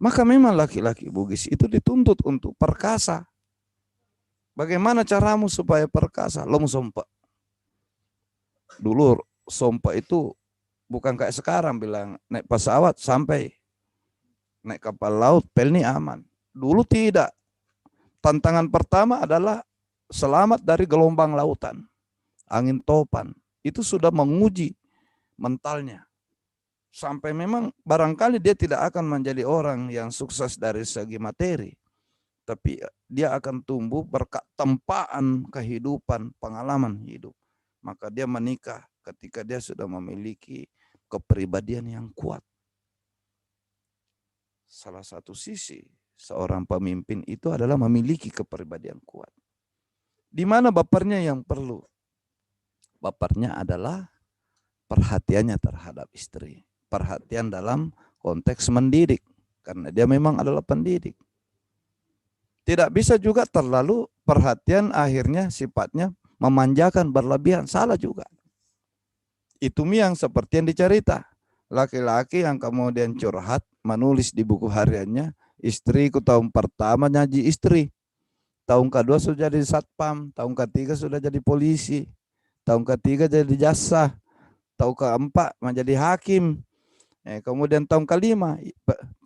Maka memang laki-laki Bugis itu dituntut untuk perkasa. Bagaimana caramu supaya perkasa? Lo sompa. Dulu sompa itu bukan kayak sekarang bilang naik pesawat sampai naik kapal laut pelni aman. Dulu tidak. Tantangan pertama adalah selamat dari gelombang lautan, angin topan. Itu sudah menguji mentalnya. Sampai memang barangkali dia tidak akan menjadi orang yang sukses dari segi materi. Tapi dia akan tumbuh berkat tempaan kehidupan, pengalaman hidup. Maka dia menikah ketika dia sudah memiliki kepribadian yang kuat. Salah satu sisi seorang pemimpin itu adalah memiliki kepribadian kuat. Di mana bapernya yang perlu? Bapernya adalah perhatiannya terhadap istri. Perhatian dalam konteks mendidik, karena dia memang adalah pendidik. Tidak bisa juga terlalu perhatian akhirnya sifatnya memanjakan berlebihan, salah juga. Itu yang seperti yang dicerita. Laki-laki yang kemudian curhat, menulis di buku hariannya, istriku tahun pertama ngaji istri. Tahun kedua sudah jadi satpam, tahun ketiga sudah jadi polisi, tahun ketiga jadi jasa, tahun keempat menjadi hakim. Kemudian tahun kelima,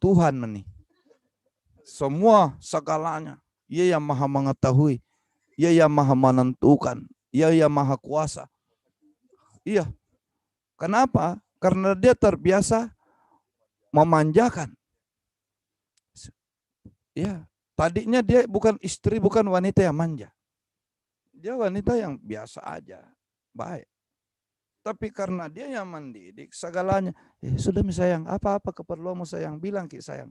Tuhan nih. Semua segalanya. Ia yang maha mengetahui. Ia yang maha menentukan. Ia yang maha kuasa. Iya. Kenapa? Karena dia terbiasa memanjakan. Ya, tadinya dia bukan istri, bukan wanita yang manja. Dia wanita yang biasa aja, baik. Tapi karena dia yang mendidik segalanya, sudah mi sayang, apa-apa keperluanmu sayang, bilang ki sayang.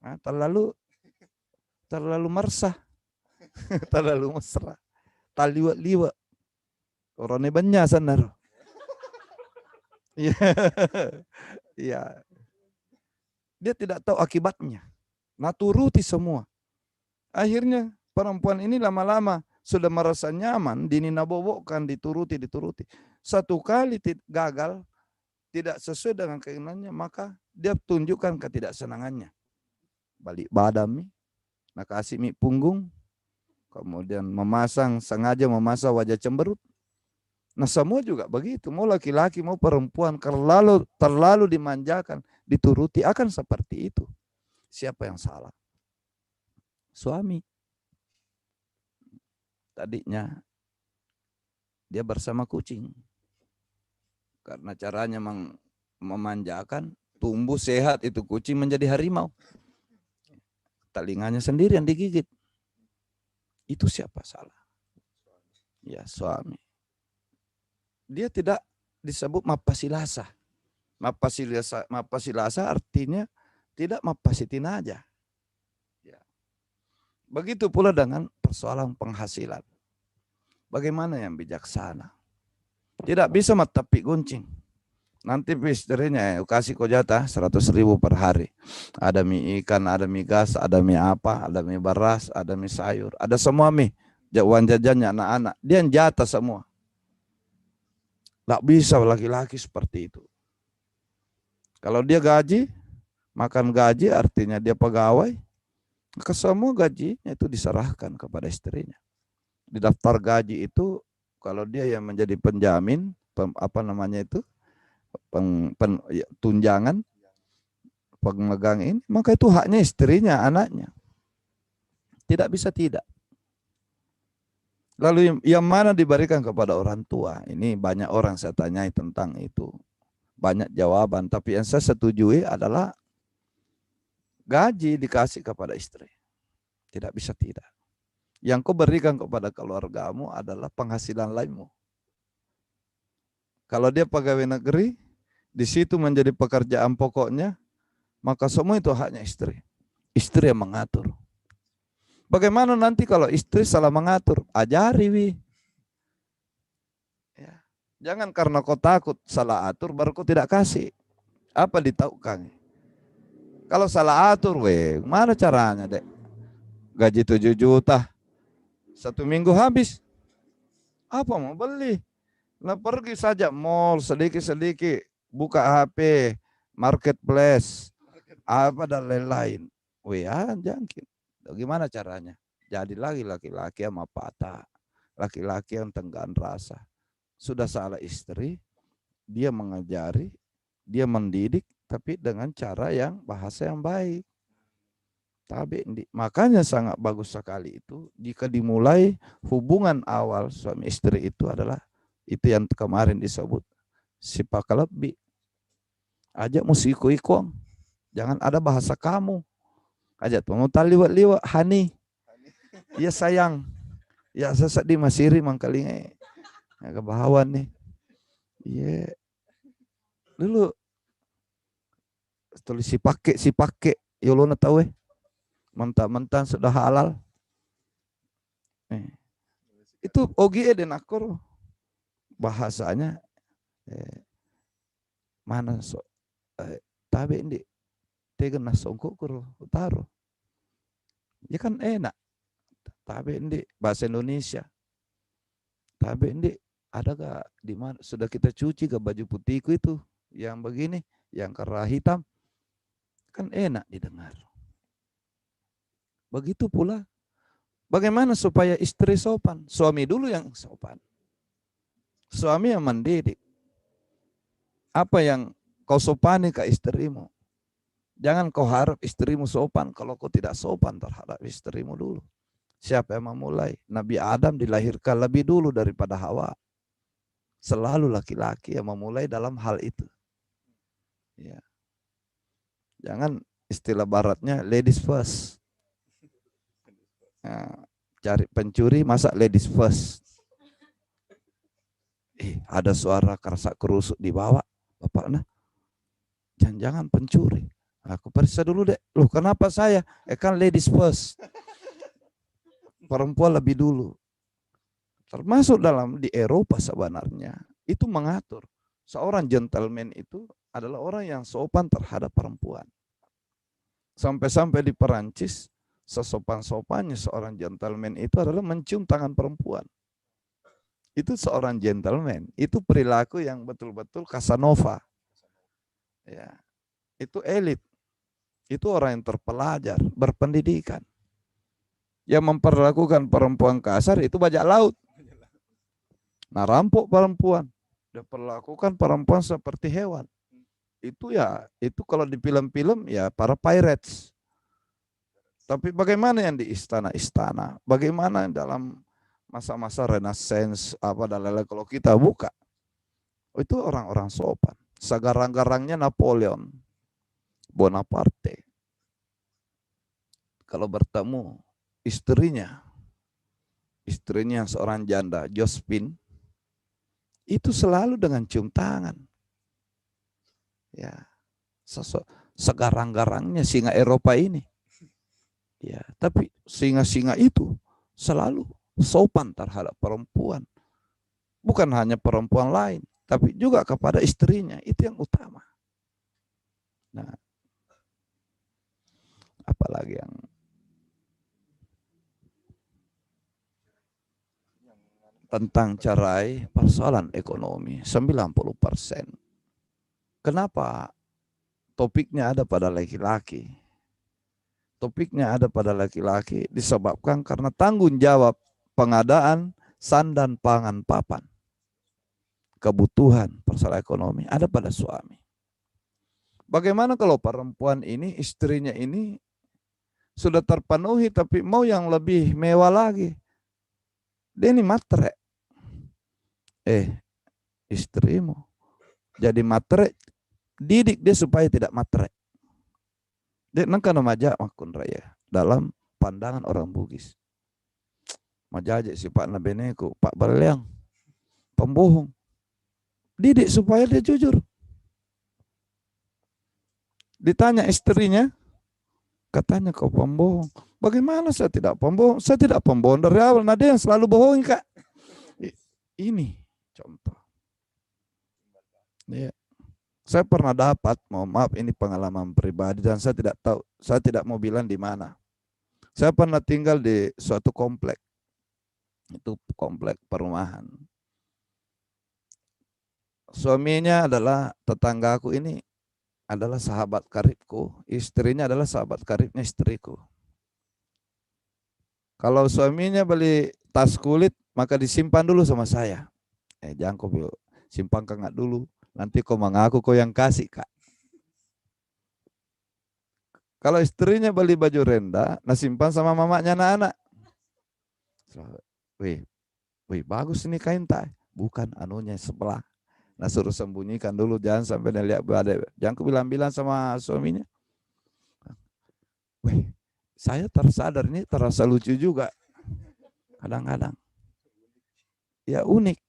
Nah, terlalu meresah, terlalu mesra, taliwa-liwa. Orangnya banyak sanar. Iya. Dia tidak tahu akibatnya. Naturuti semua. Akhirnya perempuan ini lama-lama sudah merasa nyaman, dininabobokan, dituruti. Satu kali gagal, tidak sesuai dengan keinginannya, maka dia tunjukkan ketidaksenangannya. Balik badan, nak kasih mi punggung, kemudian sengaja memasang wajah cemberut. Nah semua juga begitu, mau laki-laki mau perempuan, terlalu dimanjakan, dituruti akan seperti itu. Siapa yang salah? Suami. Tadinya dia bersama kucing. Karena caranya memanjakan, tumbuh sehat itu kucing menjadi harimau. Telinganya sendiri yang digigit. Itu siapa salah? Ya suami. Dia tidak disebut mapasilasa. Mapasilasa artinya tidak mapasitin aja. Ya. Begitu pula dengan persoalan penghasilan. Bagaimana yang bijaksana? Tidak bisa matapi gunting. Nanti istrinya kasih kau jatah 100.000 per hari. Ada mie ikan, ada mie gas, ada mie apa, ada mie beras, ada mie sayur. Ada semua mie. Uang jajannya anak-anak. Dia yang jatah semua. Tidak bisa laki-laki seperti itu. Kalau dia gaji, makan gaji artinya dia pegawai. Maka semua gajinya itu diserahkan kepada istrinya. Di daftar gaji itu kalau dia yang menjadi penjamin, tunjangan, pemegang ini, maka itu haknya istrinya, anaknya. Tidak bisa tidak. Lalu yang mana diberikan kepada orang tua? Ini banyak orang saya tanyai tentang itu. Banyak jawaban, tapi yang saya setujui adalah gaji dikasih kepada istri. Tidak bisa tidak. Yang kau berikan kepada keluargamu adalah penghasilan lainmu. Kalau dia pegawai negeri, di situ menjadi pekerjaan pokoknya, maka semua itu haknya istri. Istri yang mengatur. Bagaimana nanti kalau istri salah mengatur? Ajari, wi. Ya. Jangan karena kau takut salah atur, baru kau tidak kasih. Apa ditaukan? Kalau salah atur, mana caranya, dek? Gaji 7 juta, 1 minggu habis. Apa mau beli? Nah pergi saja mall sedikit-sedikit, buka HP, marketplace, apa dan lain-lain. Jangkit. Bagaimana caranya? Jadi lagi laki-laki yang patah, laki-laki yang tenggang rasa. Sudah salah istri, dia mengajari, dia mendidik, tapi dengan cara yang bahasa yang baik. Makanya sangat bagus sekali itu jika dimulai hubungan awal suami istri itu adalah itu yang kemarin disebut sifat lebih. Ajak musiko-iko, jangan ada bahasa kamu. Ajak mau taliwat-liwat hani. Ya sayang. Ya sesak di masiri mangkalinge. Ya kebahawan nih. Iya. Dulu tulis si pakai yolona tahu mentah-mentah sudah halal. Itu OGE dan akor bahasanya Mana tabe ini tegen na songkok kuro utaro. Ya kan enak. Tabe ini bahasa Indonesia. Tabe ini ada gak di mana sudah kita cuci ke baju putihku itu yang begini, yang kerah hitam, kan enak didengar. Begitu pula bagaimana supaya istri sopan? Suami dulu yang sopan. Suami yang mendidik. Apa yang kau sopani ke istrimu? Jangan kau harap istrimu sopan kalau kau tidak sopan terhadap istrimu dulu. Siapa yang memulai? Nabi Adam dilahirkan lebih dulu daripada Hawa. Selalu laki-laki yang memulai dalam hal itu. Ya. Jangan istilah baratnya ladies first. Nah, cari pencuri masa ladies first. Ada suara kerasak kerusuk di bawah. Bapak nah, jangan pencuri. Aku periksa dulu deh. Loh kenapa saya? Kan ladies first. Perempuan lebih dulu. Termasuk di Eropa sebenarnya. Itu mengatur. Seorang gentleman itu adalah orang yang sopan terhadap perempuan. Sampai-sampai di Perancis, sesopan-sopannya seorang gentleman itu adalah mencium tangan perempuan. Itu seorang gentleman. Itu perilaku yang betul-betul Casanova. Ya, itu elit. Itu orang yang terpelajar, berpendidikan. Yang memperlakukan perempuan kasar itu bajak laut. Nah, rampok perempuan. Dia perlakukan perempuan seperti hewan. Itu kalau di film-film ya para pirates. Tapi bagaimana yang di istana-istana? Bagaimana dalam masa-masa Renaissance kalau kita buka, itu orang-orang sopan. Segarang-garangnya Napoleon Bonaparte. Kalau bertemu istrinya seorang janda, Josephine, itu selalu dengan cium tangan. Ya, segarang-garangnya singa Eropa ini. Ya, tapi singa-singa itu selalu sopan terhadap perempuan. Bukan hanya perempuan lain, tapi juga kepada istrinya. Itu yang utama. Nah, apalagi yang tentang cerai, persoalan ekonomi 90%. Kenapa topiknya ada pada laki-laki? Topiknya ada pada laki-laki disebabkan karena tanggung jawab pengadaan sandan pangan papan. Kebutuhan persoalan ekonomi ada pada suami. Bagaimana kalau perempuan ini, istrinya ini sudah terpenuhi tapi mau yang lebih mewah lagi? Dia ini matre. Istrimu jadi matre, didik dia supaya tidak matre. Dia nangka maja makun raya dalam pandangan orang Bugis. Majaje si Pak Nabeneku, Pak Baleang, pembohong. Didik supaya dia jujur. Ditanya istrinya, katanya kau pembohong. Bagaimana saya tidak pembohong? Saya tidak pembohong dari awal. Nah dia yang selalu bohong, Kak. Ini contoh. Ya. Saya pernah dapat, mohon maaf ini pengalaman pribadi dan saya tidak tahu, saya tidak mau bilang di mana. Saya pernah tinggal di suatu komplek. Itu komplek perumahan. Suaminya adalah tetanggaku ini adalah sahabat karibku, istrinya adalah sahabat karibnya istriku. Kalau suaminya beli tas kulit, maka disimpan dulu sama saya. Jangan kau simpan kengak dulu. Nanti kau mengaku kau yang kasih, Kak. Kalau istrinya beli baju rendah, nah simpan sama mamanya anak-anak. Wih, bagus ini kain tak? Bukan, anunya sebelah. Nah suruh sembunyikan dulu, jangan sampai dia lihat badai. Jangan kau bilang-bilang sama suaminya. Wih, saya tersadar ini terasa lucu juga. Kadang-kadang. Ya unik.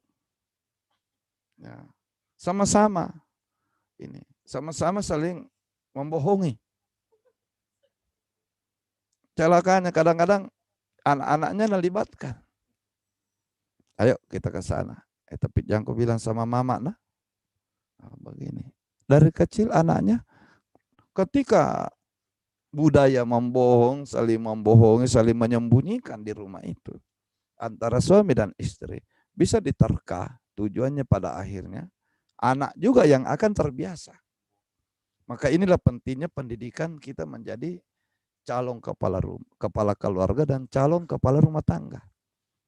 Ya. Sama-sama ini, sama-sama saling membohongi. Celakanya kadang-kadang anak-anaknya melibatkan. Ayo kita ke sana. Tapi jangan kau bilang sama mama nah. Nah, begini. Dari kecil anaknya ketika budaya membohong, saling membohongi, saling menyembunyikan di rumah itu antara suami dan istri bisa diterka, tujuannya pada akhirnya anak juga yang akan terbiasa. Maka inilah pentingnya pendidikan kita menjadi calon kepala keluarga dan calon kepala rumah tangga.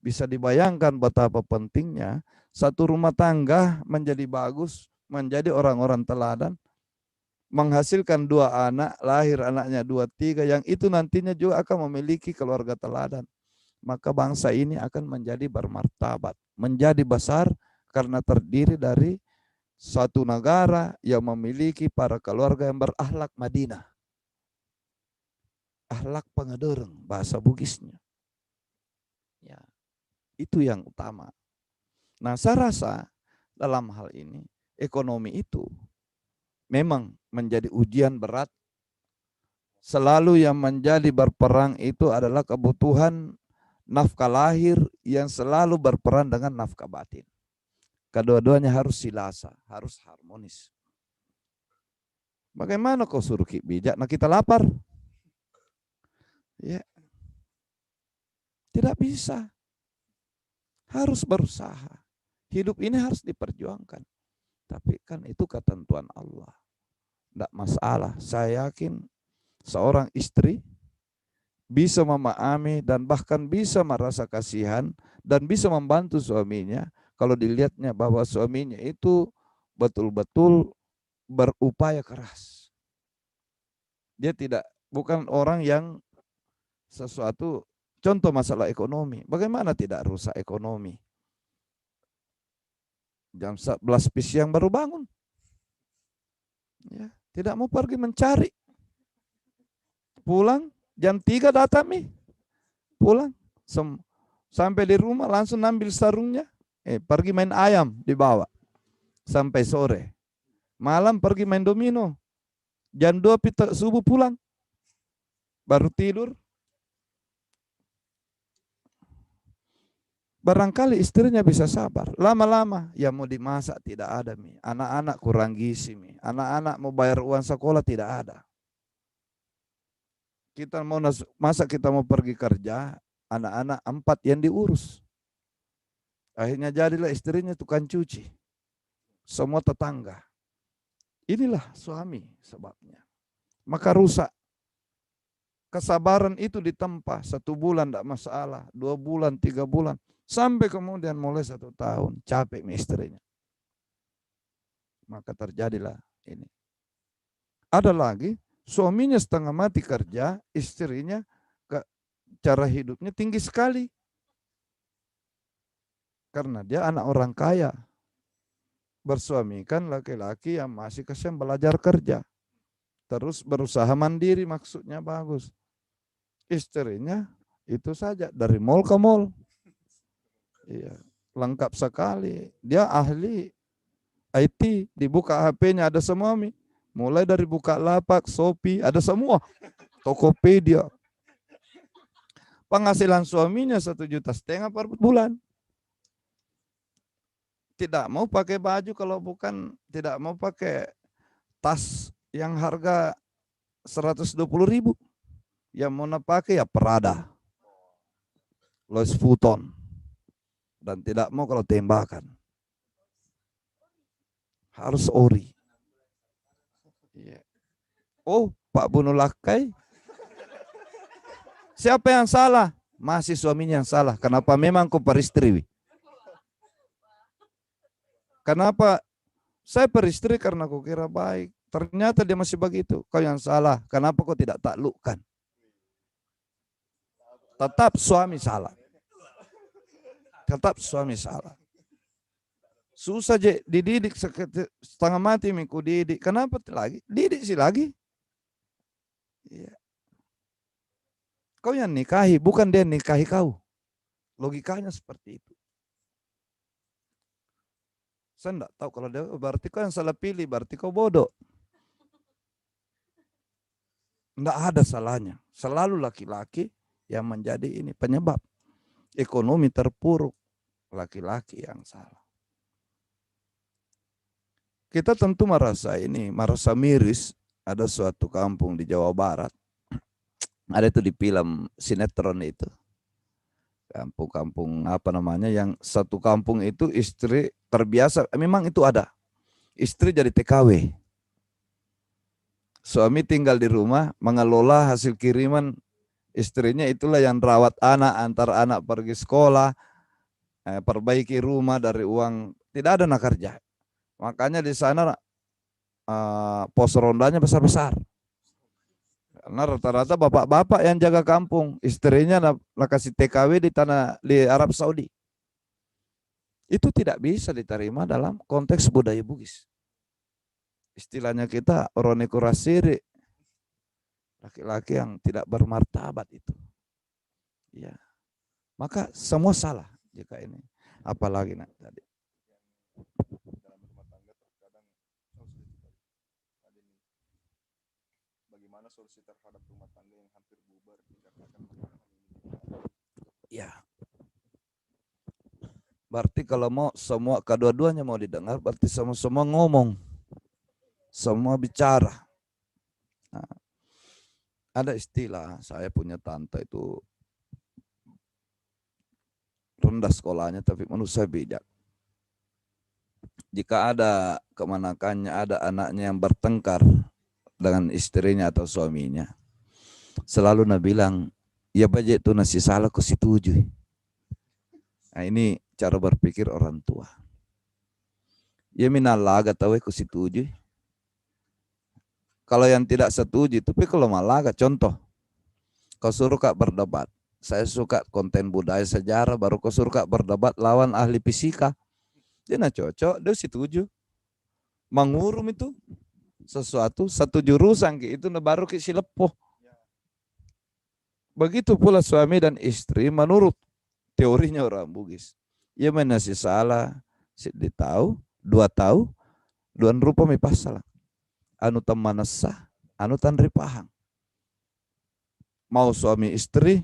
Bisa dibayangkan betapa pentingnya satu rumah tangga menjadi bagus, menjadi orang-orang teladan, menghasilkan 2 anak, lahir anaknya 2, 3, yang itu nantinya juga akan memiliki keluarga teladan. Maka bangsa ini akan menjadi bermartabat, menjadi besar karena terdiri dari satu negara yang memiliki para keluarga yang berakhlak Madinah. Akhlak pengedereng, bahasa Bugisnya. Ya, itu yang utama. Nah, saya rasa dalam hal ini ekonomi itu memang menjadi ujian berat. Selalu yang menjadi berperang itu adalah kebutuhan nafkah lahir yang selalu berperan dengan nafkah batin. Kedua-duanya harus silasa, harus harmonis. Bagaimana kau suruh bijak, nah kita lapar? Ya, tidak bisa. Harus berusaha. Hidup ini harus diperjuangkan. Tapi kan itu ketentuan Allah. Tidak masalah. Saya yakin seorang istri bisa memahami dan bahkan bisa merasa kasihan dan bisa membantu suaminya kalau dilihatnya bahwa suaminya itu betul-betul berupaya keras. Dia bukan orang yang sesuatu, contoh masalah ekonomi. Bagaimana tidak rusak ekonomi? Jam 11 siang baru bangun. Ya, tidak mau pergi mencari. Pulang jam 3 datang nih. Pulang. Sampai di rumah langsung ambil sarungnya. Pergi main ayam dibawa. Sampai sore. Malam pergi main domino. Jam 2 subuh pulang. Baru tidur. Barangkali istrinya bisa sabar. Lama-lama ya mau dimasak tidak ada mi. Anak-anak kurang gizi mi. Anak-anak mau bayar uang sekolah tidak ada. Kita mau masa kita mau pergi kerja, anak-anak 4 yang diurus. Akhirnya jadilah istrinya tukang cuci. Semua tetangga. Inilah suami sebabnya. Maka rusak. Kesabaran itu ditempa 1 bulan tidak masalah, 2 bulan, 3 bulan. Sampai kemudian mulai 1 tahun, capek istrinya. Maka terjadilah ini. Ada lagi, suaminya setengah mati kerja, istrinya cara hidupnya tinggi sekali. Karena dia anak orang kaya. Bersuamikan laki-laki yang masih kasihan belajar kerja. Terus berusaha mandiri, maksudnya bagus. Istrinya itu saja, dari mall ke mall. Iya, lengkap sekali. Dia ahli IT, dibuka HP-nya ada semua mi. Mulai dari Bukalapak, Shopee, ada semua. Tokopedia. Penghasilan suaminya 1,5 juta per bulan. Tidak mau pakai baju kalau bukan, tidak mau pakai tas yang harga 120.000. Yang mau pakai ya Prada, Louis Vuitton. Dan tidak mau kalau tembakan. Harus ori. Oh, Pak bunuh lakai. Siapa yang salah? Masih suaminya yang salah. Kenapa memang kau peristri? Kenapa saya peristri karena kau kira baik. Ternyata dia masih begitu. Kau yang salah. Kenapa kau tidak taklukkan? Tetap suami salah. Tetap suami salah. Susah je dididik setengah mati miku didik. Kenapa lagi? Didik sih lagi. Iya. Kau yang nikahi, bukan dia nikahi kau. Logikanya seperti itu. Saya enggak tahu kalau dia berarti kau yang salah pilih, berarti kau bodoh. Enggak ada salahnya. Selalu laki-laki yang menjadi ini penyebab ekonomi terpuruk. Laki-laki yang salah. kita tentu merasa miris. Ada suatu kampung di Jawa Barat, ada itu di film sinetron itu. Kampung-kampung apa namanya, yang satu kampung itu istri terbiasa, memang itu ada. Istri jadi TKW. Suami tinggal di rumah, mengelola hasil kiriman istrinya, itulah yang rawat anak, antar anak pergi sekolah, perbaiki rumah dari uang, tidak ada nak kerja. Makanya di sana pos rondanya besar-besar. Karena rata-rata bapak-bapak yang jaga kampung, istrinya nak kasih TKW di Arab Saudi. Itu tidak bisa diterima dalam konteks budaya Bugis. Istilahnya kita orone kurasiri, laki-laki yang tidak bermartabat itu. Ya. Maka semua salah jika ini. Apalagi tadi. Bagaimana solusi terhadap rumah tangga yang hampir bubar dikarenakan Ya. Berarti kalau mau semua kedua-duanya mau didengar, berarti semua ngomong. Semua bicara. Nah, ada istilah, saya punya tante itu rendah sekolahnya tapi menurut saya bijak. Jika ada kemanakannya, ada anaknya yang bertengkar dengan istrinya atau suaminya, selalu bilang, ya baje itu nasi salah ku setuju. Nah, ini cara berpikir orang tua. Ya minalaga tahu ku setuju. Kalau yang tidak setuju, tapi kalau malaga, contoh, kau suruh kak berdebat. Saya suka konten budaya sejarah, baru kau suruh kak berdebat lawan ahli fisika. Dia nak cocok, dia setuju. Mengurum itu sesuatu, satu jurusan itu baru ke silepoh. Begitu pula suami dan istri menurut teorinya orang Bugis. Ia menasi salah, tahu, dua rupa mi pasal. Anu temanasa, anu tanri pahang. Mau suami istri,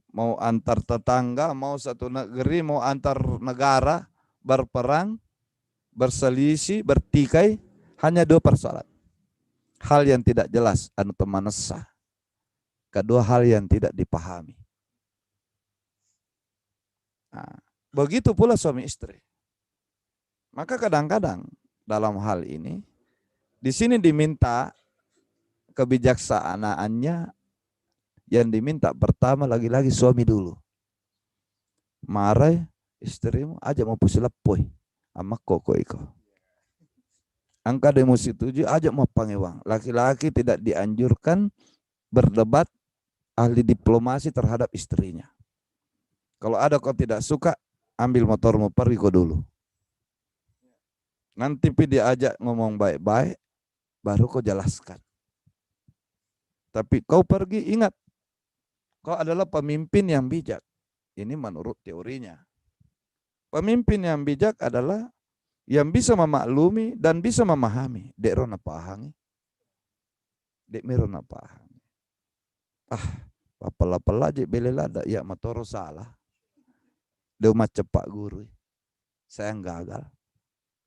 mau antar tetangga, mau satu negeri, mau antar negara, berperang, berselisih, bertikai, hanya dua persoalan. Hal yang tidak jelas, anu temanasa. Kedua, hal yang tidak dipahami. Nah, begitu pula suami istri. Maka kadang-kadang dalam hal ini, di sini diminta kebijaksanaannya, yang diminta pertama lagi-lagi suami dulu. Marah istrimu aja mau pusilepoi ama koko iko. Angka demo setuju aja mau pangewang. Laki-laki tidak dianjurkan berdebat ahli diplomasi terhadap istrinya. Kalau ada kau tidak suka, ambil motormu pergi kau dulu. Nanti diajak ngomong baik-baik, baru kau jelaskan. Tapi kau pergi, ingat, kau adalah pemimpin yang bijak. Ini menurut teorinya. Pemimpin yang bijak adalah yang bisa memaklumi dan bisa memahami. Dek rona pahangi. Dek merona pahangi. Papala-pala aja belelada, ya matoro salah. Dia cepak guru. Saya gagal.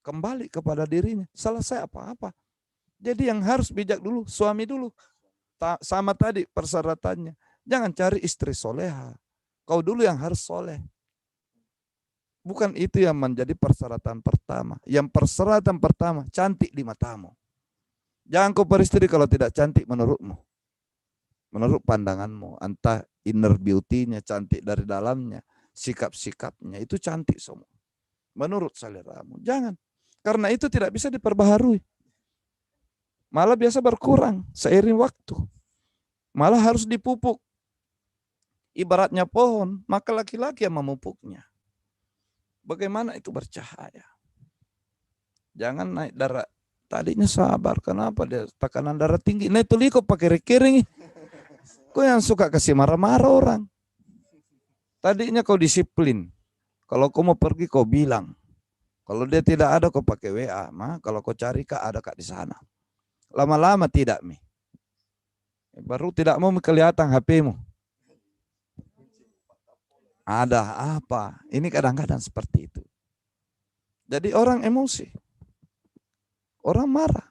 Kembali kepada dirinya. Salah saya apa-apa. Jadi yang harus bijak dulu, suami dulu. Sama tadi persyaratannya. Jangan cari istri soleha. Kau dulu yang harus soleh. Bukan itu yang menjadi persyaratan pertama. Yang persyaratan pertama, cantik di matamu. Jangan kau beristri kalau tidak cantik menurutmu. Menurut pandanganmu. Entah inner beauty-nya, cantik dari dalamnya. Sikap-sikapnya, itu cantik semua. Menurut seleramu. Jangan. Karena itu tidak bisa diperbaharui. Malah biasa berkurang seiring waktu. Malah harus dipupuk. Ibaratnya pohon, maka laki-laki yang memupuknya. Bagaimana itu bercahaya? Jangan naik darah. Tadinya sabar, kenapa dia tekanan darah tinggi? Nah itu kok pakai rekiring. Kau yang suka kasih marah-marah orang. Tadinya kau disiplin. Kalau kau mau pergi kau bilang. Kalau dia tidak ada kau pakai WA. Kalau kau cari kak ada kak di sana. Lama-lama tidak mi. Baru tidak mau kelihatan HP-mu. Ada apa? Ini kadang-kadang seperti itu. Jadi orang emosi. orang marah.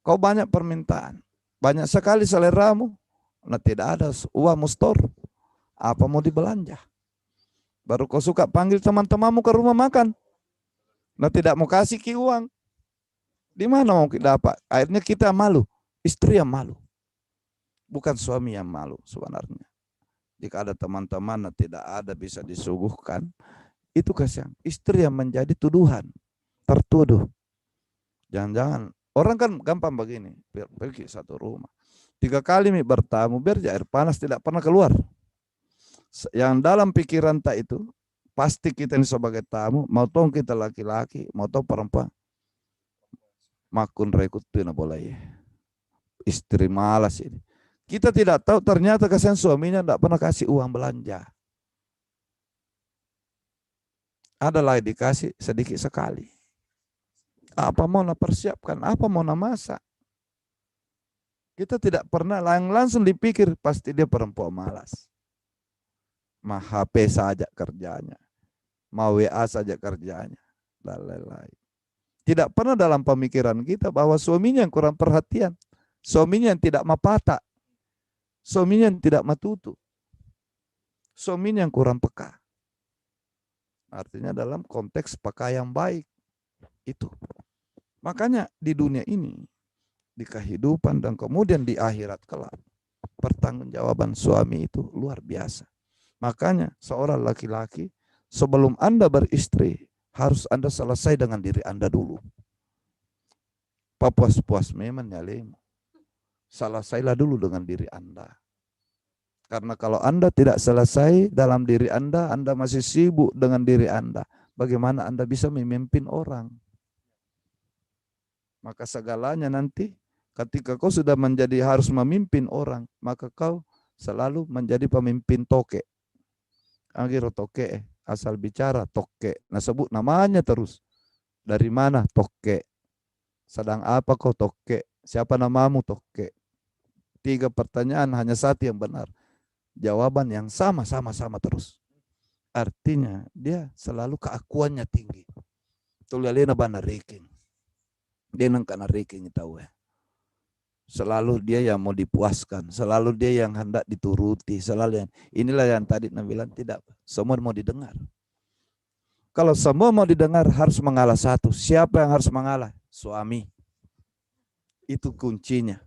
Kau banyak permintaan, banyak sekali seleramu, nah tidak ada uang mustor, apa mau dibelanja? Baru kau suka panggil teman-temanmu ke rumah makan, nah tidak mau kasih ki uang, di mana mau kita dapat? Akhirnya kita malu, istri yang malu, bukan suami yang malu sebenarnya. Jika ada teman-teman tidak ada bisa disuguhkan, itu kasihan. Istri yang menjadi tuduhan, tertuduh. Jangan-jangan orang kan gampang begini, pergi satu rumah 3 kali bertamu biar air panas tidak pernah keluar. Yang dalam pikiran tak itu pasti kita ini sebagai tamu, mau tahu kita laki-laki, mau tahu perempuan, makun rekut na boleh. Istri malas ini. Kita tidak tahu ternyata kasihan suaminya tidak pernah kasih uang belanja. Adalah dikasih sedikit sekali. Apa mau persiapkan, apa mau masak. Kita tidak pernah langsung dipikir pasti dia perempuan malas. Mah HP saja kerjanya. Mau WA saja kerjanya. Lain-lain. Tidak pernah dalam pemikiran kita bahwa suaminya yang kurang perhatian. Suaminya yang tidak mapata. Suaminya yang tidak matutu. Suaminya yang kurang peka. Artinya dalam konteks peka yang baik. Itu. Makanya di dunia ini, di kehidupan dan kemudian di akhirat kelak, pertanggungjawaban suami itu luar biasa. Makanya seorang laki-laki sebelum Anda beristri, harus Anda selesai dengan diri Anda dulu. Papuas-puas memang nyalemu. Selesailah dulu dengan diri Anda. Karena kalau Anda tidak selesai dalam diri Anda masih sibuk dengan diri Anda, bagaimana Anda bisa memimpin orang? Maka segalanya nanti ketika kau sudah menjadi harus memimpin orang, maka kau selalu menjadi pemimpin toke. Akhirnya toke, asal bicara toke. Nah sebut namanya terus. Dari mana toke? Sedang apa kau toke? Siapa namamu toke? 3 pertanyaan hanya 1 yang benar. Jawaban yang sama terus. Artinya dia selalu keakuannya tinggi. Tulialena bana reking. Dia nang kana reking tahu ya. Selalu dia yang mau dipuaskan, selalu dia yang hendak dituruti, selalu yang inilah yang tadi Nabi bilang tidak, semua mau didengar. Kalau semua mau didengar harus mengalah satu. Siapa yang harus mengalah? Suami. Itu kuncinya.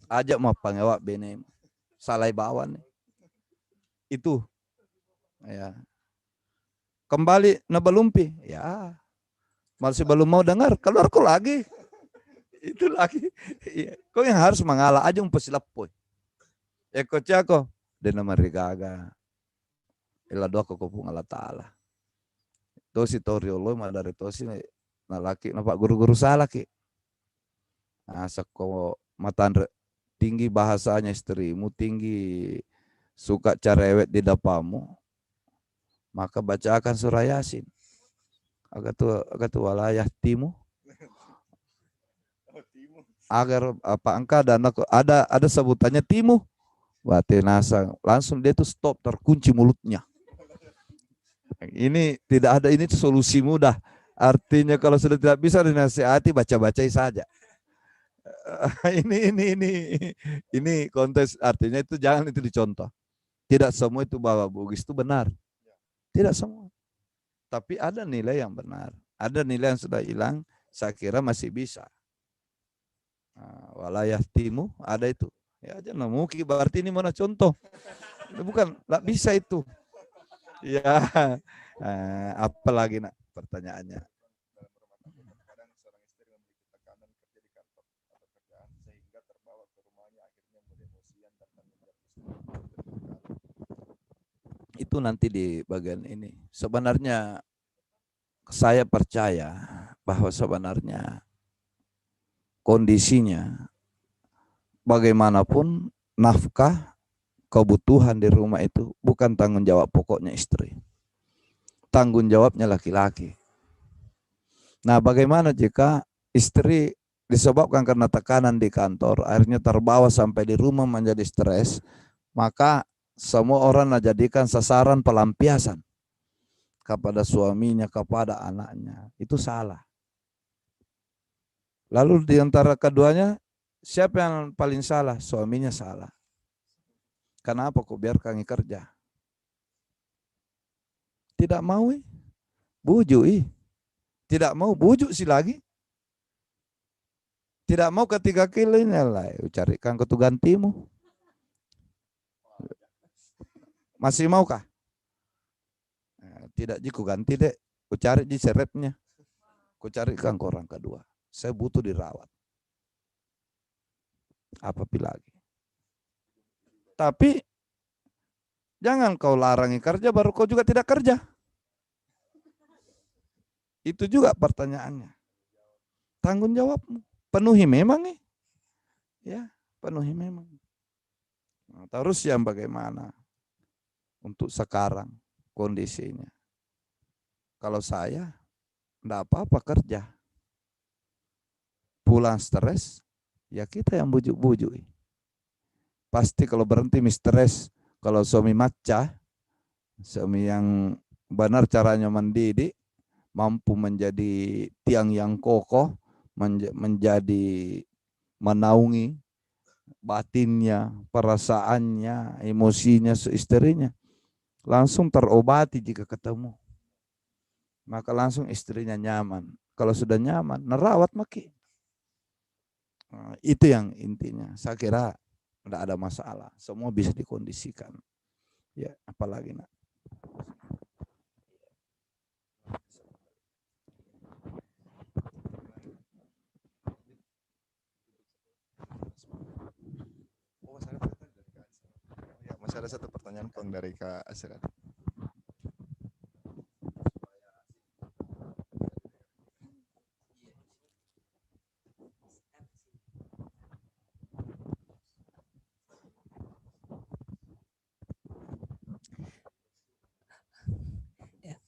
Ajak mau pangewak benem. Salai bawan. Itu. Ya. Kembali nabelumpi. Ya. Masih belum mau dengar, keluar kok lagi. Itu lagi. Kau yang harus mengalah aja pesilap poy. Eko cako dan nama regaga. Ela doa ko pung Allah Taala. Tosi toriolo madare tosi na laki na pak guru-guru salah ki. Asa ko matan tinggi bahasanya istrimu, tinggi suka cerewet di dapamu. Maka bacakan surah Yasin. Agak tu walayah timu. Agar apa angka dan ada sebutannya timu. Berarti nasa langsung dia tuh stop, terkunci mulutnya. Ini tidak ada, ini solusi mudah. Artinya kalau sudah tidak bisa dinasihati, baca-bacai saja. Ini konteks, artinya itu jangan itu dicontoh. Tidak semua itu bahwa bugis itu benar. Tidak semua. Tapi ada nilai yang benar. Ada nilai yang sudah hilang, saya kira masih bisa. Walayah timu, ada itu. Ya aja namuki, berarti ini mana contoh. Bukan, tak bisa itu. Ya, apalagi nak pertanyaannya. Itu nanti di bagian ini. Sebenarnya saya percaya bahwa sebenarnya kondisinya bagaimanapun nafkah kebutuhan di rumah itu bukan tanggung jawab pokoknya istri. Tanggung jawabnya laki-laki. Nah, bagaimana jika istri disebabkan karena tekanan di kantor, akhirnya terbawa sampai di rumah menjadi stres, maka semua orang jadikan sasaran pelampiasan. kepada suaminya, kepada anaknya. Itu salah. Lalu di antara keduanya, siapa yang paling salah? Suaminya salah. Kenapa kok biarkan kerja? Tidak mau, bujuk. Tidak mau, bujuk sih lagi. Tidak mau ketiga kali ini lah, carikan ketu gantimu. Masih maukah? Tidak, ku ganti dek. Ku cari di serepnya. Ku carikan ke orang kedua. Saya butuh dirawat. Apa lagi? Tapi jangan kau larangi kerja baru kau juga tidak kerja. Itu juga pertanyaannya. Tanggung jawabmu. Penuhi memang nih. Ya, penuhi memang. Nah, terus yang bagaimana untuk sekarang kondisinya? Kalau saya enggak apa-apa kerja. Pulang stres, ya kita yang bujuk-bujuk. Pasti kalau berhenti stres, kalau suami maca, suami yang benar caranya mendidik, mampu menjadi tiang yang kokoh, menjadi menaungi batinnya, perasaannya, emosinya, istrinya. Langsung terobati jika ketemu. Maka langsung istrinya nyaman. Kalau sudah nyaman, nerawat makin. Nah, itu yang intinya. Saya kira tidak ada masalah. Semua bisa dikondisikan. Ya, apalagi nak. Masih ada satu pertanyaan Kang dari Kak Asrat.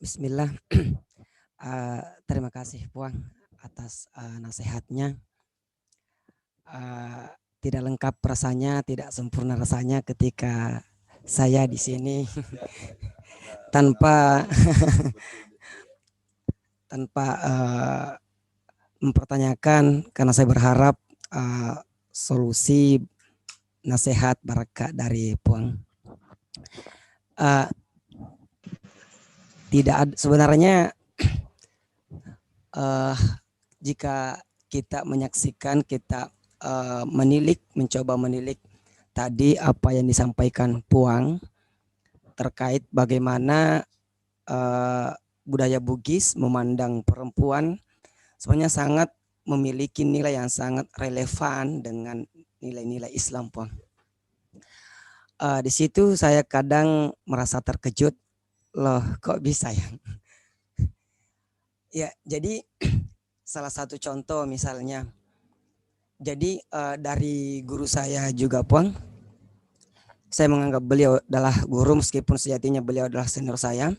Bismillah. Terima kasih Puang atas nasihatnya. Tidak lengkap rasanya, tidak sempurna rasanya ketika saya di sini tanpa mempertanyakan, karena saya berharap solusi nasihat barakah dari Puang. Tidak ada, sebenarnya jika kita menyaksikan, kita mencoba menilik tadi apa yang disampaikan Puang terkait bagaimana budaya Bugis memandang perempuan, sebenarnya sangat memiliki nilai yang sangat relevan dengan nilai-nilai Islam, Puang. Di situ saya kadang merasa terkejut. Loh, kok bisa ya? Ya, jadi salah satu contoh misalnya, jadi dari guru saya juga, Puang, saya menganggap beliau adalah guru meskipun sejatinya beliau adalah senior saya.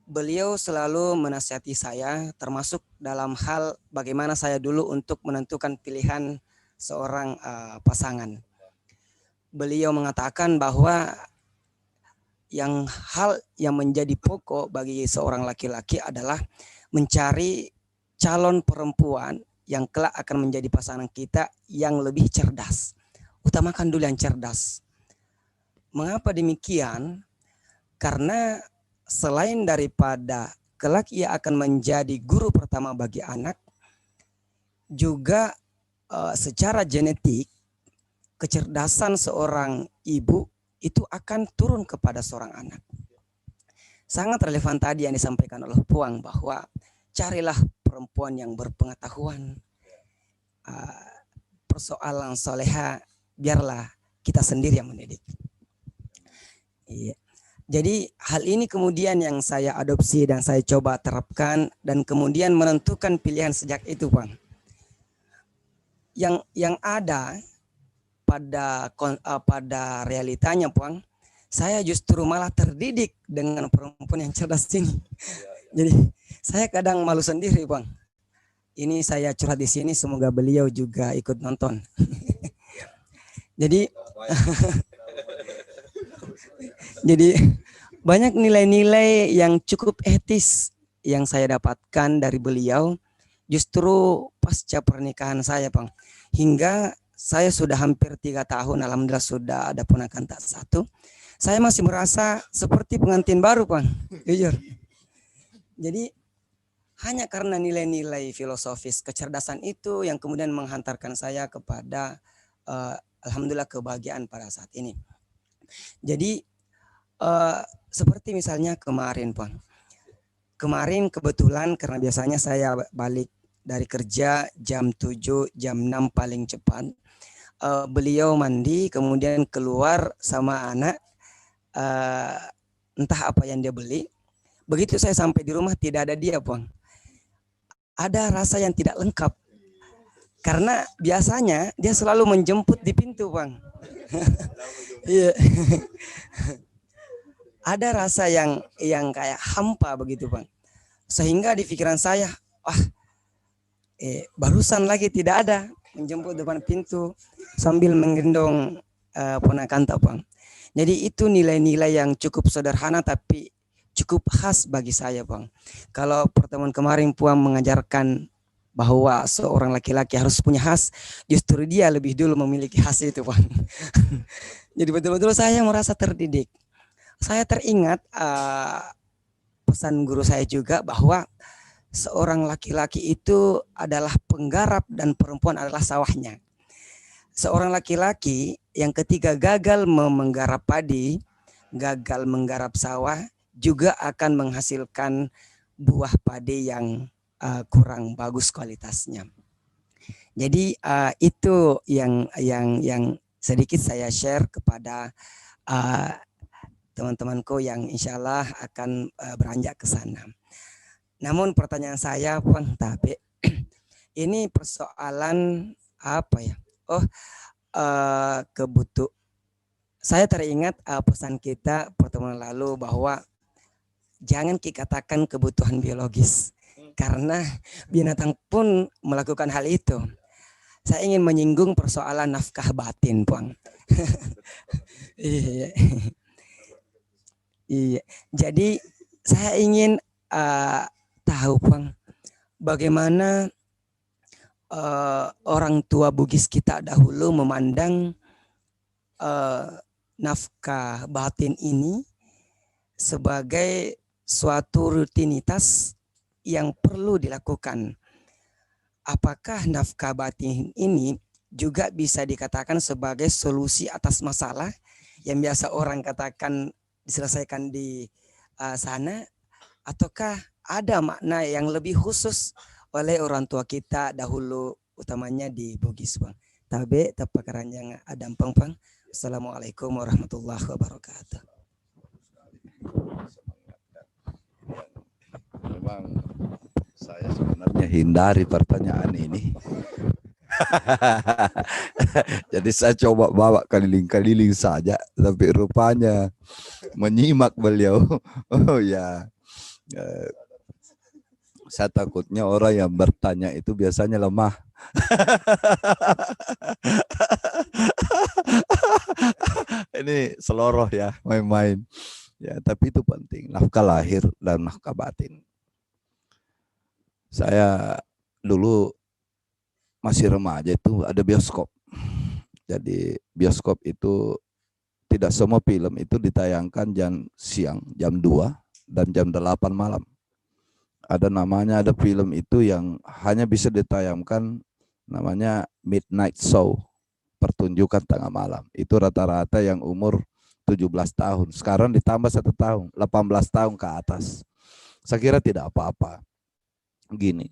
Beliau selalu menasihati saya, termasuk dalam hal bagaimana saya dulu untuk menentukan pilihan seorang pasangan. Beliau mengatakan bahwa hal yang menjadi pokok bagi seorang laki-laki adalah mencari calon perempuan yang kelak akan menjadi pasangan kita yang lebih cerdas. Utamakan dulu yang cerdas. Mengapa demikian? Karena selain daripada kelak ia akan menjadi guru pertama bagi anak, juga secara genetik kecerdasan seorang ibu itu akan turun kepada seorang anak. Sangat relevan tadi yang disampaikan oleh Puang bahwa carilah perempuan yang berpengetahuan. Persoalan soleha biarlah kita sendiri yang mendidik. Iya. Jadi hal ini kemudian yang saya adopsi dan saya coba terapkan dan kemudian menentukan pilihan sejak itu, Puang. Yang ada pada realitanya, Puang, saya justru malah terdidik dengan perempuan yang cerdas ini. Jadi saya kadang malu sendiri, Puang. Ini saya curhat di sini, semoga beliau juga ikut nonton. Jadi banyak nilai-nilai yang cukup etis yang saya dapatkan dari beliau justru pasca pernikahan saya, Bang. Hingga saya sudah hampir 3 tahun, alhamdulillah sudah ada ponakan tak satu. Saya masih merasa seperti pengantin baru, Bang. Jujur. Jadi hanya karena nilai-nilai filosofis kecerdasan itu yang kemudian menghantarkan saya kepada alhamdulillah kebahagiaan pada saat ini. Jadi seperti misalnya kemarin, Bang. Kemarin kebetulan karena biasanya saya balik dari kerja jam 7, jam 6 paling cepat. Beliau mandi kemudian keluar sama anak, entah apa yang dia beli. Begitu saya sampai di rumah tidak ada dia, Bang. Ada rasa yang tidak lengkap. Karena biasanya dia selalu menjemput di pintu, Bang. Iya. Ada rasa yang kayak hampa begitu, Bang. Sehingga di pikiran saya, barusan lagi tidak ada menjemput depan pintu sambil menggendong ponakan, Bang. Jadi itu nilai-nilai yang cukup sederhana tapi cukup khas bagi saya, Bang. Kalau pertemuan kemarin Puan mengajarkan bahwa seorang laki-laki harus punya khas, justru dia lebih dulu memiliki khas itu, Bang. Jadi betul-betul saya merasa terdidik. Saya teringat pesan guru saya juga bahwa seorang laki-laki itu adalah penggarap dan perempuan adalah sawahnya. Seorang laki-laki yang ketika gagal menggarap padi, gagal menggarap sawah, juga akan menghasilkan buah padi yang kurang bagus kualitasnya. Jadi itu yang sedikit saya share kepada teman-temanku yang insya Allah akan beranjak ke sana. Namun pertanyaan saya, Bang Tabe, ini persoalan apa ya? Saya teringat pesan kita pertemuan lalu bahwa jangan dikatakan kebutuhan biologis karena binatang pun melakukan hal itu. Saya ingin menyinggung persoalan nafkah batin, Bang. Iya. Iya. Jadi saya ingin tahu, Bang, bagaimana orang tua Bugis kita dahulu memandang nafkah batin ini sebagai suatu rutinitas yang perlu dilakukan. Apakah nafkah batin ini juga bisa dikatakan sebagai solusi atas masalah yang biasa orang katakan diselesaikan di sana, ataukah ada makna yang lebih khusus oleh orang tua kita dahulu, utamanya di Bugis, Bang? Tabe tapakaran yang ada pang. Assalamualaikum warahmatullahi wabarakatuh. Memang saya sebenarnya hindari pertanyaan ini. Jadi saya coba bawa keliling-keliling saja, tapi rupanya menyimak beliau. Oh ya, saya takutnya orang yang bertanya itu biasanya lemah. Ini seloroh ya, main-main. Ya, tapi itu penting, nafkah lahir dan nafkah batin. Saya dulu masih remaja itu ada bioskop. Jadi bioskop itu tidak semua film itu ditayangkan jam siang, jam 2 dan jam 8 malam. Ada film itu yang hanya bisa ditayangkan namanya midnight show, pertunjukan tengah malam. Itu rata-rata yang umur 17 tahun. Sekarang ditambah 1 tahun, 18 tahun ke atas. Saya kira tidak apa-apa. Gini,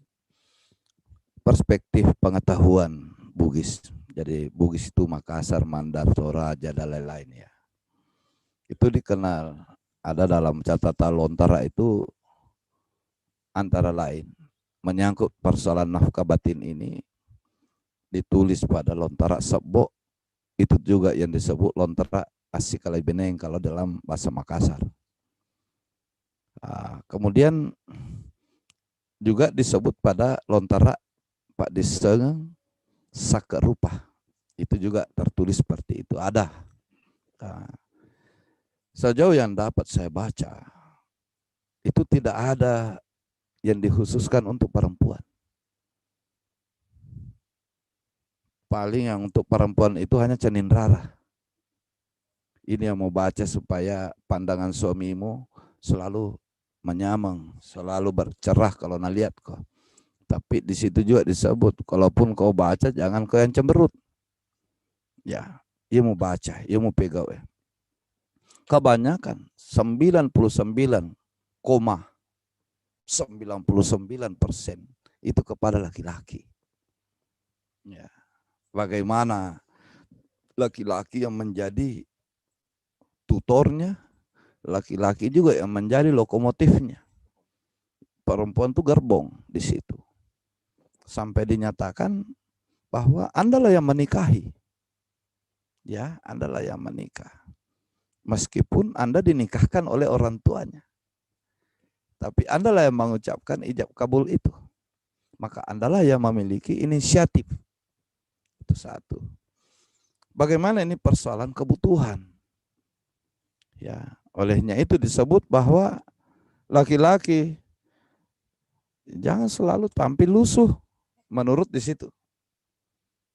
perspektif pengetahuan Bugis. Jadi Bugis itu Makassar, Mandar, Toraja, dan lain-lain ya. Itu dikenal, ada dalam catatan Lontara itu antara lain menyangkut persoalan nafkah batin ini ditulis pada Lontara Sebo, itu juga yang disebut Lontara Asikalai Beneng kalau dalam bahasa Makassar. Kemudian juga disebut pada Lontara Pak Diseng Sakerupa, itu juga tertulis seperti itu ada. Sejauh yang dapat saya baca, itu tidak ada yang dikhususkan untuk perempuan. Paling yang untuk perempuan itu hanya cenin rara. Ini yang mau baca supaya pandangan suamimu selalu menyamang, selalu bercerah kalau lihat kau. Tapi di situ juga disebut, kalaupun kau baca jangan kau yang cemberut. Ya, ia mau baca, ia mau pegawai. Kebanyakan 99,99% itu kepada laki-laki. Ya. Bagaimana laki-laki yang menjadi tutornya, laki-laki juga yang menjadi lokomotifnya. Perempuan itu gerbong di situ. Sampai dinyatakan bahwa Andalah yang menikahi. Ya, Andalah yang menikah. Meskipun Anda dinikahkan oleh orang tuanya. Tapi Andalah yang mengucapkan ijab kabul itu. Maka Andalah yang memiliki inisiatif. Itu satu. Bagaimana ini persoalan kebutuhan. Ya, olehnya itu disebut bahwa laki-laki jangan selalu tampil lusuh menurut di situ.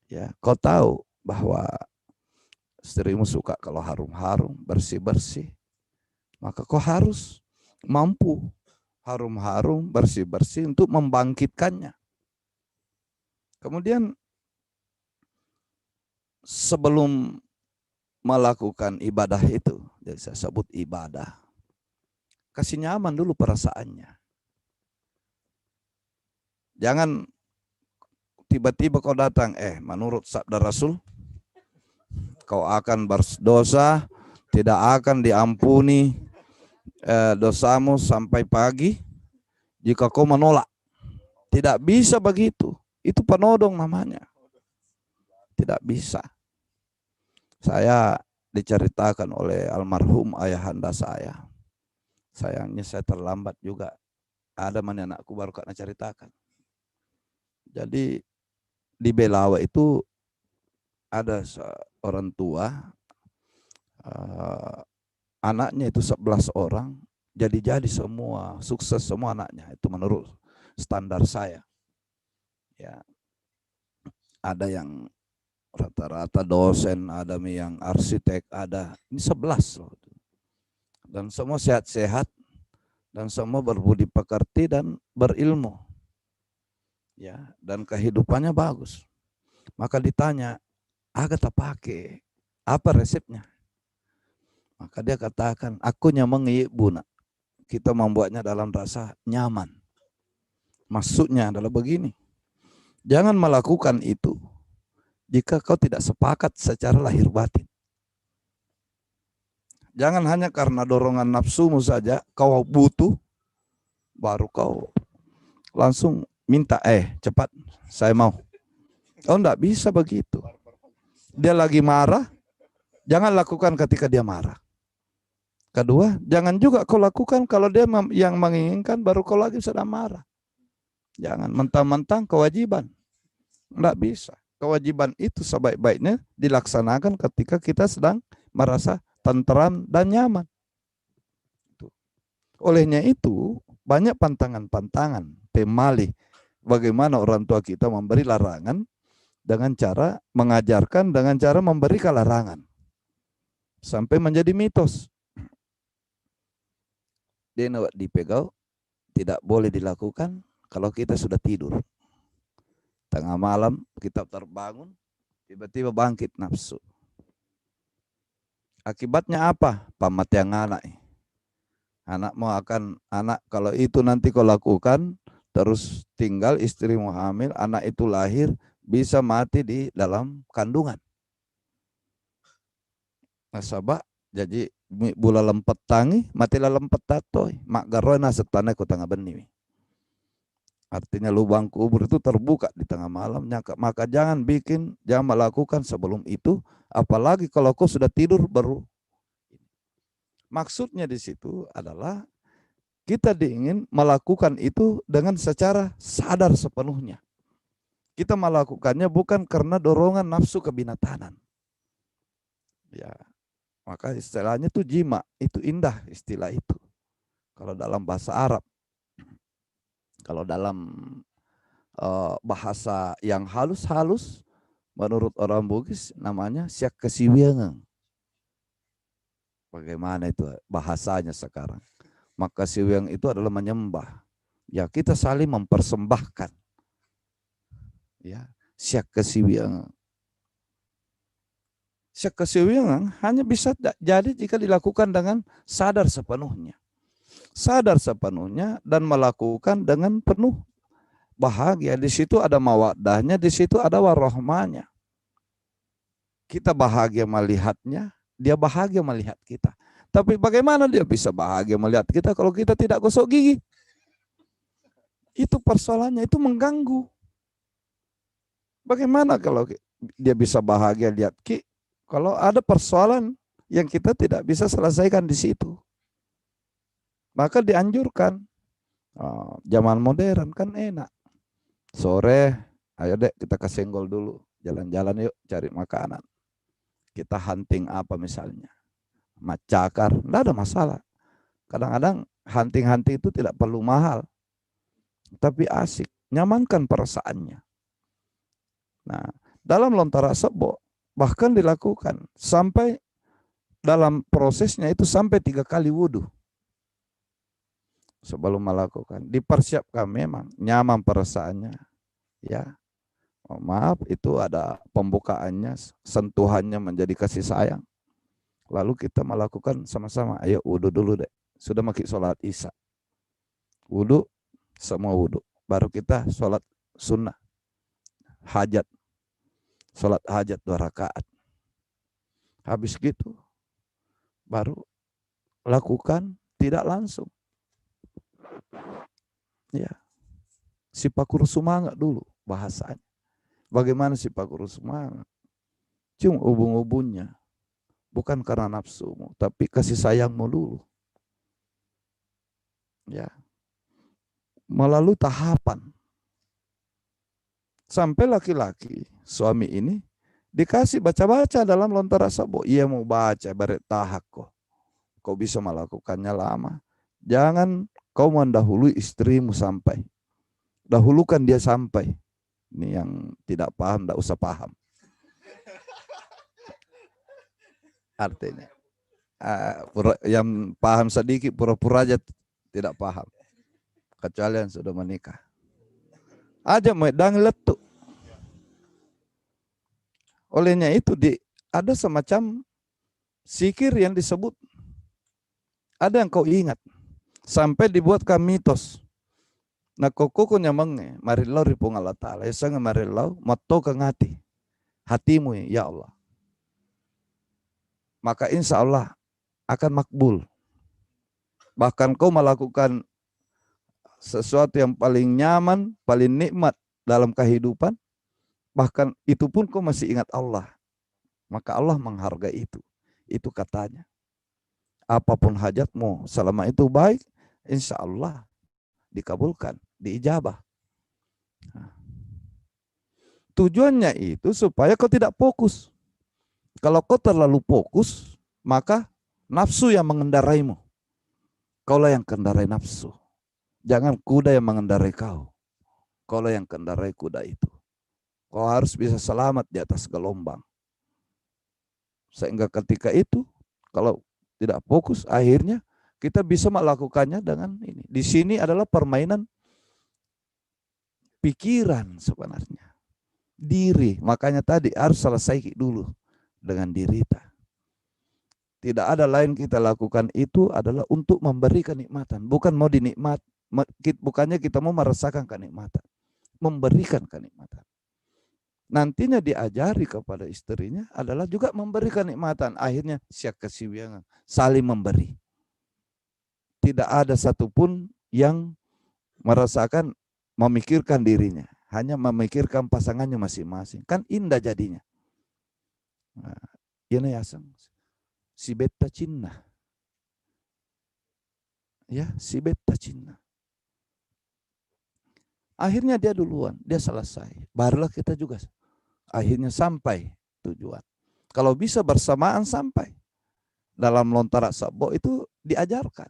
Ya, kau tahu bahwa istrimu suka kalau harum-harum, bersih-bersih. Maka kau harus mampu harum-harum, bersih-bersih untuk membangkitkannya. Kemudian sebelum melakukan ibadah itu, jadi saya sebut ibadah, kasih nyaman dulu perasaannya. Jangan tiba-tiba kau datang, menurut sabda Rasul, kau akan berdosa, tidak akan diampuni dosamu sampai pagi jika kau menolak. Tidak bisa begitu. Itu penodong namanya. Tidak bisa. Saya diceritakan oleh almarhum ayahanda saya. Sayangnya saya terlambat juga. Ada mana anakku baru kena ceritakan. Jadi di Belawa itu ada orang tua, anaknya itu 11 orang, jadi semua, sukses semua anaknya. Itu menurut standar saya. Ya, ada yang rata-rata dosen, ada yang arsitek, ada. Ini 11 loh. Dan semua sehat-sehat, dan semua berbudi pekerti dan berilmu. Ya, dan kehidupannya bagus. Maka ditanya, agak tak pakai, apa resepnya? Maka dia katakan, aku nyamang ibu nak. Kita membuatnya dalam rasa nyaman. Maksudnya adalah begini, jangan melakukan itu jika kau tidak sepakat secara lahir batin. Jangan hanya karena dorongan nafsumu saja kau butuh, baru kau langsung minta, cepat saya mau. Oh, enggak bisa begitu. Dia lagi marah, jangan lakukan ketika dia marah. Kedua, jangan juga kau lakukan kalau dia yang menginginkan baru kau lagi sedang marah. Jangan mentang-mentang kewajiban. Enggak bisa. Kewajiban itu sebaik-baiknya dilaksanakan ketika kita sedang merasa tenteram dan nyaman. Olehnya itu, banyak pantangan-pantangan, pemali, bagaimana orang tua kita memberi larangan dengan cara mengajarkan, dengan cara memberikan larangan. Sampai menjadi mitos. Dia dipegau, tidak boleh dilakukan kalau kita sudah tidur. Tengah malam kita terbangun, tiba-tiba bangkit nafsu. Akibatnya apa? Pematian anak. Anak kalau itu nanti kau lakukan, terus tinggal istrimu hamil, anak itu lahir, bisa mati di dalam kandungan. Nasabah, jadi bula lempet tangi, matilah lempet tatoi, mak garona setana ku tengah benih. Artinya lubang kubur itu terbuka di tengah malam, maka jangan melakukan sebelum itu, apalagi kalau kau sudah tidur baru. Maksudnya di situ adalah kita diingin melakukan itu dengan secara sadar sepenuhnya. Kita melakukannya bukan karena dorongan nafsu kebinatanan. Ya, Maka istilahnya itu jima, itu indah istilah itu. Kalau dalam bahasa Arab. Kalau dalam bahasa yang halus-halus, menurut orang Bugis namanya siak kesiwiangan. Bagaimana itu bahasanya sekarang? Maka siwiang itu adalah menyembah. Ya, kita saling mempersembahkan. Ya, siak kesiwiangan. Siak kesiwiangan hanya bisa jadi jika dilakukan dengan sadar sepenuhnya. Sadar sepenuhnya dan melakukan dengan penuh bahagia. Di situ ada mawaddahnya, di situ ada warahmanya. Kita bahagia melihatnya, dia bahagia melihat kita. Tapi bagaimana dia bisa bahagia melihat kita kalau kita tidak gosok gigi? Itu persoalannya, itu mengganggu. Bagaimana kalau dia bisa bahagia lihat kita? Kalau ada persoalan yang kita tidak bisa selesaikan di situ, maka dianjurkan. Zaman modern kan enak. Sore, ayo dek kita ke Senggol dulu. Jalan-jalan yuk cari makanan. Kita hunting apa misalnya. Macakar, enggak ada masalah. Kadang-kadang hunting-hunting itu tidak perlu mahal. Tapi asik, nyamankan perasaannya. Nah, dalam Lontara Sebo bahkan dilakukan sampai dalam prosesnya itu sampai 3 kali wudhu. Sebelum melakukan, dipersiapkan memang nyaman perasaannya. Ya, oh, maaf itu ada pembukaannya, sentuhannya menjadi kasih sayang. Lalu kita melakukan sama-sama, ayo wudhu dulu deh. Sudah makin sholat isya. Wudhu, semua wudhu. Baru kita sholat sunnah. Hajat. Sholat hajat 2 rakaat. Habis gitu, baru lakukan tidak langsung. Ya, sipakur semangat dulu bahasanya. Bagaimana sipakur semangat? Cium ubun-ubunnya. Bukan karena nafsumu, tapi kasih sayangmu dulu. Ya, melalui tahapan. Sampai laki-laki, suami ini, dikasih baca-baca dalam Lontara Sebo. Ia mau baca, baret tahak kok. Kau bisa melakukannya lama. Jangan kau mendahului istrimu sampai. Dahulukan dia sampai. Ini yang tidak paham, tidak usah paham. Artinya, yang paham sedikit pura-pura aja tidak paham. Kecuali yang sudah menikah. Aja medang letuk. Olehnya itu ada semacam zikir yang disebut. Ada yang kau ingat. Sampai dibuatkan mitos. Nah koko nyamangnya. Marilau ripung Allah Ta'ala. Esang marilau matto kang hati. Hatimu ya Allah. Maka insya Allah akan makbul. Bahkan kau melakukan sesuatu yang paling nyaman, paling nikmat dalam kehidupan, bahkan itu pun kau masih ingat Allah. Maka Allah menghargai itu. Itu katanya. Apapun hajatmu, selama itu baik, insya Allah dikabulkan, diijabah. Nah, tujuannya itu supaya kau tidak fokus. Kalau kau terlalu fokus, maka nafsu yang mengendaraimu. Kaulah yang kendarai nafsu. Jangan kuda yang mengendarai kau. Kaulah yang kendarai kuda itu. Kau harus bisa selamat di atas gelombang. Sehingga ketika itu, kalau tidak fokus, akhirnya kita bisa melakukannya dengan ini. Di sini adalah permainan pikiran sebenarnya. Diri, makanya tadi harus selesai dulu dengan diri kita. Tidak ada lain kita lakukan itu adalah untuk memberi kenikmatan. Bukan mau dinikmat, bukannya kita mau merasakan kenikmatan. Memberikan kenikmatan. Nantinya diajari kepada istrinya adalah juga memberi kenikmatan. Akhirnya siak kesiwiangan, saling memberi. Tidak ada satupun yang merasakan memikirkan dirinya. Hanya memikirkan pasangannya masing-masing. Kan indah jadinya. Nah, ini asang. Si beta cinna. Ya, si beta cinna. Akhirnya dia duluan, dia selesai. Barulah kita juga akhirnya sampai tujuan. Kalau bisa bersamaan sampai. dalam lontara sabbo itu diajarkan.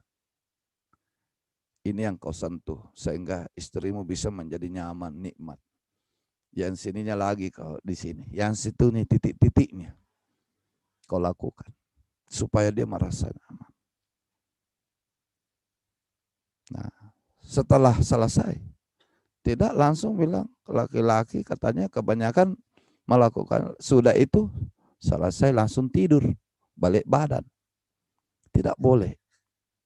Ini yang kau sentuh sehingga istrimu bisa menjadi nyaman, nikmat. Yang sininya lagi kau di sini. Yang situ nih titik-titiknya kau lakukan supaya dia merasa nyaman. Nah, setelah selesai, tidak langsung bilang laki-laki katanya kebanyakan melakukan sudah itu selesai langsung tidur, balik badan. Tidak boleh.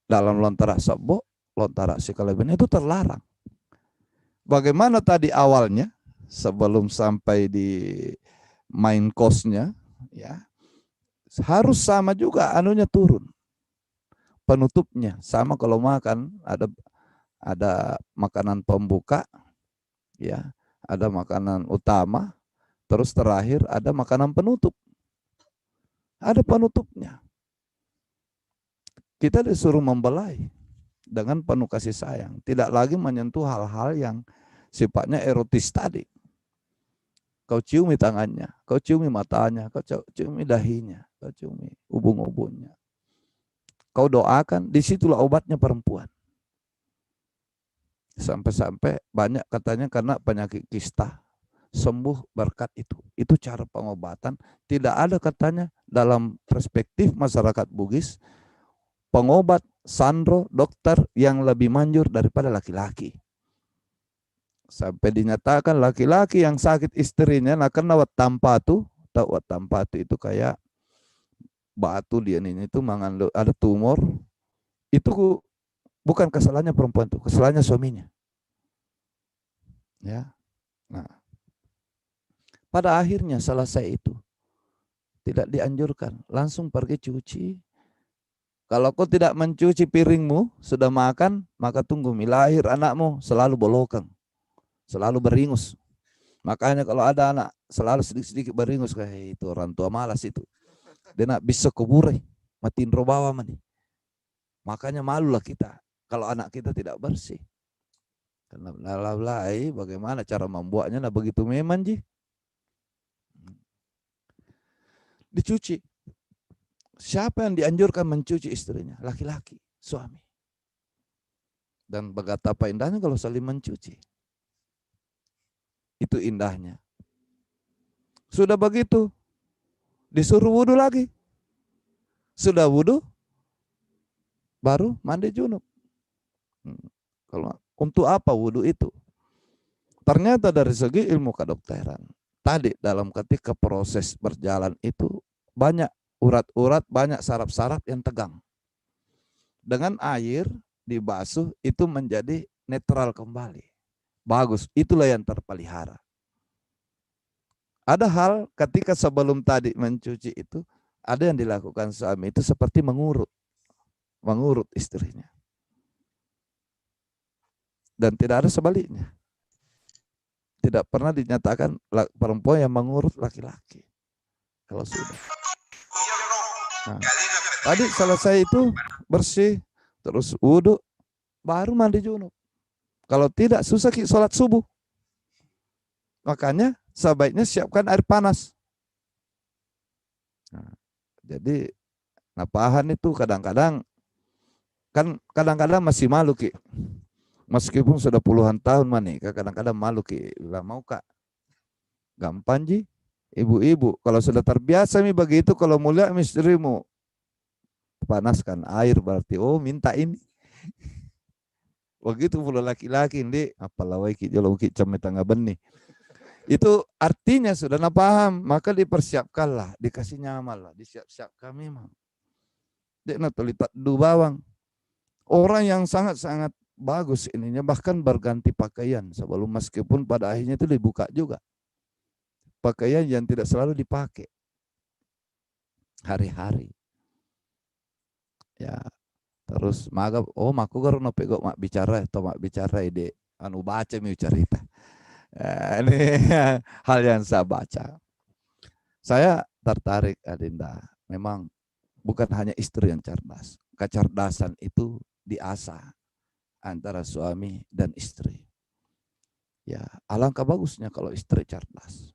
Dalam lontara sabbo, lontara sikalabin itu terlarang. Bagaimana tadi awalnya sebelum sampai di main course-nya ya. Harus sama juga anunya turun. Penutupnya sama kalau makan ada makanan pembuka ya, ada makanan utama, terus terakhir ada makanan penutup. Ada penutupnya. Kita disuruh membelai dengan penuh kasih sayang. Tidak lagi menyentuh hal-hal yang sifatnya erotis tadi. Kau ciumi tangannya, kau ciumi matanya, kau ciumi dahinya, kau ciumi ubun-ubunnya. Kau doakan, disitulah obatnya perempuan. Sampai-sampai banyak katanya karena penyakit kista sembuh berkat itu. Itu cara pengobatan. Tidak ada katanya dalam perspektif masyarakat Bugis pengobat sandro dokter yang lebih manjur daripada laki-laki. Sampai dinyatakan laki-laki yang sakit istrinya nah kena wat tampatu, tahu wat tampatu itu kayak batu dia ini itu mengandung ada tumor. Itu bukan kesalahannya perempuan itu, kesalahannya suaminya. Ya. Nah, pada akhirnya selesai itu tidak dianjurkan, langsung pergi cuci. Kalau kau tidak mencuci piringmu, sudah makan, maka tunggu lahir anakmu selalu bolokeng, selalu beringus. Makanya kalau ada anak selalu sedikit-sedikit beringus, kayak itu orang tua malas itu. Dia nak bisa kubure, matiin robawa mani. Makanya malulah kita kalau anak kita tidak bersih. Karena lalai bagaimana cara membuatnya, nah begitu memang ji. Dicuci. Siapa yang dianjurkan mencuci istrinya? Laki-laki, suami. Dan betapa indahnya kalau saling mencuci. Itu indahnya. Sudah begitu, disuruh wudhu lagi. Sudah wudhu, baru mandi junub. Kalau untuk apa wudhu itu? Ternyata dari segi ilmu kedokteran, tadi dalam ketika proses berjalan itu banyak urat-urat, banyak saraf-saraf yang tegang. Dengan air dibasuh itu menjadi netral kembali. Bagus, itulah yang terpelihara. Ada hal ketika sebelum tadi mencuci itu, ada yang dilakukan suami itu seperti mengurut istrinya. Dan tidak ada sebaliknya. Tidak pernah dinyatakan perempuan yang mengurut laki-laki. Kalau sudah. Nah, tadi selesai itu bersih, terus wudhu, baru mandi junub. Kalau tidak susah sholat subuh. Makanya sebaiknya siapkan air panas. Nah, jadi napahan itu kadang-kadang masih malu Ki. Meskipun sudah puluhan tahun menikah, kadang-kadang malu Ki. Lah mau Kak. Gampang ji. Ibu-ibu kalau sudah terbiasa nih begitu, kalau mulia istrimu panaskan air berarti minta ini. Begitu pula laki-laki ini apalagi ki jolo ki came tangga benih. Itu artinya sudah paham, maka dipersiapkanlah, dikasih nyaman lah, disiap-siapkan memang. Dek natolitat du bawang. Orang yang sangat-sangat bagus ininya bahkan berganti pakaian sebelum meskipun pada akhirnya itu dibuka juga. Pakaian yang tidak selalu dipakai hari-hari. Ya, terus magap maku garo no pego mak bicara ide anu baca mi cerita. Ini hal yang saya baca. Saya tertarik Adinda. Memang bukan hanya istri yang cerdas. Kecerdasan itu diasah antara suami dan istri. Ya, alangkah bagusnya kalau istri cerdas.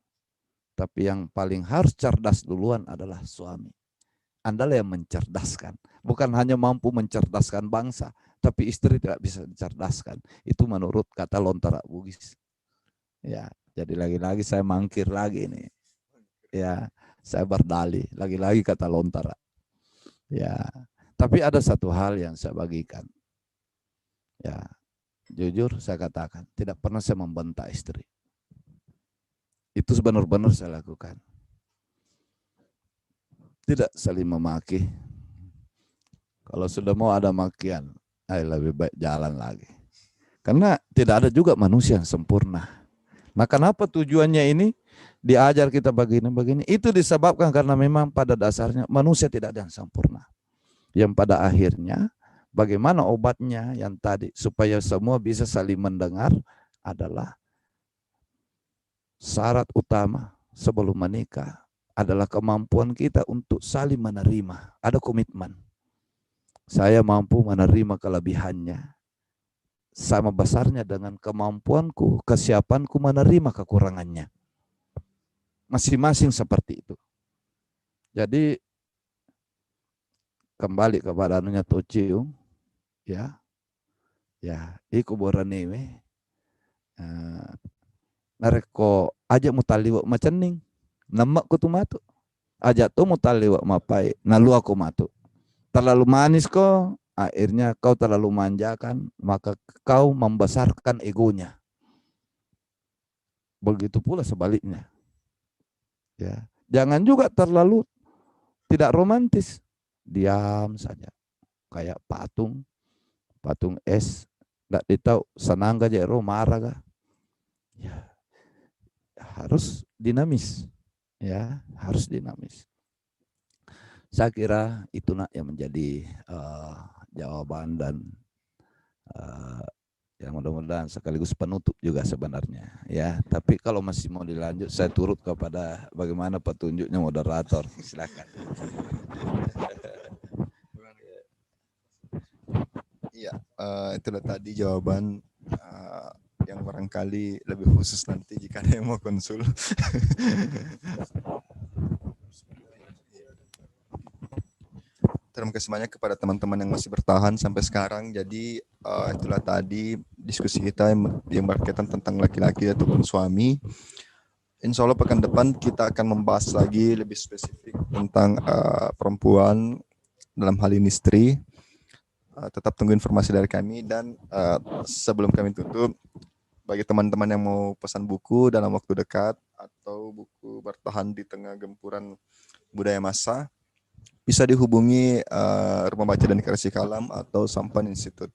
Tapi yang paling harus cerdas duluan adalah suami. Andalah yang mencerdaskan. Bukan hanya mampu mencerdaskan bangsa, tapi istri tidak bisa dicerdaskan. Itu menurut kata Lontara Bugis. Ya, jadi lagi-lagi saya mangkir lagi nih. Ya, saya berdalih lagi-lagi kata Lontara. Ya, tapi ada satu hal yang saya bagikan. Ya, jujur saya katakan, tidak pernah saya membentak istri. Itu benar-benar saya lakukan. Tidak saling memaki. Kalau sudah mau ada makian, lebih baik jalan lagi. Karena tidak ada juga manusia yang sempurna. Nah, kenapa tujuannya ini diajar kita begini-begini? Itu disebabkan karena memang pada dasarnya manusia tidak ada yang sempurna. Yang pada akhirnya bagaimana obatnya yang tadi supaya semua bisa saling mendengar adalah syarat utama sebelum menikah adalah kemampuan kita untuk saling menerima. Ada komitmen. Saya mampu menerima kelebihannya sama besarnya dengan kemampuanku, kesiapanku menerima kekurangannya. Masing-masing seperti itu. Jadi kembali kepada anunya Tociung, ya, iku boraneme, nareko aja mutaliwa macening, namak ku tumatu, aja tu mutaliwa mapai, nalu aku matu. Terlalu manis kok, akhirnya kau terlalu manjakan, maka kau membesarkan egonya. Begitu pula sebaliknya. Ya, jangan juga terlalu tidak romantis, diam saja, kayak patung es, nggak ditahu senang gak jero marah gak. Ya, harus dinamis, ya harus dinamis. Saya kira itu nak yang menjadi jawaban dan yang mudah-mudahan sekaligus penutup juga sebenarnya, ya. Tapi kalau masih mau dilanjut, saya turut kepada bagaimana petunjuknya moderator. Silakan. Iya, itulah tadi jawaban yang barangkali lebih khusus nanti jika ada yang mau konsul. Terima kasih banyak kepada teman-teman yang masih bertahan sampai sekarang. Jadi itulah tadi diskusi kita yang berkaitan tentang laki-laki ataupun suami. Insya Allah pekan depan kita akan membahas lagi lebih spesifik tentang perempuan, dalam hal ini istri. Tetap tunggu informasi dari kami, dan sebelum kami tutup, bagi teman-teman yang mau pesan buku dalam waktu dekat atau buku bertahan di tengah gempuran budaya massa, bisa dihubungi Rumah Baca dan Kreasi Kalam atau Sampan Institute.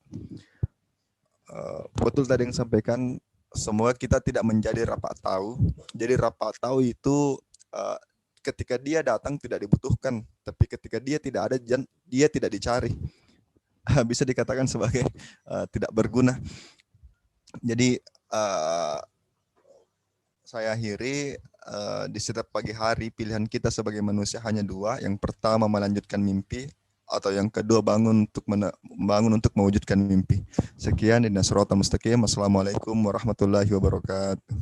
Betul tadi yang sampaikan, semua kita tidak menjadi rapat tahu. Jadi rapat tahu itu ketika dia datang tidak dibutuhkan, tapi ketika dia tidak ada, dia tidak dicari. Bisa dikatakan sebagai tidak berguna. Jadi saya akhiri, di setiap pagi hari pilihan kita sebagai manusia hanya dua. Yang pertama melanjutkan mimpi, atau yang kedua bangun untuk mewujudkan mimpi. Sekian, Ihdinas Shiratal Mustaqim. Assalamualaikum warahmatullahi wabarakatuh.